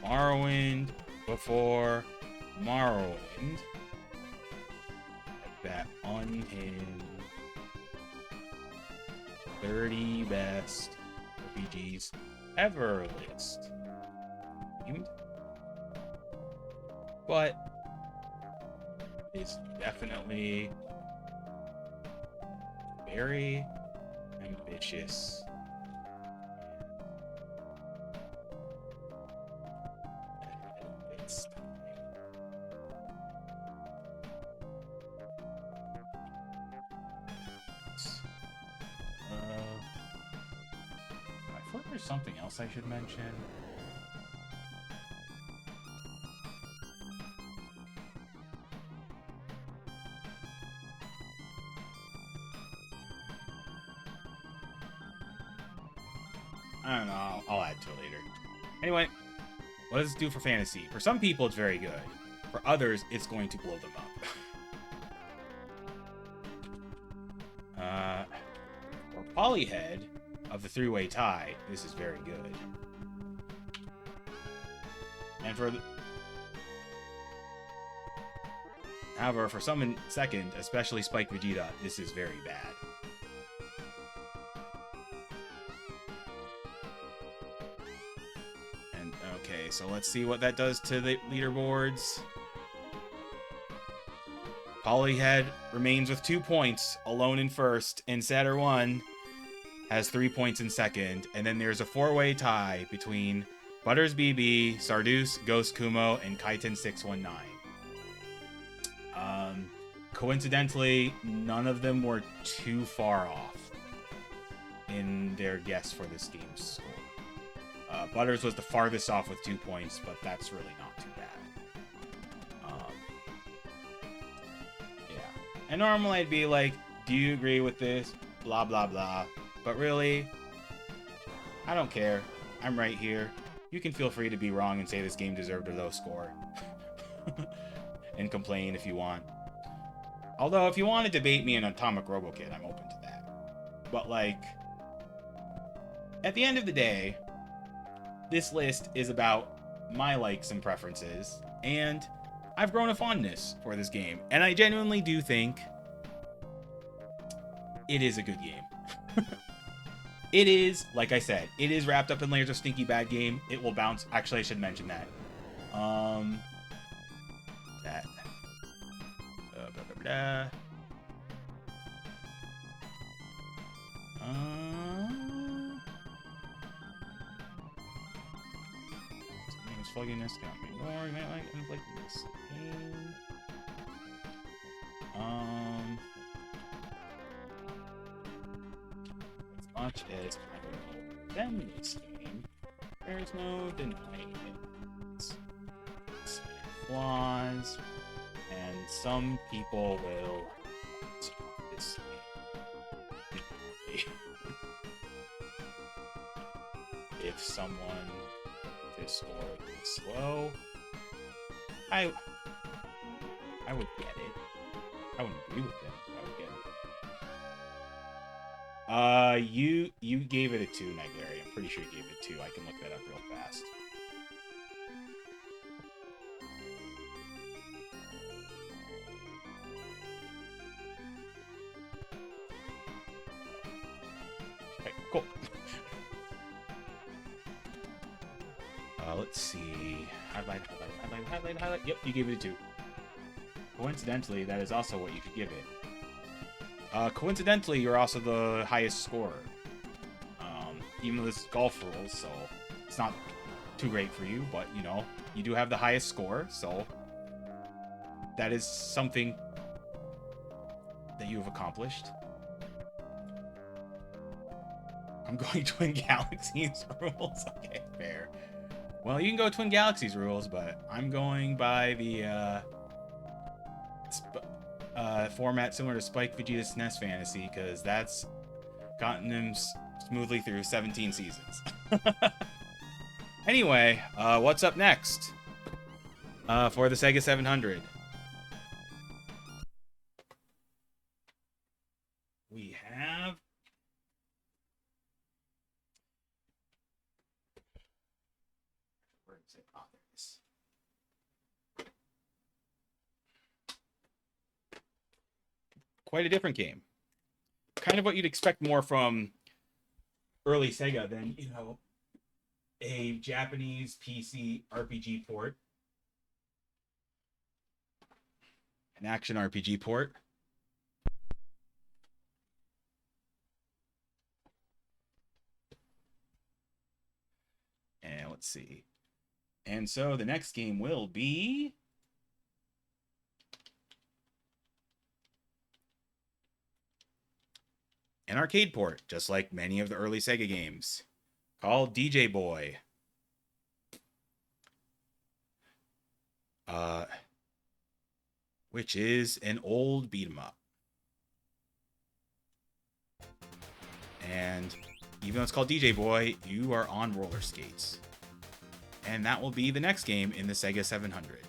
Morrowind before Morrowind. That unhinged 30 best RPGs ever list. But it's definitely very ambitious. It's I thought there's something else I should mention. I don't know. I'll add to it later. Anyway, what does it do for fantasy? For some people, it's very good. For others, it's going to blow them up. For Polyhead of the three-way tie, this is very good. And for however, for some in second, especially Spike Vegeta, this is very bad. And okay, so let's see what that does to the leaderboards. Polyhead remains with 2 points, alone in first, and Saturn 1 has 3 points in second, and then there's a four-way tie between Butters BB, Sarduce, Ghost Kumo, and Kaiten 619. Coincidentally, none of them were too far off in their guess for this game's score. Butters was the farthest off with 2 points, but that's really not too bad. Yeah. And normally I'd be like, do you agree with this? Blah, blah, blah. But really, I don't care. I'm right here. You can feel free to be wrong and say this game deserved a low score. And complain if you want. Although, if you want to debate me in Atomic RoboKid, I'm open to that. But, like, at the end of the day, this list is about my likes and preferences, and I've grown a fondness for this game. And I genuinely do think it is a good game. It is, like I said, it is wrapped up in layers of stinky bad game. It will bounce. Actually, I should mention that. That. Blah, blah, blah. Something's fogginess cannot be ignored. You might like inflicting this pain. As much as I will defend this game, there's no denying its flaws, and some people will this game. If someone is scoring slow, I would get it. I wouldn't agree with them, but I would get it. You gave it a 2, Nightberry. I'm pretty sure you gave it a 2. I can look that up real fast. Okay, cool. Let's see. Highlight. Yep, you gave it a 2. Coincidentally, that is also what you could give it. Coincidentally, you're also the highest scorer. Even though this is golf rules, so it's not too great for you, but, you know, you do have the highest score, so that is something that you have accomplished. I'm going Twin Galaxies rules. Okay, fair. Well, you can go Twin Galaxies rules, but I'm going by the format similar to Spike Vegeta's SNES Fantasy, because that's gotten them smoothly through 17 seasons. Anyway, what's up next for the Sega 700? We have... Where is it? Oh, there it is. Quite a different game. Kind of what you'd expect more from early Sega than, you know, a Japanese PC RPG port. An action RPG port. And let's see. And so the next game will be... an arcade port, just like many of the early Sega games, called DJ Boy. Which is an old beat 'em up. And even though it's called DJ Boy, you are on roller skates. And that will be the next game in the Sega 700.